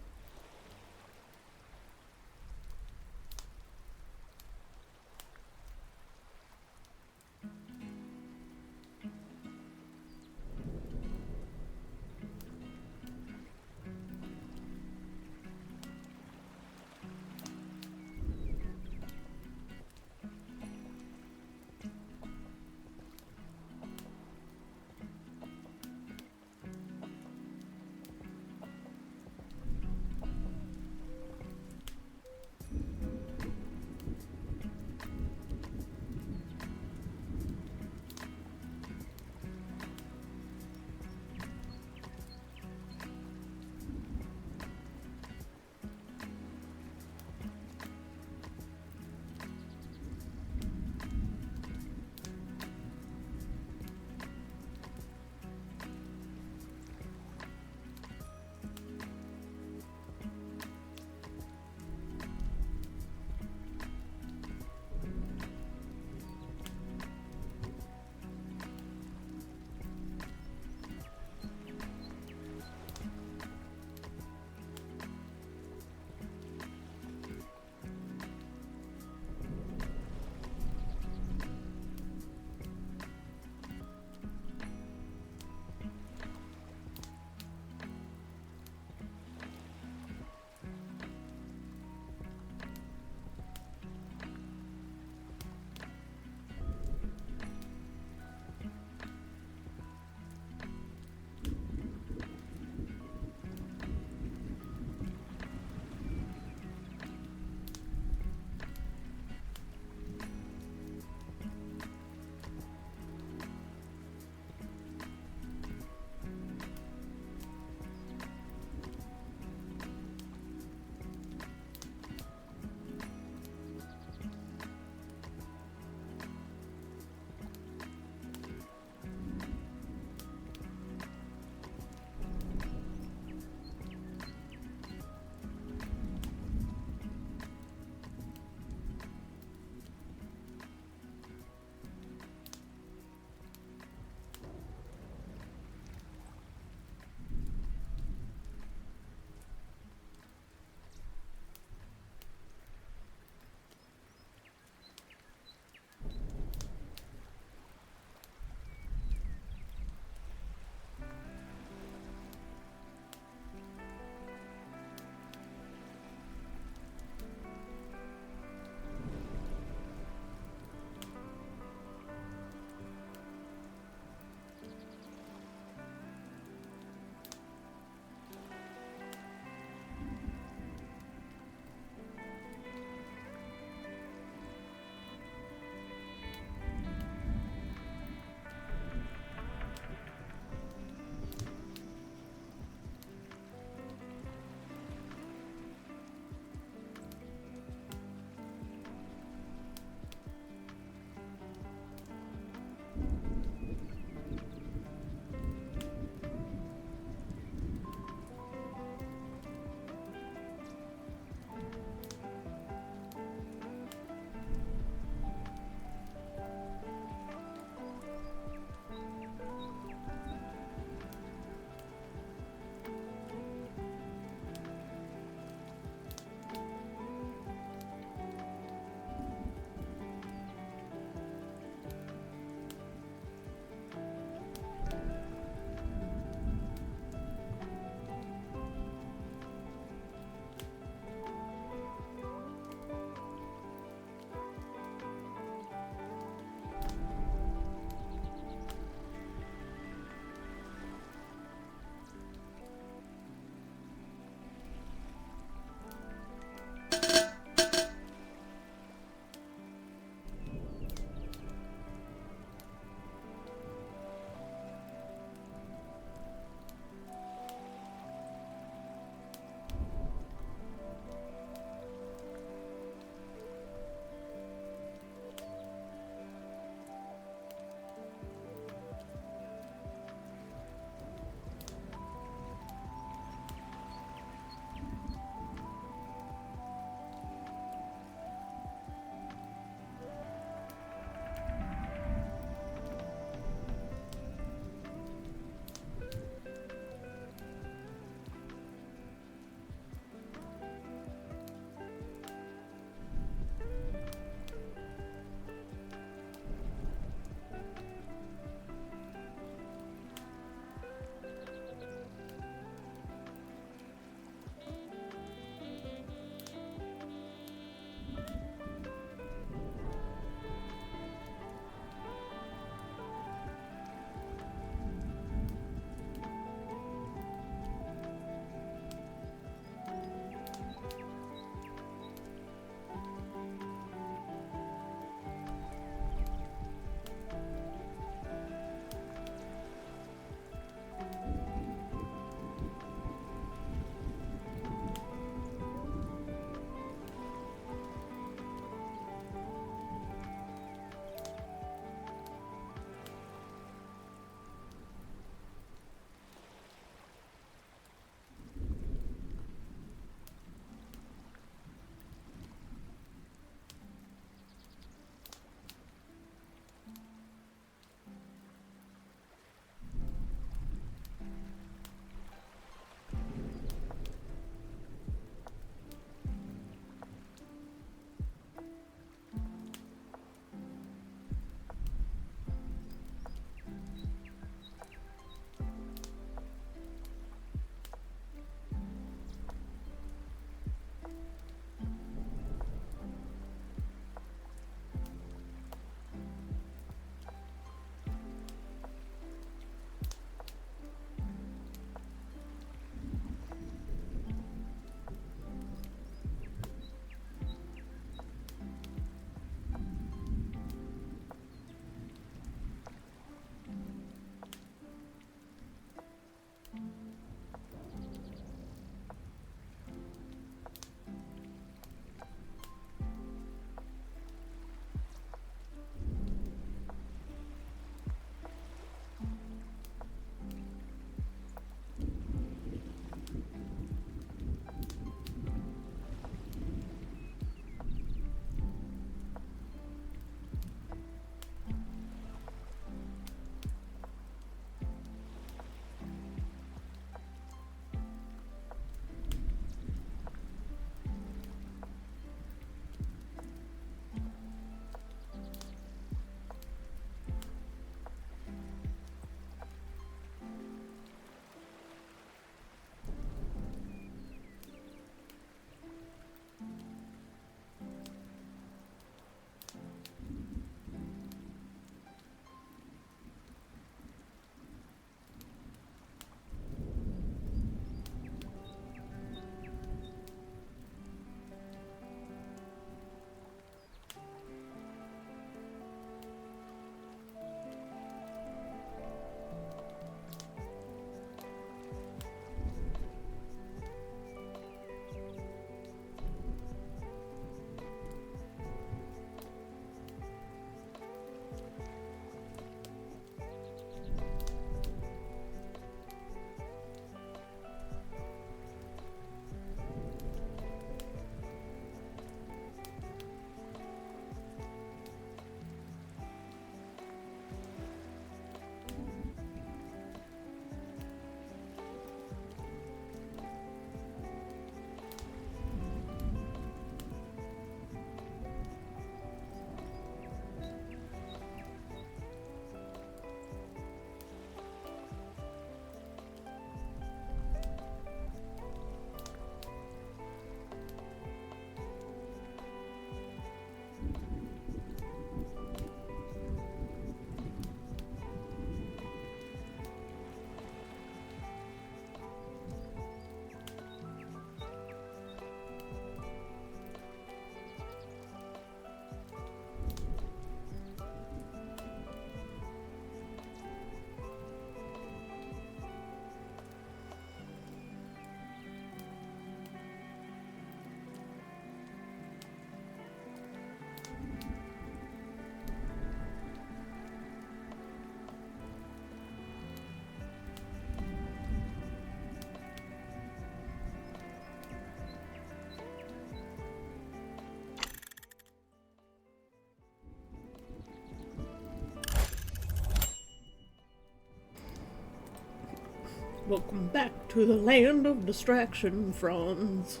Welcome back to the land of distraction, Franz.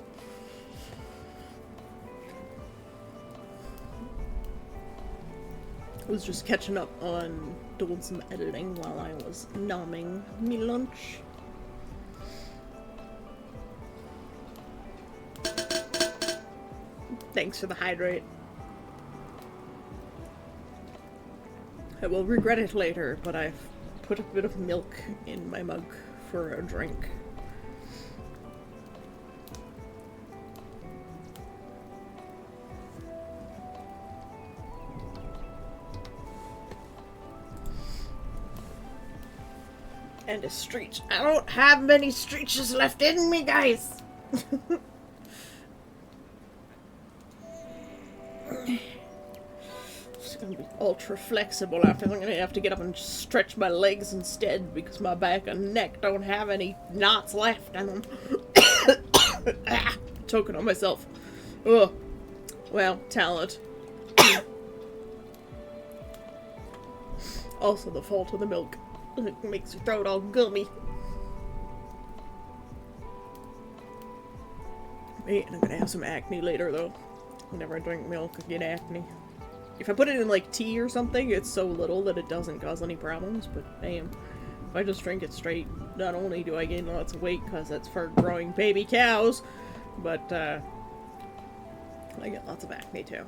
I was just catching up on doing some editing while I was nomming me lunch. Thanks for the hydrate. I will regret it later, but I've put a bit of milk in my mug for a drink. And a streach. I don't have many streaches left in me, guys! It's gonna be ultra flexible after. I'm gonna have to get up and stretch my legs instead because my back and neck don't have any knots left in them. Choking on myself. Ugh. Well, talent. Also the fault of the milk. It makes your throat all gummy. Wait, I'm gonna have some acne later though. Whenever I drink milk, I get acne. If I put it in like tea or something, it's so little that it doesn't cause any problems, but damn. If I just drink it straight, not only do I gain lots of weight because it's for growing baby cows, but I get lots of acne too.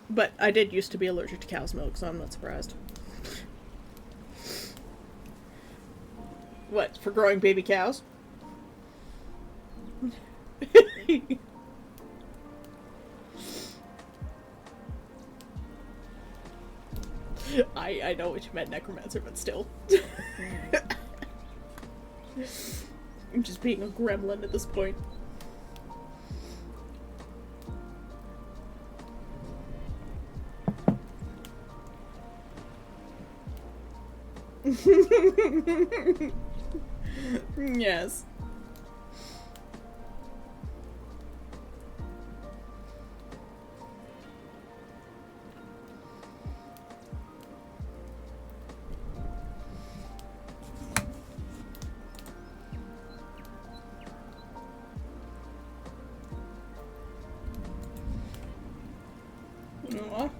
But I did used to be allergic to cow's milk, so I'm not surprised. What, for growing baby cows? I know what you meant, necromancer, but still. I'm just being a gremlin at this point. Yes.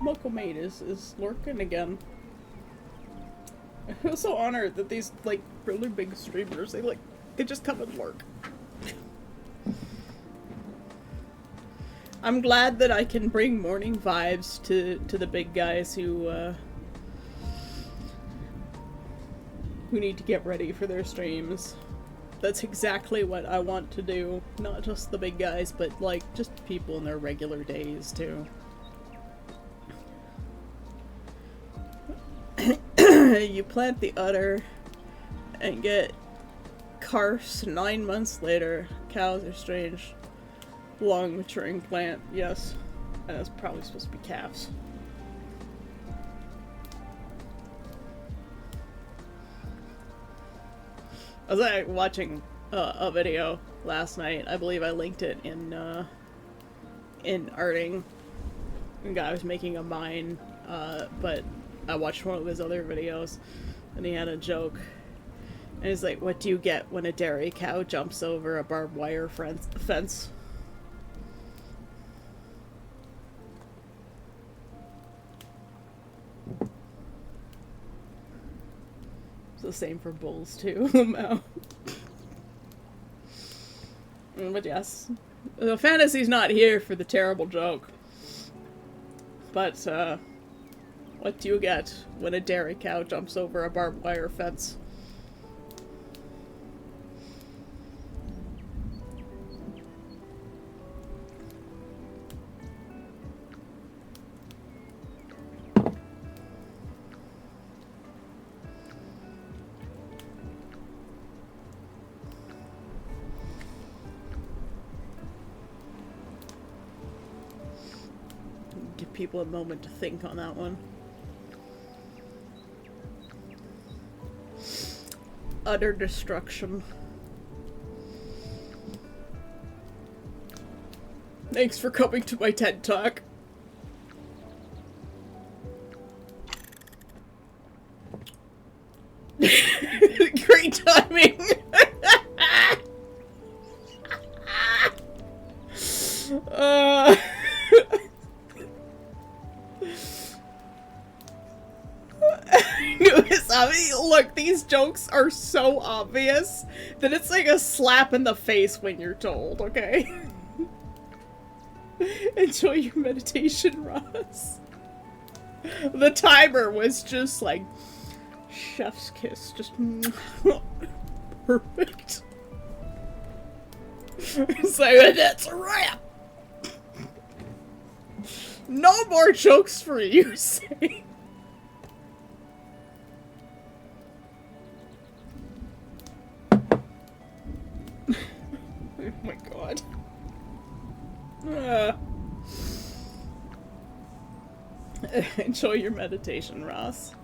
Mucklemate is lurking again. I feel so honored that these, like, really big streamers, they just come and lurk. I'm glad that I can bring morning vibes to the big guys who need to get ready for their streams. That's exactly what I want to do. Not just the big guys, but, like, just people in their regular days, too. You plant the udder and get carse 9 months later. Cows are strange. Long maturing plant, yes. And it's probably supposed to be calves. I was watching a video last night. I believe I linked it in Arting. A guy was making a mine, but I watched one of his other videos, and he had a joke. And he's like, what do you get when a dairy cow jumps over a barbed wire fence? It's the same for bulls, too. But yes, the fantasy's not here for the terrible joke. But, what do you get when a dairy cow jumps over a barbed wire fence? Give people a moment to think on that one. Utter destruction. Thanks for coming to my TED Talk. Uh... I mean, look, these jokes are so obvious that it's like a slap in the face when you're told, okay? Enjoy your meditation, Ross. The timer was just like chef's kiss, just perfect. It's like, that's a wrap. No more jokes for you, say. Oh my god. Enjoy your meditation, Ross.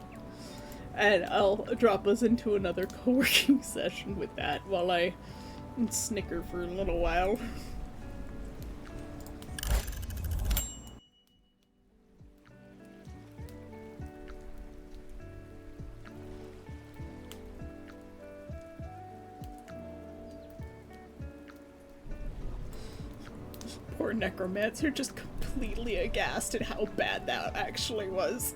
And I'll drop us into another co-working session with that while I snicker for a little while. Poor Necromancer, just completely aghast at how bad that actually was.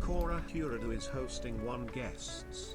Cora Curado is hosting one guests.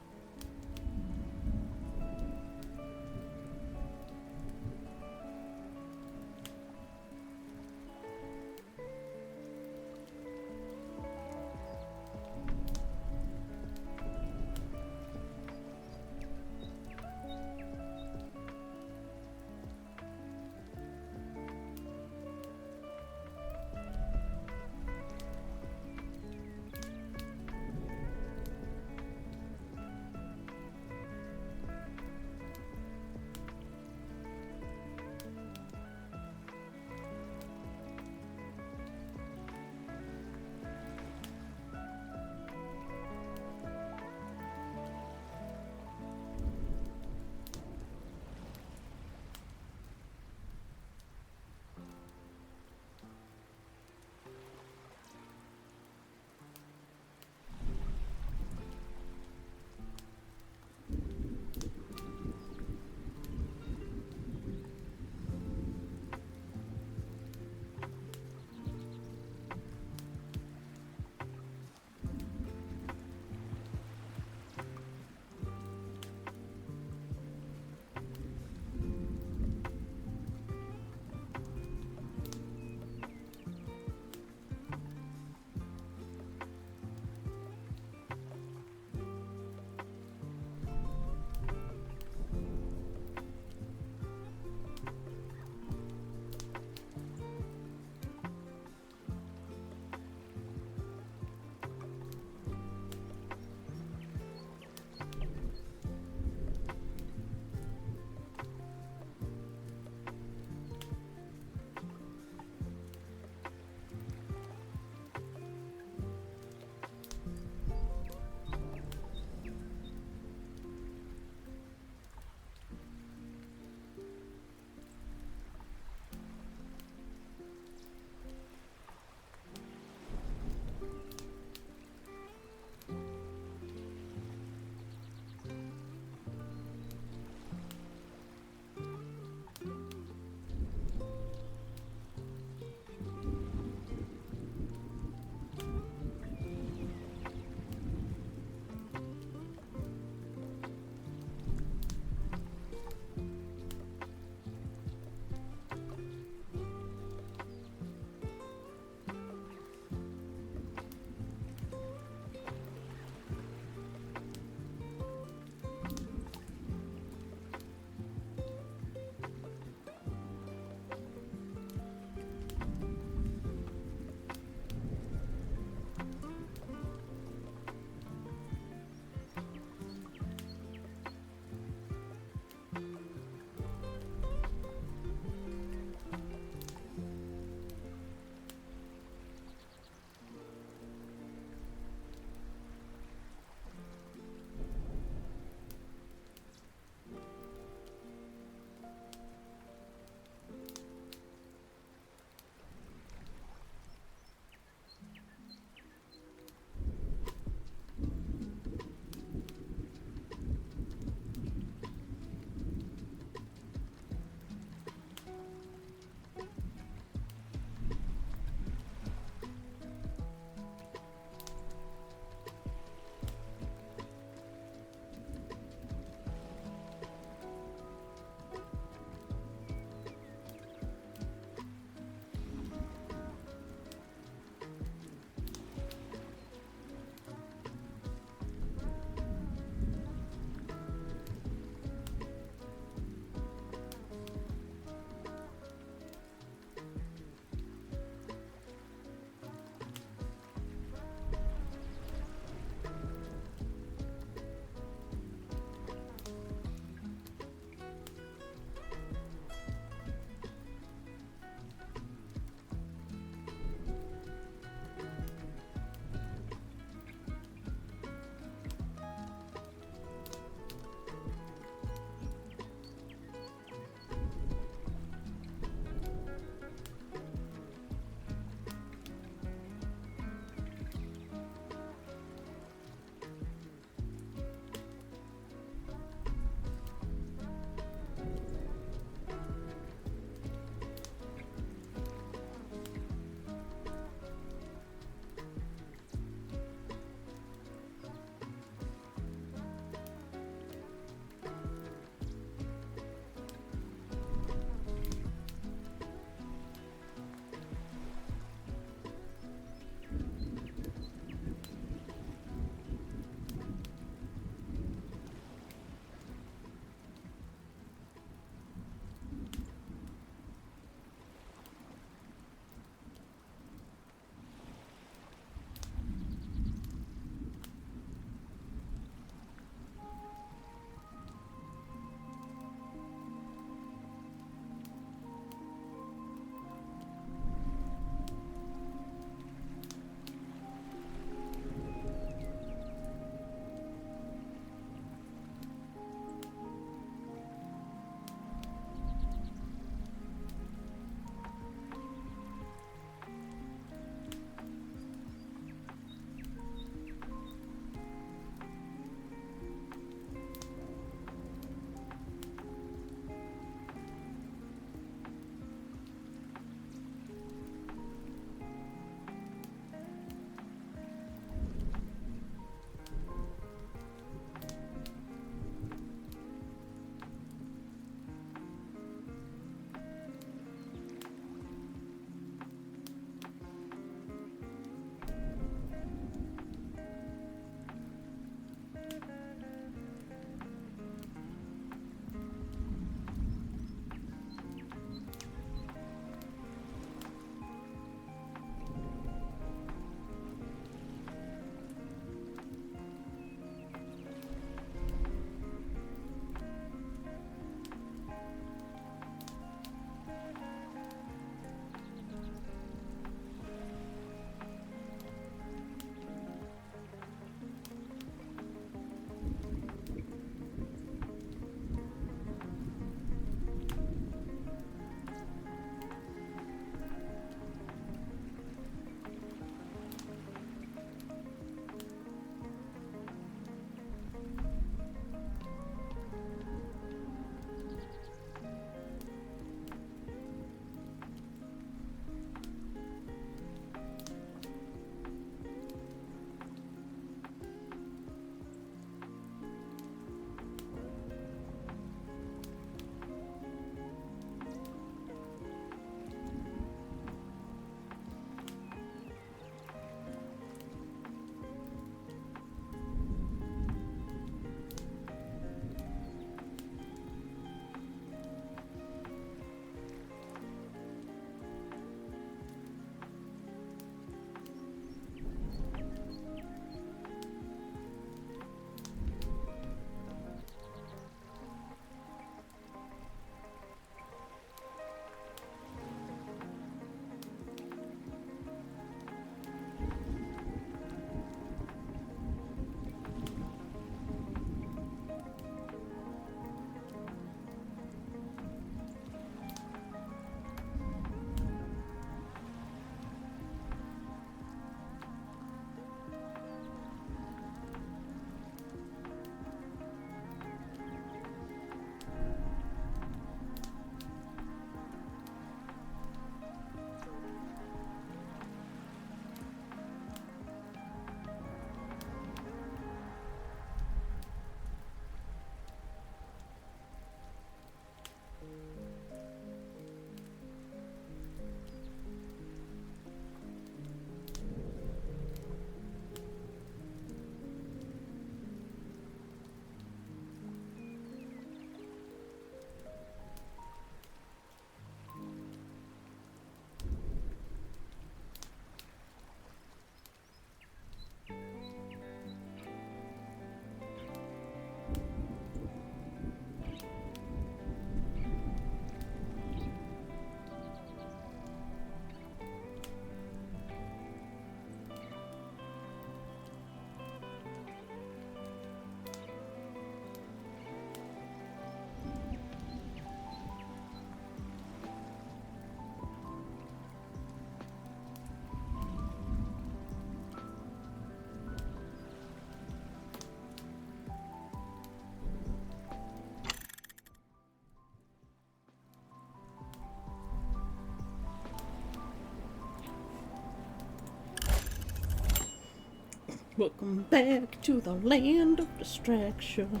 Welcome back to the land of distraction.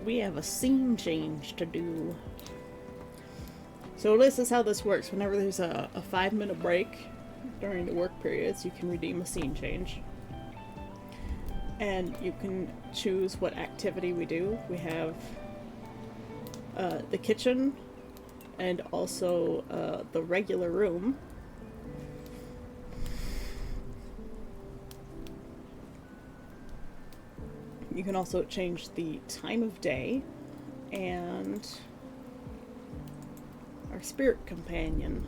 We have a scene change to do. So this is how this works. Whenever there's a 5-minute break during the work periods, you can redeem a scene change. And you can choose what activity we do. We have the kitchen and also the regular room. You can also change the time of day and our spirit companion.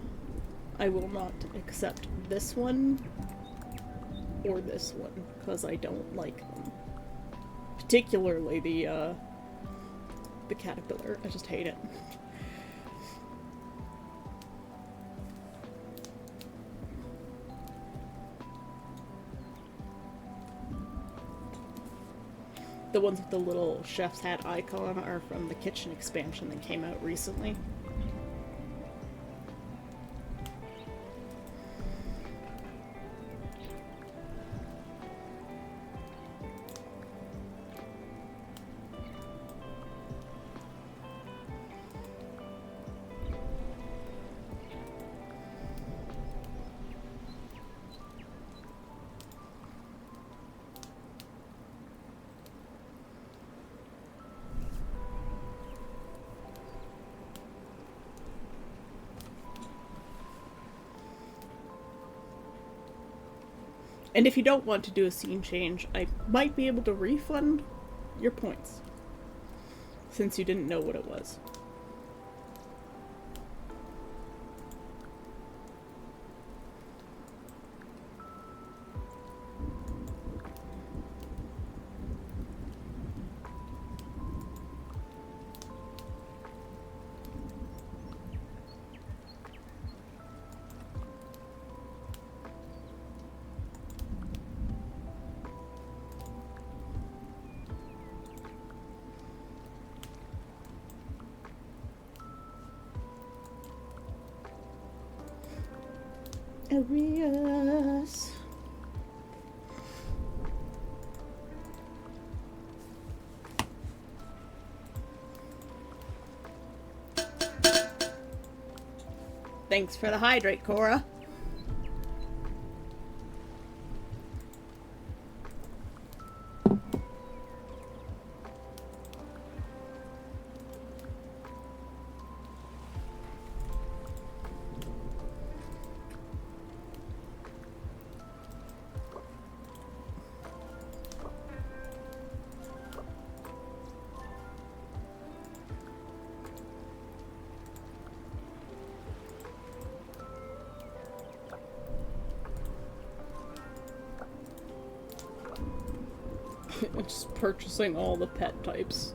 I will not accept this one or this one because I don't like them. Particularly the caterpillar. I just hate it. The ones with the little chef's hat icon are from the kitchen expansion that came out recently. And if you don't want to do a scene change, I might be able to refund your points, since you didn't know what it was. Arias. Thanks for the hydrate, Cora. Just purchasing all the pet types.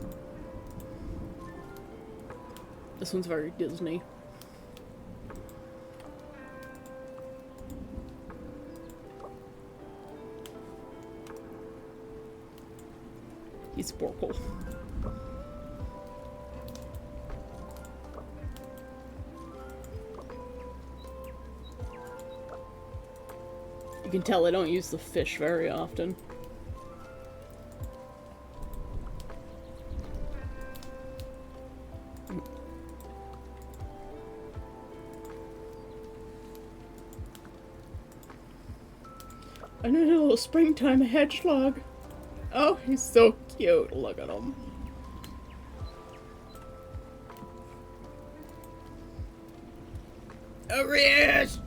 This one's very Disney. He's Sporkle. You can tell I don't use the fish very often. I need a little springtime hedgehog. Oh, he's so cute. Look at him. Arias!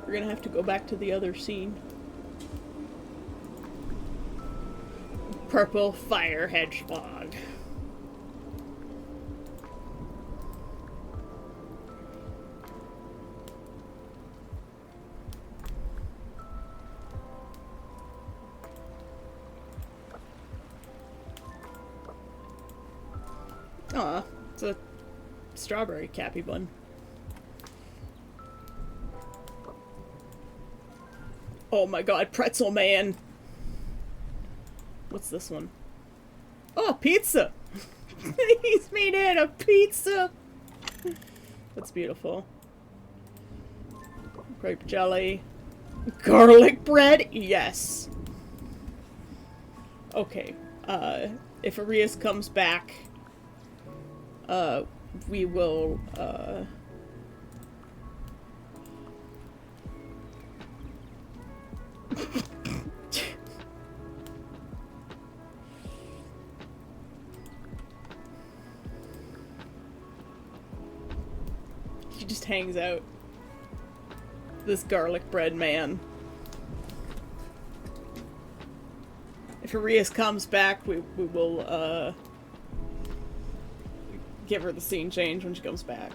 We're gonna have to go back to the other scene. Purple fire hedgehog. Aw, it's a strawberry Cappy bun. Oh my god, Pretzel Man! What's this one? Oh, pizza! He's made out of pizza! That's beautiful. Grape jelly. Garlic bread? Yes. Okay. If Arias comes back, we will, he just hangs out. This garlic bread man. If Arias comes back, we will, give her the scene change when she comes back.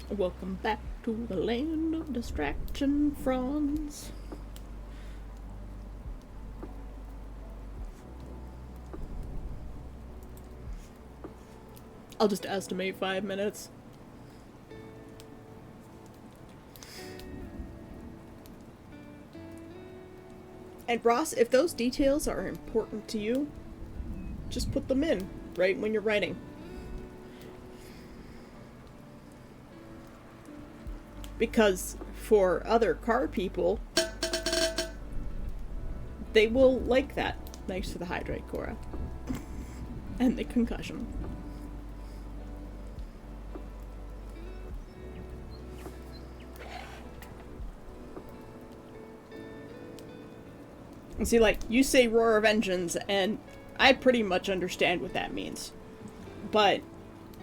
Welcome back to the land of distraction, Franz. I'll just estimate 5 minutes. And Ross, if those details are important to you, just put them in, right, when you're writing. Because for other car people, they will like that. Thanks for the hydrate, Cora. And the concussion. And see, like, you say roar of engines, and I pretty much understand what that means. But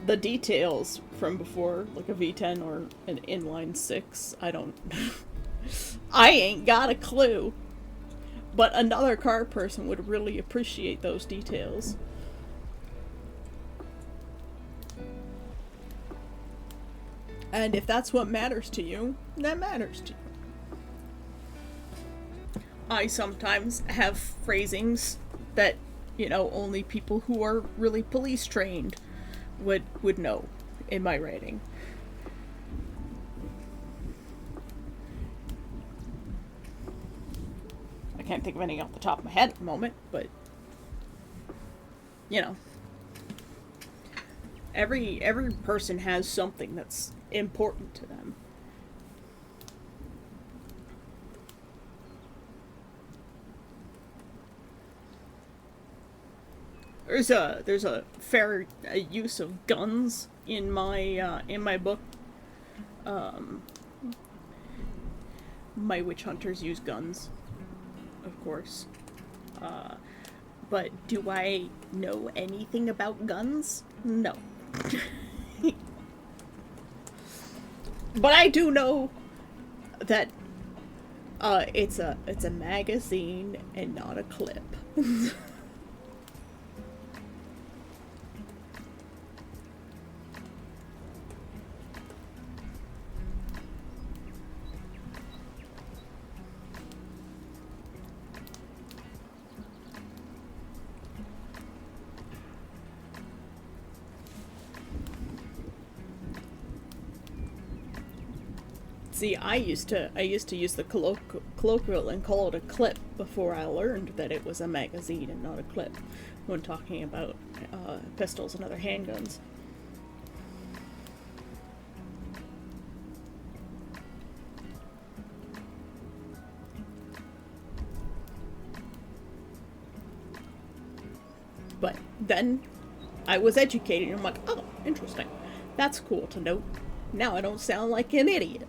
the details from before, like a V10 or an inline 6, I don't... I ain't got a clue. But another car person would really appreciate those details. And if that's what matters to you, that matters to you. I sometimes have phrasings that, you know, only people who are really police trained would know in my writing. I can't think of any off the top of my head at the moment, but you know, every person has something that's important to them. There's a fair use of guns in my book. My witch hunters use guns, of course. But do I know anything about guns? No. But I do know that it's a magazine and not a clip. See, I used to use the colloquial and call it a clip before I learned that it was a magazine and not a clip when talking about pistols and other handguns. But then I was educated and I'm like, oh, interesting. That's cool to know. Now I don't sound like an idiot.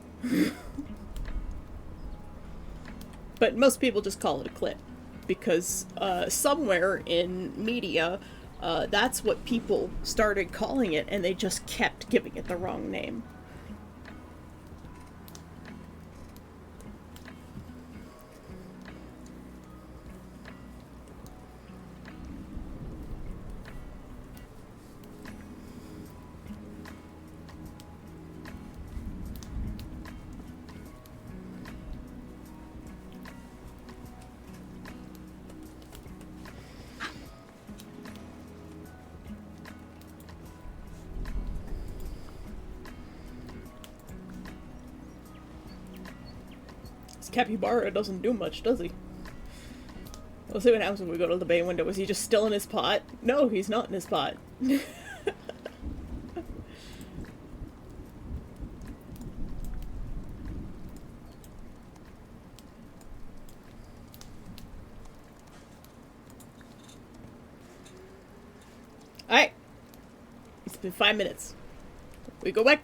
But most people just call it a clip because somewhere in media, that's what people started calling it, and they just kept giving it the wrong name. Capybara doesn't do much, does he? We'll see what happens when we go to the bay window. Is he just still in his pot? No, he's not in his pot. Alright. It's been 5 minutes. We go back.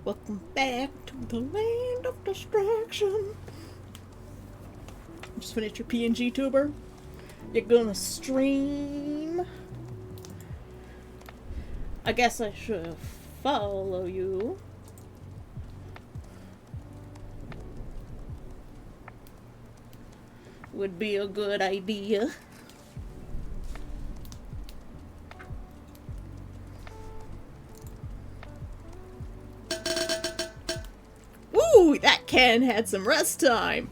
Welcome back to the land of destruction. Just finished your PNG tuber. You're gonna stream. I guess I should follow you. Would be a good idea. Ooh, that can had some rest time.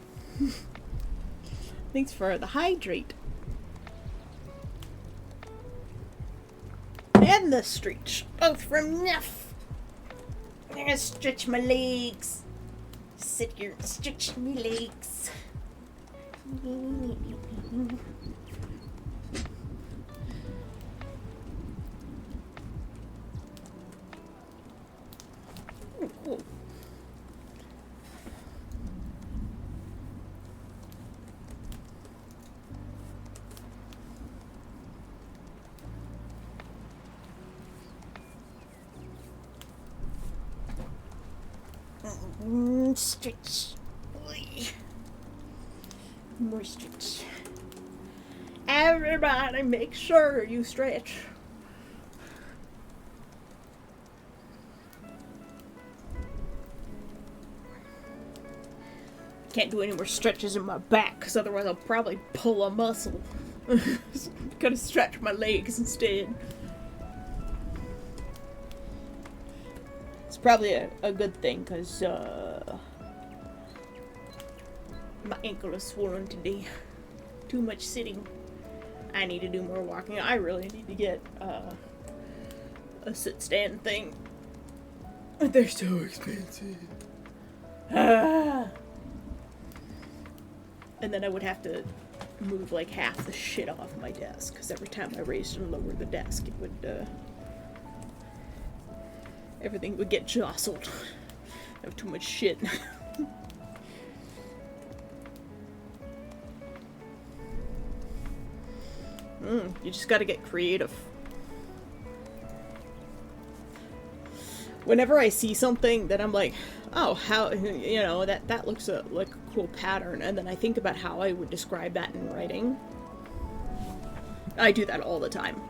Thanks for the hydrate. And the stretch. Both from Neff. I'm gonna stretch my legs. Sit here and stretch my legs. Ooh. Stretch. More stretch. Everybody make sure you stretch. Can't do any more stretches in my back because otherwise I'll probably pull a muscle. Gotta stretch my legs instead. It's probably a good thing because my ankle is swollen today. Too much sitting. I need to do more walking. I really need to get a sit-stand thing. They're so expensive. And then I would have to move like half the shit off my desk because every time I raised and lowered the desk, it would everything would get jostled. I have too much shit. You just gotta get creative. Whenever I see something that I'm like, oh, how, you know, that looks like a cool pattern, and then I think about how I would describe that in writing. I do that all the time.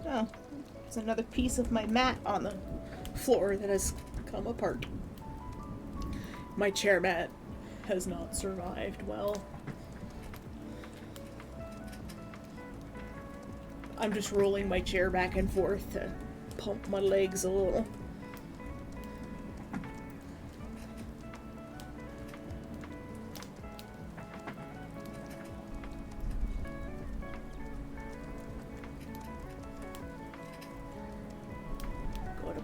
Oh, there's another piece of my mat on the floor that has come apart. My chair mat has not survived well. I'm just rolling my chair back and forth to pump my legs a little.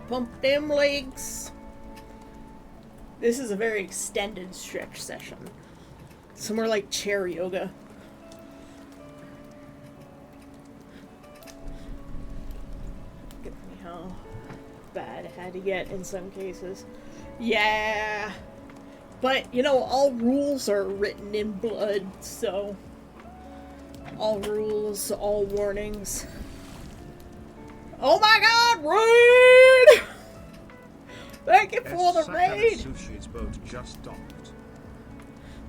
Pump them legs. This is a very extended stretch session. It's more like chair yoga. Look at me how bad it had to get in some cases. Yeah. But, you know, all rules are written in blood, so... all rules, all warnings. Oh my god, raid! Thank you for the raid! Sushi's boat just docked.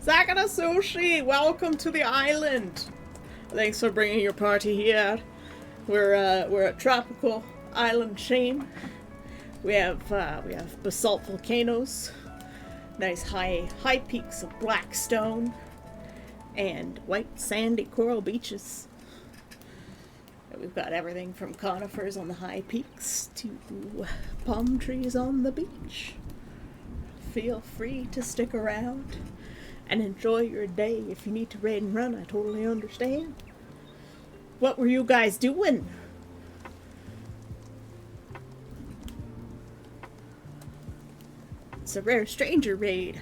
Sakana Sushi, welcome to the island! Thanks for bringing your party here. We're a tropical island chain. We have basalt volcanoes, nice high peaks of black stone, and white sandy coral beaches. We've got everything from conifers on the high peaks to palm trees on the beach. Feel free to stick around and enjoy your day. If you need to raid and run, I totally understand. What were you guys doing? It's a rare stranger raid.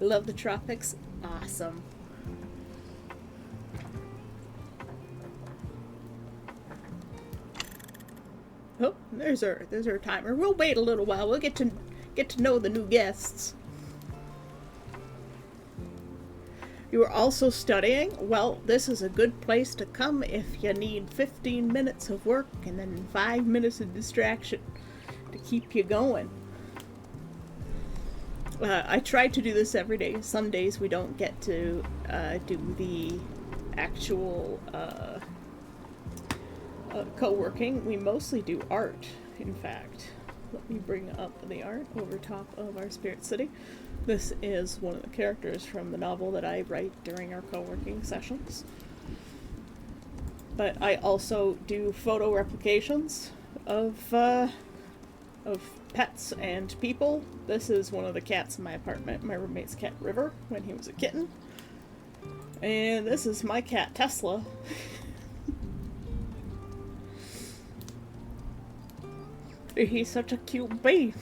Love the tropics. Awesome. Oh, there's our timer. We'll wait a little while. We'll get to know the new guests. You are also studying? Well, this is a good place to come if you need 15 minutes of work and then 5 minutes of distraction to keep you going. I try to do this every day. Some days we don't get to do the actual co-working. We mostly do art, in fact. Let me bring up the art over top of our Spirit City. This is one of the characters from the novel that I write during our co-working sessions. But I also do photo replications of pets and people. This is one of the cats in my apartment, my roommate's cat River, when he was a kitten. And this is my cat Tesla. He's such a cute baby.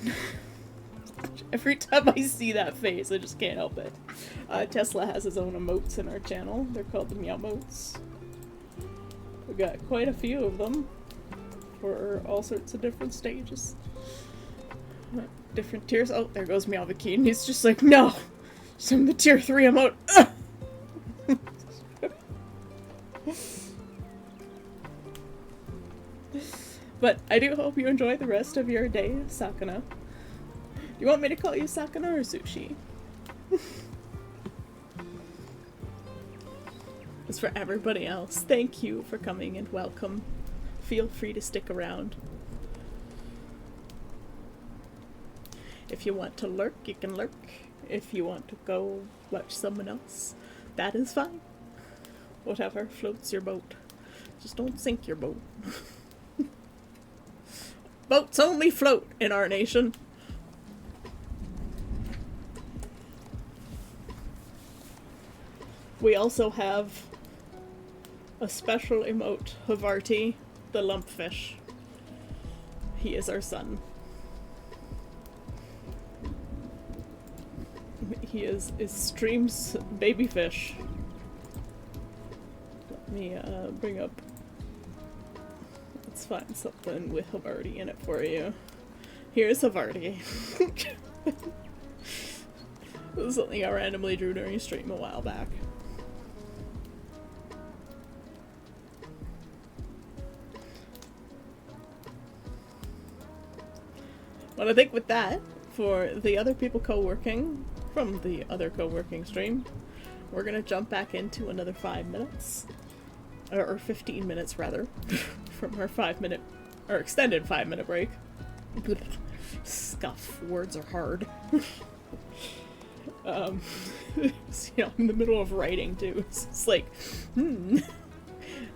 Every time I see that face, I just can't help it. Tesla has his own emotes in our channel. They're called the Meowmotes. We got quite a few of them for all sorts of different stages. Different tiers. Oh, there goes Meowviki, and he's just like, no! Some the tier 3 emote. But I do hope you enjoy the rest of your day, Sakana. Do you want me to call you Sakana or Sushi? As for everybody else, thank you for coming and welcome. Feel free to stick around. If you want to lurk, you can lurk. If you want to go watch someone else, that is fine. Whatever floats your boat. Just don't sink your boat. Boats only float in our nation. We also have a special emote, Havarti, the lumpfish. He is our son. He is Stream's baby fish. Let me bring up. Let's find something with Havarti in it for you. Here's Havarti. This is something I randomly drew during a stream a while back. But I think with that, for the other people co-working from the other co-working stream, we're gonna jump back into another 5 minutes. Or 15 minutes, rather, from our 5-minute, or extended 5-minute break. Scuff, words are hard. So, you know, in the middle of writing, too. It's like,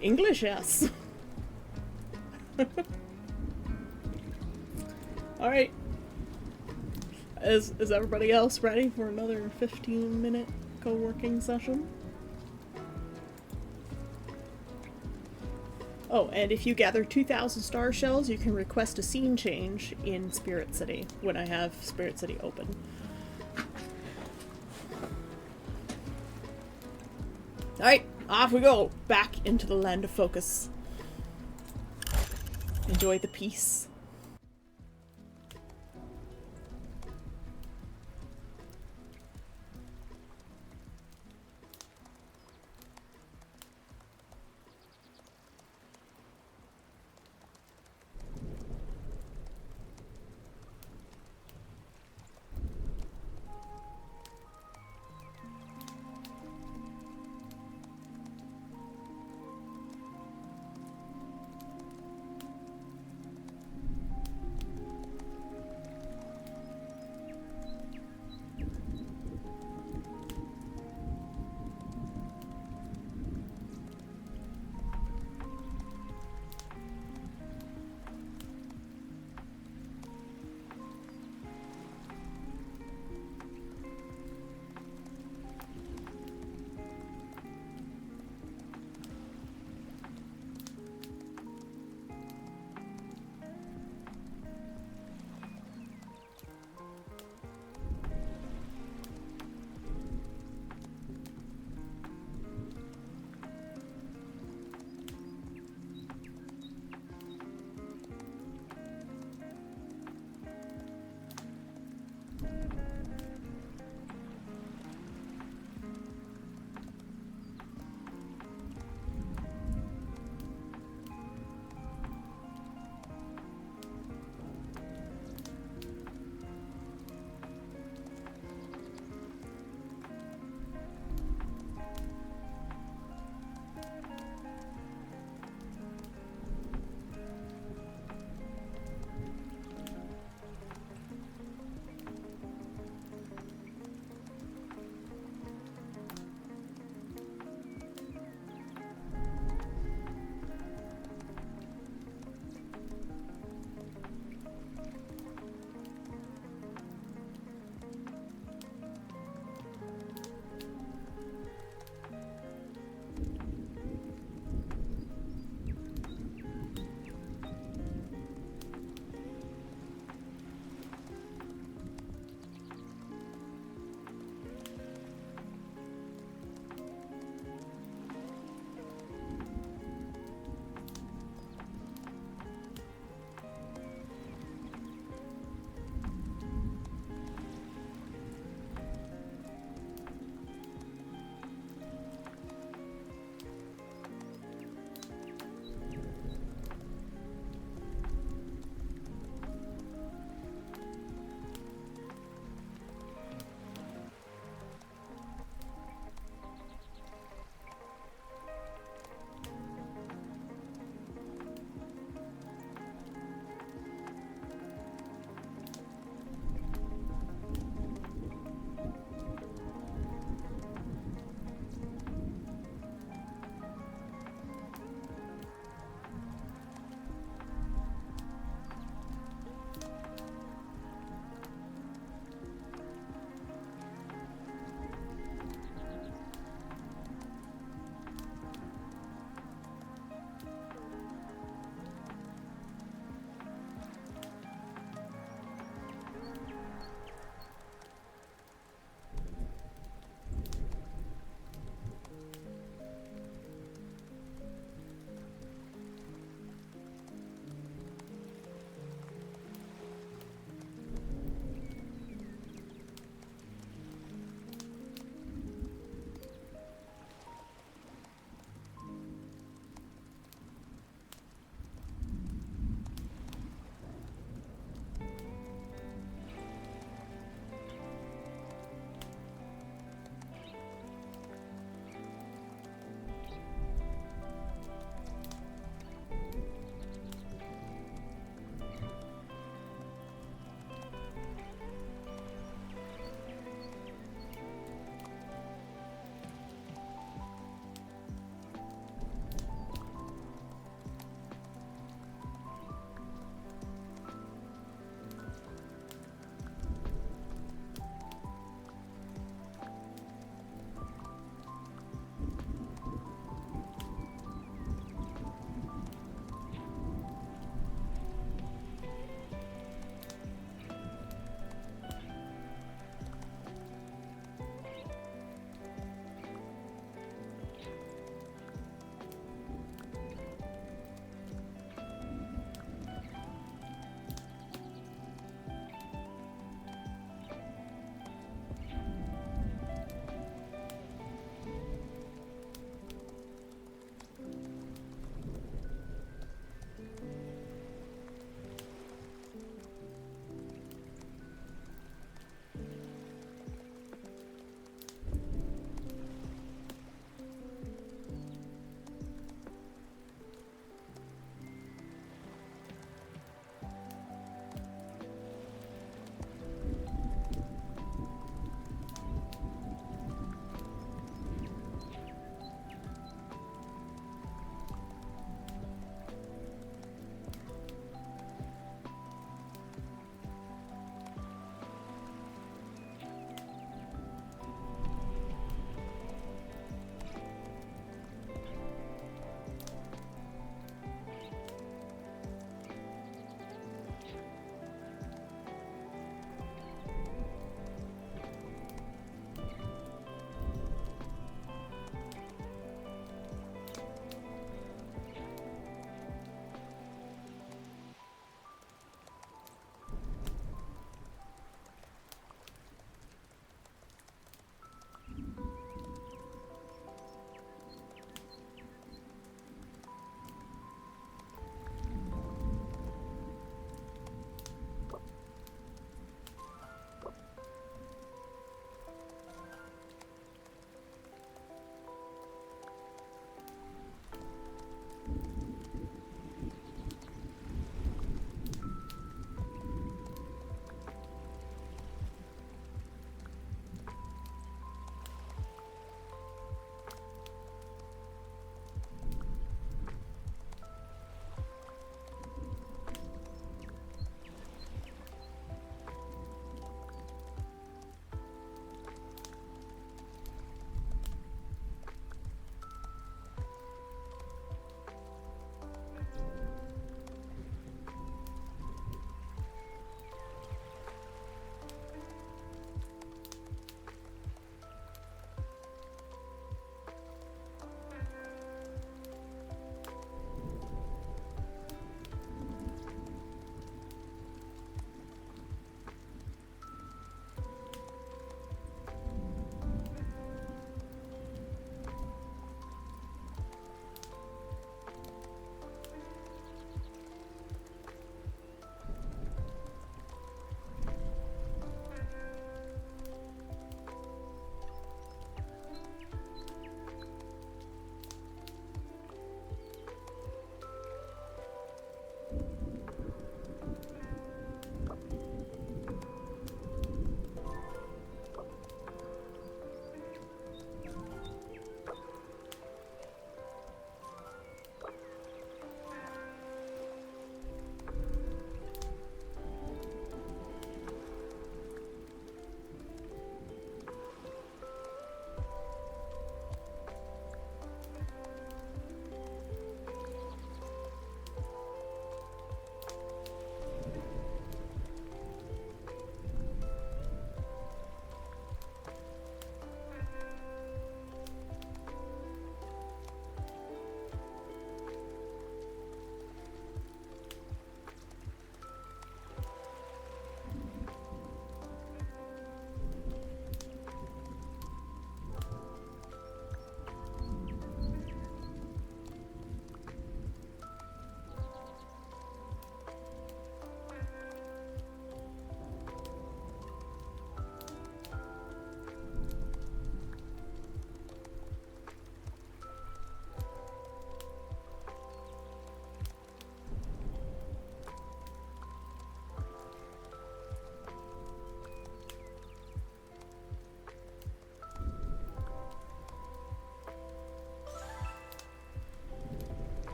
English, yes. Alright. Is everybody else ready for another 15-minute co-working session? Oh, and if you gather 2,000 star shells, you can request a scene change in Spirit City when I have Spirit City open. Alright, off we go! Back into the land of focus. Enjoy the peace.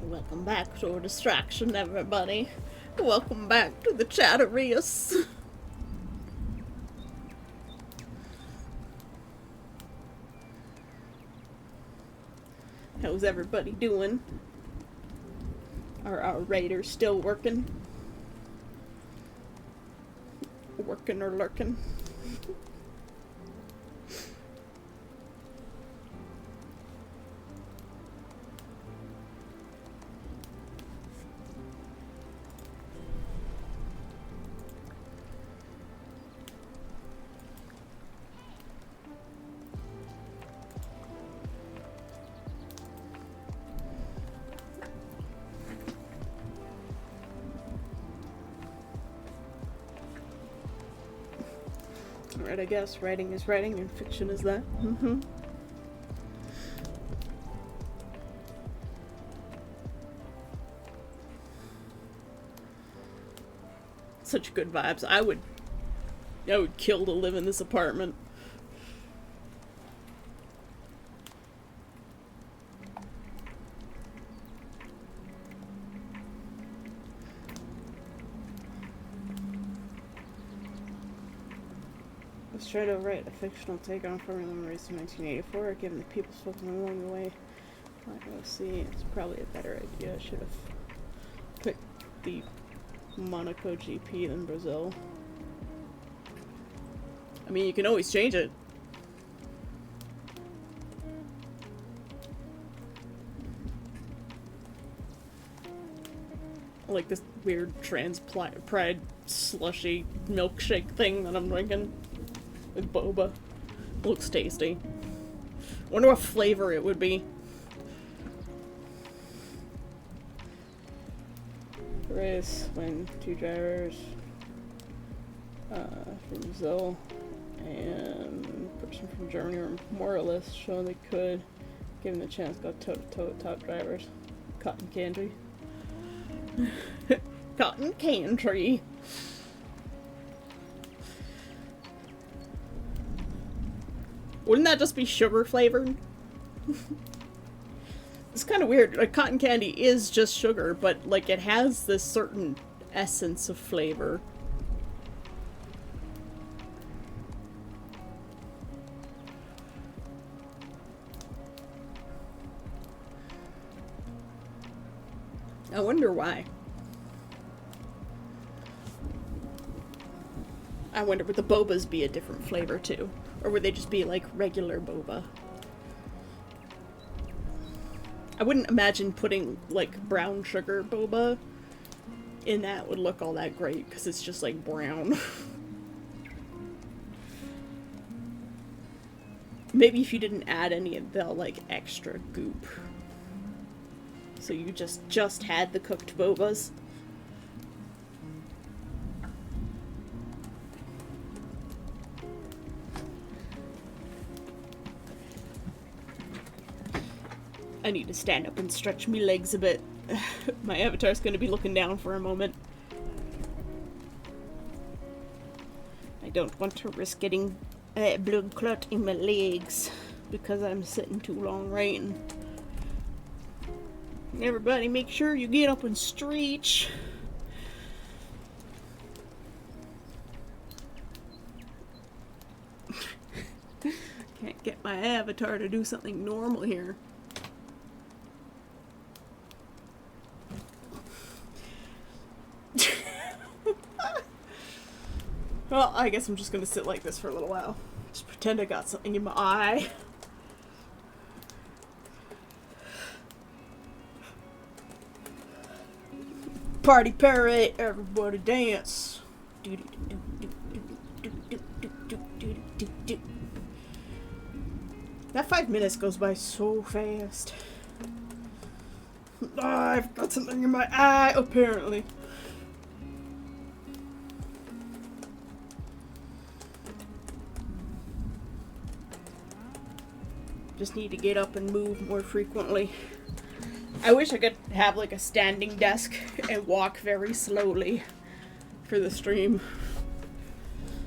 Welcome back to a distraction, everybody. Welcome back to the Chatterius. How's everybody doing? Are our raiders still working? Working or lurking? Right, I guess writing is writing and fiction is that. Mm-hmm. Such good vibes. I would kill to live in this apartment. Let's try to write a fictional take on Formula One race in 1984, given the people spoken along the way. Let's see, it's probably a better idea. I should have picked the Monaco GP than Brazil. I mean, you can always change it. Like this weird trans pride slushy milkshake thing that I'm drinking with boba. Looks tasty. Wonder what flavor it would be. Race when 2 drivers from Brazil and a person from Germany were more or less shown they could, given the chance, go toe to toe with top drivers. Cotton candy. Cotton candy. Wouldn't that just be sugar flavored? It's kind of weird. Like, cotton candy is just sugar, but, like, it has this certain essence of flavor. I wonder why. I wonder, would the bobas be a different flavor, too? Or would they just be, like, regular boba? I wouldn't imagine putting, like, brown sugar boba in that would look all that great, because it's just, like, brown. Maybe if you didn't add any of the, like, extra goop. So you just had the cooked bobas. I need to stand up and stretch my legs a bit. My avatar's going to be looking down for a moment. I don't want to risk getting blood clot in my legs because I'm sitting too long writing. Everybody make sure you get up and stretch. Can't get my avatar to do something normal here. Well, I guess I'm just gonna sit like this for a little while. Just pretend I got something in my eye. Party parrot, everybody dance. That 5 minutes goes by so fast. Oh, I've got something in my eye, apparently. Just need to get up and move more frequently. I wish I could have like a standing desk and walk very slowly for the stream.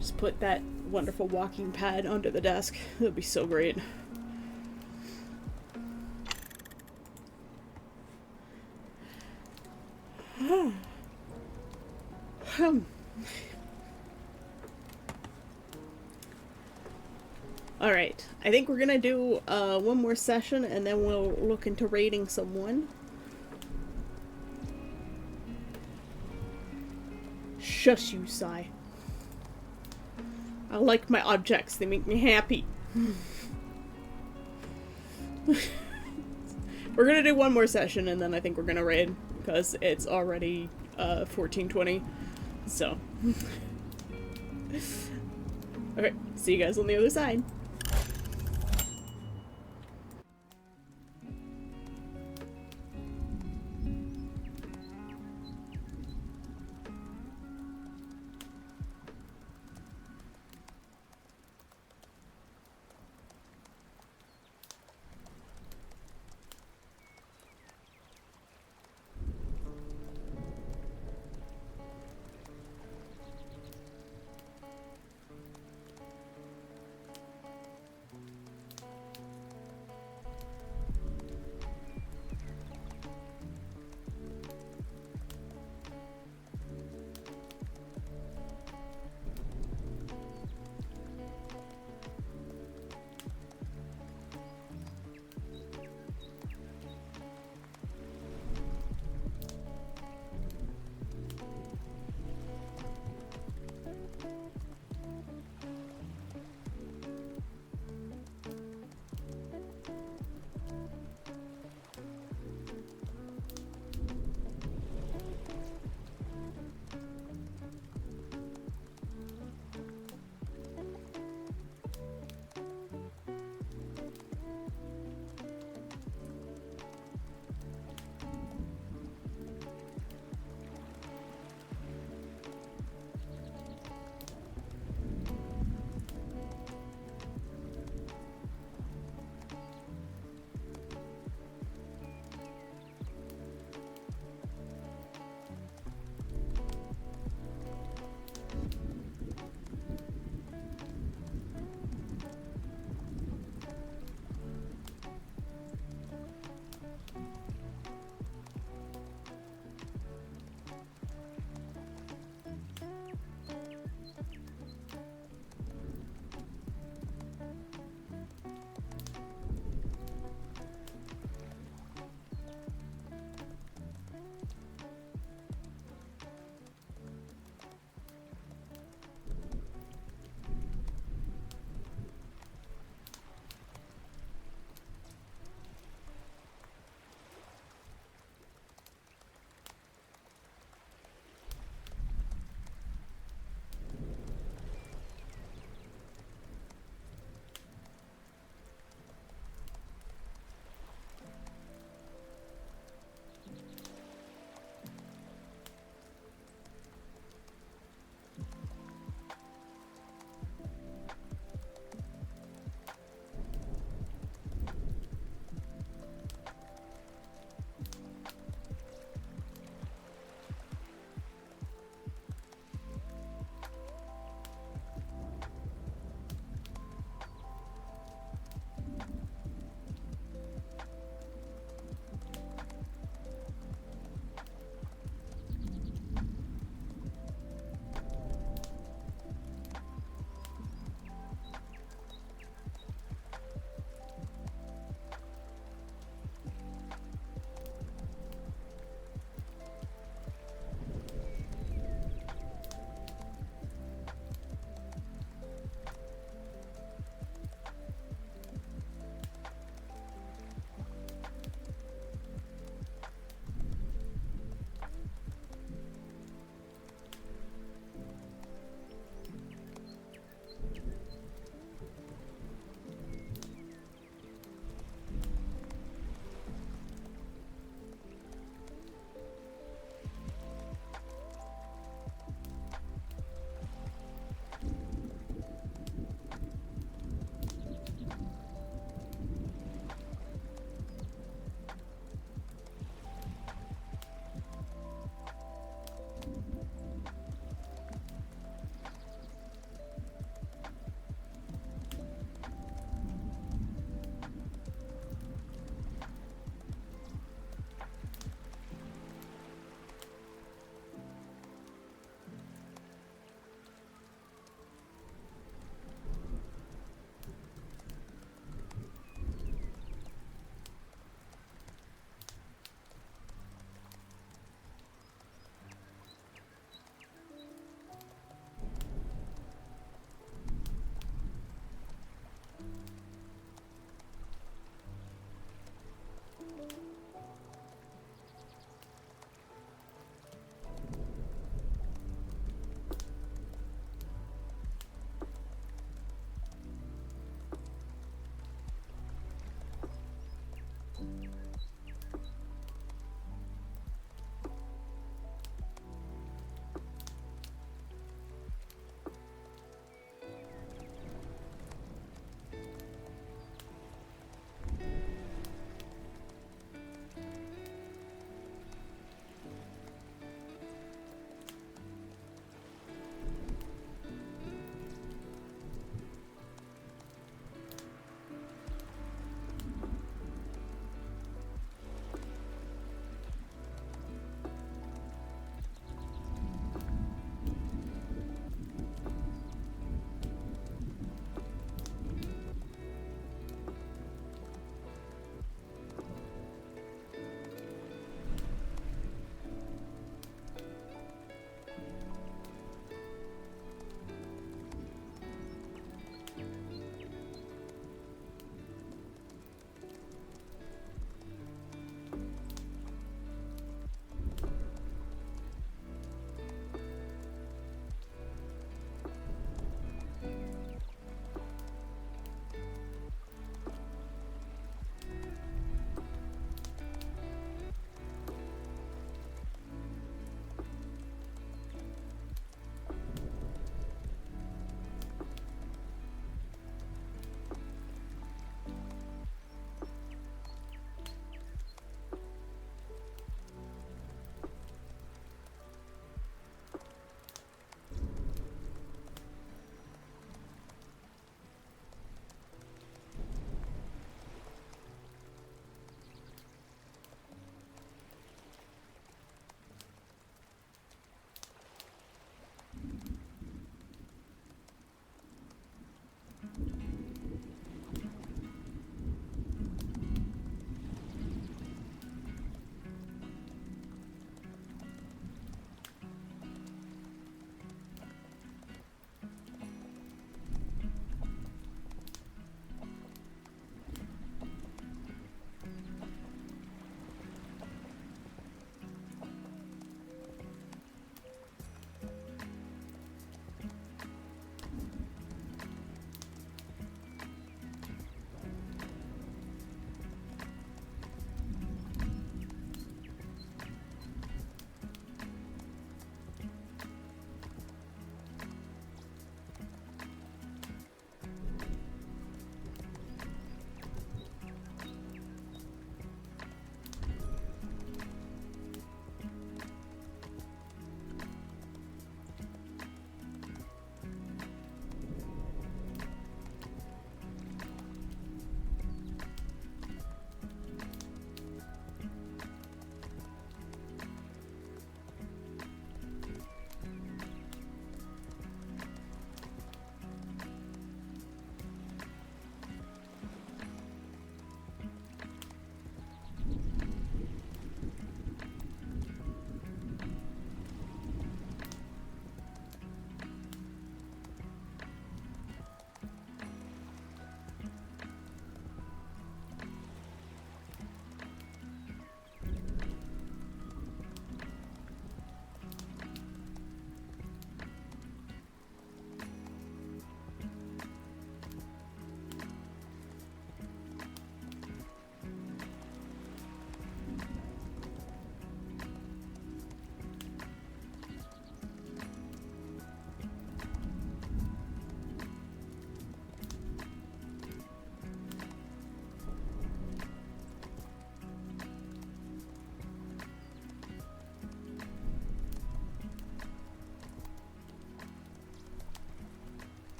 Just put that wonderful walking pad under the desk. That would be so great. Alright, I think we're gonna do one more session and then we'll look into raiding someone. Shush you, Sai. I like my objects, they make me happy. We're gonna do one more session and then I think we're gonna raid, because it's already 14:20, so. Okay, see you guys on the other side.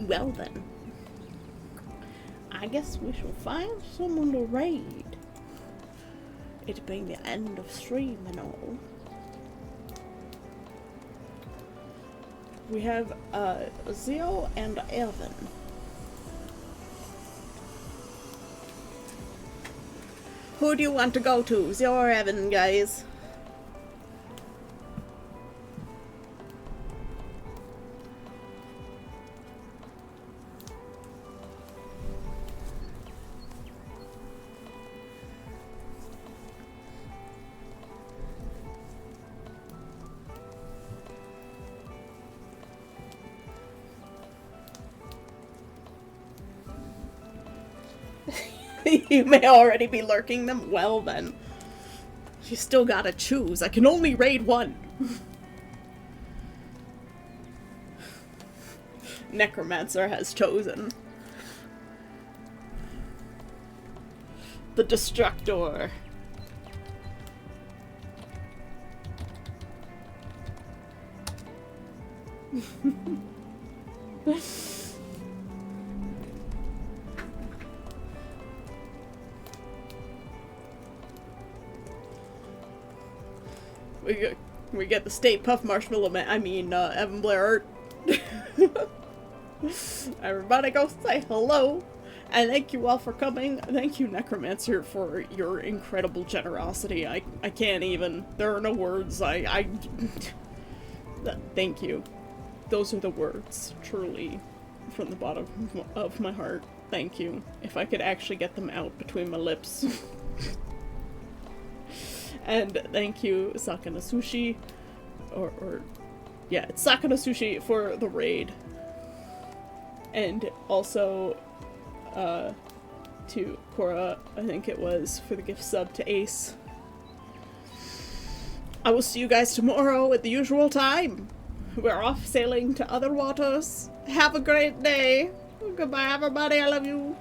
Well then, I guess we shall find someone to raid. It being the end of stream and all. We have Zio and Evan. Who do you want to go to, Zio or Evan, guys? You may already be lurking them. Well then. You still gotta choose. I can only raid one. Necromancer has chosen. The Destructor. We get the Stay Puft Marshmallow Man. I mean, Evan Blair art. Everybody go say hello. And thank you all for coming. Thank you, Necromancer, for your incredible generosity. I can't even. There are no words. Thank you. Those are the words, truly, from the bottom of my heart. Thank you. If I could actually get them out between my lips. And thank you, Sakana Sushi, yeah, it's Sakana Sushi for the raid. And also, to Cora, I think it was, for the gift sub to Ace. I will see you guys tomorrow at the usual time. We're off sailing to other waters. Have a great day. Goodbye, everybody. I love you.